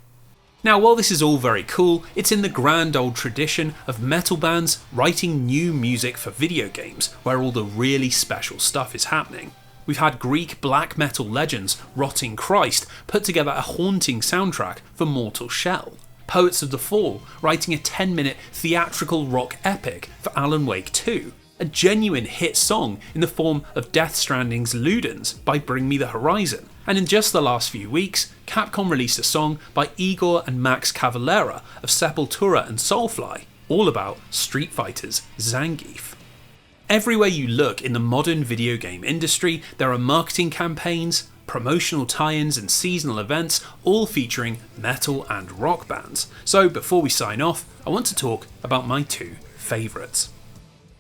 A: Now, while this is all very cool, it's in the grand old tradition of metal bands writing new music for video games, where all the really special stuff is happening. We've had Greek black metal legends Rotting Christ put together a haunting soundtrack for Mortal Shell. Poets of the Fall writing a 10-minute theatrical rock epic for Alan Wake 2. A genuine hit song in the form of Death Stranding's Ludens by Bring Me the Horizon. And in just the last few weeks, Capcom released a song by Igor and Max Cavalera of Sepultura and Soulfly, all about Street Fighter's Zangief. Everywhere you look in the modern video game industry, there are marketing campaigns, promotional tie-ins and seasonal events, all featuring metal and rock bands. So before we sign off, I want to talk about my 2 favourites.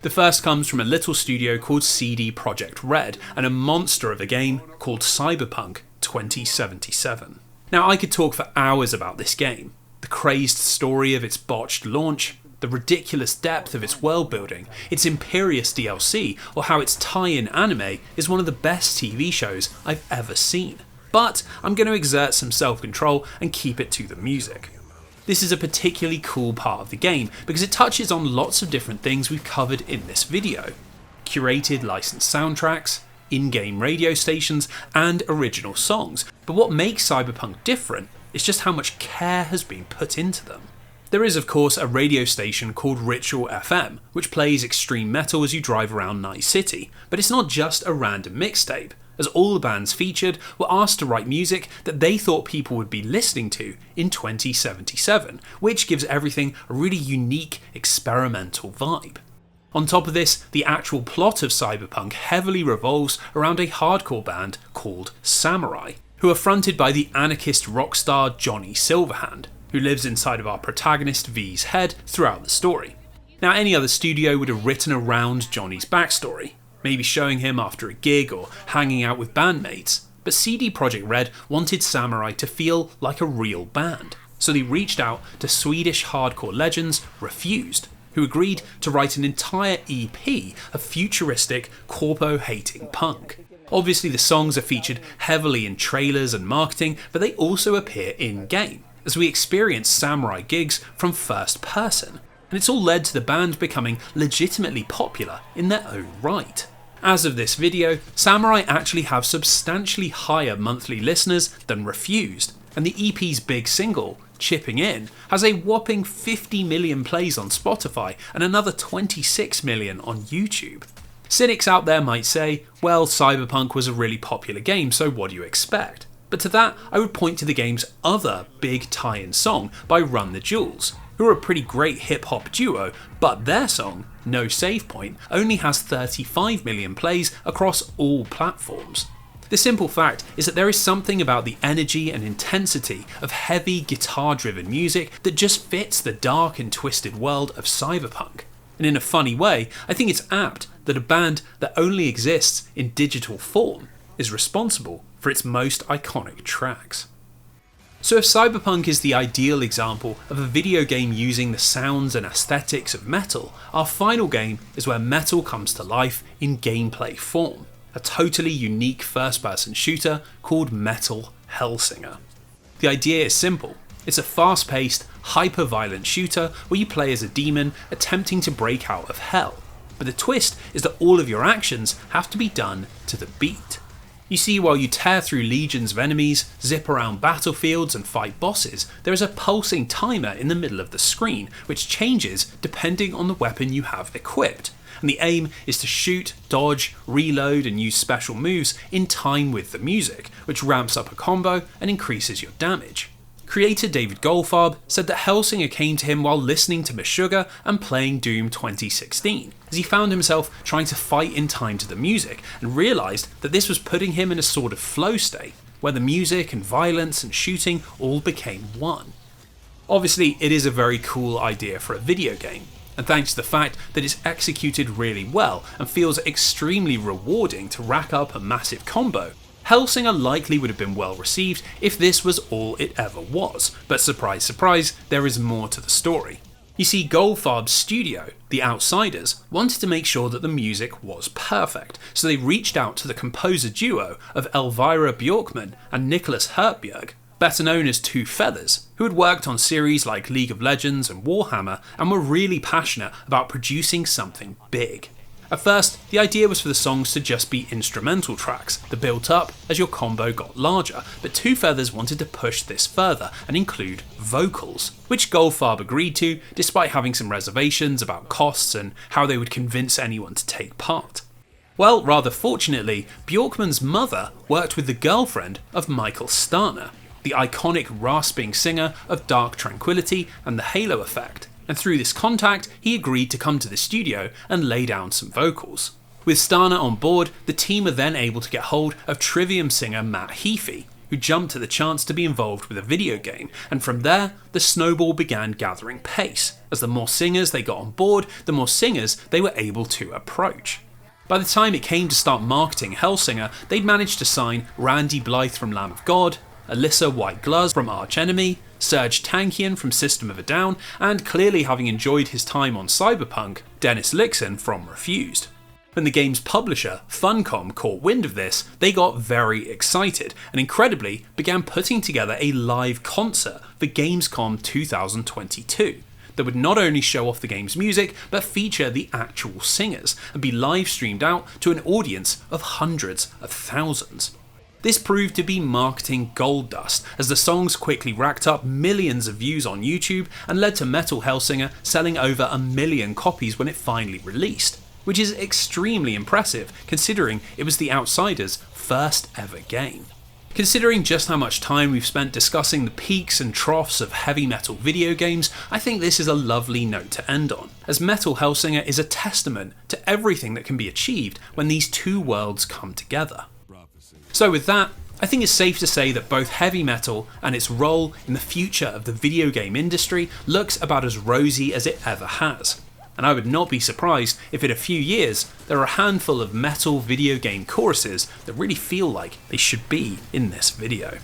A: The first comes from a little studio called CD Projekt Red and a monster of a game called Cyberpunk 2077. Now, I could talk for hours about this game. The crazed story of its botched launch, the ridiculous depth of its world building, its imperious DLC, or how its tie-in anime is one of the best TV shows I've ever seen. But I'm going to exert some self-control and keep it to the music. This is a particularly cool part of the game because it touches on lots of different things we've covered in this video. Curated licensed soundtracks, in-game radio stations, and original songs. But what makes Cyberpunk different is just how much care has been put into them. There is of course a radio station called Ritual FM, which plays extreme metal as you drive around Night City, but it's not just a random mixtape, as all the bands featured were asked to write music that they thought people would be listening to in 2077, which gives everything a really unique experimental vibe. On top of this, the actual plot of Cyberpunk heavily revolves around a hardcore band called Samurai, who are fronted by the anarchist rock star Johnny Silverhand, who lives inside of our protagonist V's head throughout the story. Now, any other studio would have written around Johnny's backstory, maybe showing him after a gig or hanging out with bandmates, but CD Projekt Red wanted Samurai to feel like a real band, so they reached out to Swedish hardcore legends Refused, who agreed to write an entire EP of futuristic, corpo-hating punk. Obviously the songs are featured heavily in trailers and marketing, but they also appear in-game, as we experience Samurai gigs from first person, and it's all led to the band becoming legitimately popular in their own right. As of this video, Samurai actually have substantially higher monthly listeners than Refused, and the EP's big single, Chipping In, has a whopping 50 million plays on Spotify and another 26 million on YouTube. Cynics out there might say, well, Cyberpunk was a really popular game, so what do you expect? But to that, I would point to the game's other big tie-in song by Run the Jewels, who are a pretty great hip-hop duo, but their song, No Save Point, only has 35 million plays across all platforms. The simple fact is that there is something about the energy and intensity of heavy guitar-driven music that just fits the dark and twisted world of cyberpunk. And in a funny way, I think it's apt that a band that only exists in digital form is responsible for its most iconic tracks. So if Cyberpunk is the ideal example of a video game using the sounds and aesthetics of metal, our final game is where metal comes to life in gameplay form. A totally unique first-person shooter called Metal Hellsinger. The idea is simple. It's a fast-paced, hyper-violent shooter where you play as a demon attempting to break out of hell. But the twist is that all of your actions have to be done to the beat. You see, while you tear through legions of enemies, zip around battlefields and fight bosses, there is a pulsing timer in the middle of the screen, which changes depending on the weapon you have equipped. And the aim is to shoot, dodge, reload and use special moves in time with the music, which ramps up a combo and increases your damage. Creator David Goldfarb said that Hellsinger came to him while listening to Meshuggah and playing Doom 2016, as he found himself trying to fight in time to the music and realised that this was putting him in a sort of flow state, where the music and violence and shooting all became one. Obviously, it is a very cool idea for a video game, and thanks to the fact that it's executed really well and feels extremely rewarding to rack up a massive combo, Hellsinger likely would have been well received if this was all it ever was, but surprise surprise, there is more to the story. You see, Goldfarb's studio, The Outsiders, wanted to make sure that the music was perfect, so they reached out to the composer duo of Elvira Bjorkman and Nicholas Hertbjerg, better known as Two Feathers, who had worked on series like League of Legends and Warhammer and were really passionate about producing something big. At first, the idea was for the songs to just be instrumental tracks that built up as your combo got larger, but Two Feathers wanted to push this further and include vocals, which Goldfarb agreed to despite having some reservations about costs and how they would convince anyone to take part. Well, rather fortunately, Bjorkman's mother worked with the girlfriend of Michael Starner, the iconic rasping singer of Dark Tranquillity and the Halo Effect, and through this contact he agreed to come to the studio and lay down some vocals. With Starner on board, the team were then able to get hold of Trivium singer Matt Heafy, who jumped at the chance to be involved with a video game, and from there the snowball began gathering pace, as the more singers they got on board, the more singers they were able to approach. By the time it came to start marketing Hellsinger, they'd managed to sign Randy Blythe from Lamb of God, Alyssa White-Gluz from Arch Enemy, Serge Tankian from System of a Down, and clearly having enjoyed his time on Cyberpunk, Dennis Lixon from Refused. When the game's publisher, Funcom, caught wind of this, they got very excited and incredibly began putting together a live concert for Gamescom 2022 that would not only show off the game's music but feature the actual singers and be live streamed out to an audience of hundreds of thousands. This proved to be marketing gold dust, as the songs quickly racked up millions of views on YouTube and led to Metal Hellsinger selling over 1 million copies when it finally released, which is extremely impressive considering it was The Outsiders' first ever game. Considering just how much time we've spent discussing the peaks and troughs of heavy metal video games, I think this is a lovely note to end on, as Metal Hellsinger is a testament to everything that can be achieved when these two worlds come together. So with that, I think it's safe to say that both heavy metal and its role in the future of the video game industry looks about as rosy as it ever has. And I would not be surprised if in a few years there are a handful of metal video game choruses that really feel like they should be in this video.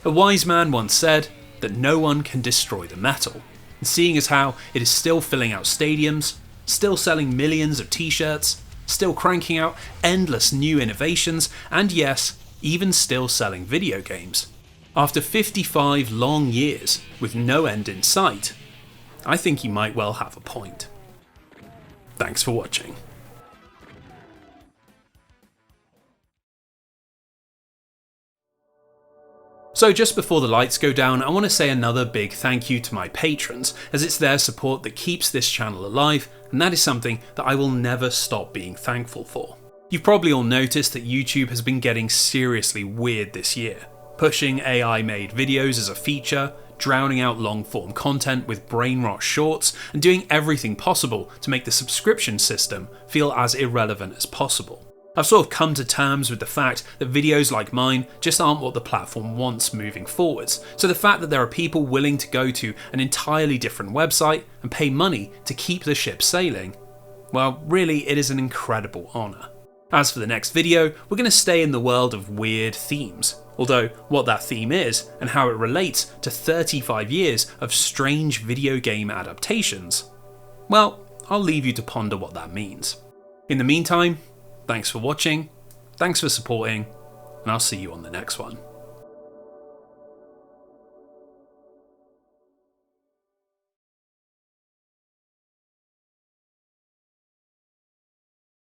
A: A wise man once said that no one can destroy the metal, and seeing as how it is still filling out stadiums, still selling millions of t-shirts, still cranking out endless new innovations, and yes, even still selling video games. After 55 long years with no end in sight, I think he might well have a point. Thanks for watching. So just before the lights go down, I want to say another big thank you to my patrons, as it's their support that keeps this channel alive, and that is something that I will never stop being thankful for. You've probably all noticed that YouTube has been getting seriously weird this year, pushing AI-made videos as a feature, drowning out long-form content with brain rot shorts, and doing everything possible to make the subscription system feel as irrelevant as possible. I've sort of come to terms with the fact that videos like mine just aren't what the platform wants moving forwards, so the fact that there are people willing to go to an entirely different website and pay money to keep the ship sailing, well, really it is an incredible honour. As for the next video, we're going to stay in the world of weird themes, although what that theme is and how it relates to 35 years of strange video game adaptations, well, I'll leave you to ponder what that means. In the meantime, thanks for watching, thanks for supporting, and I'll see you on the next one.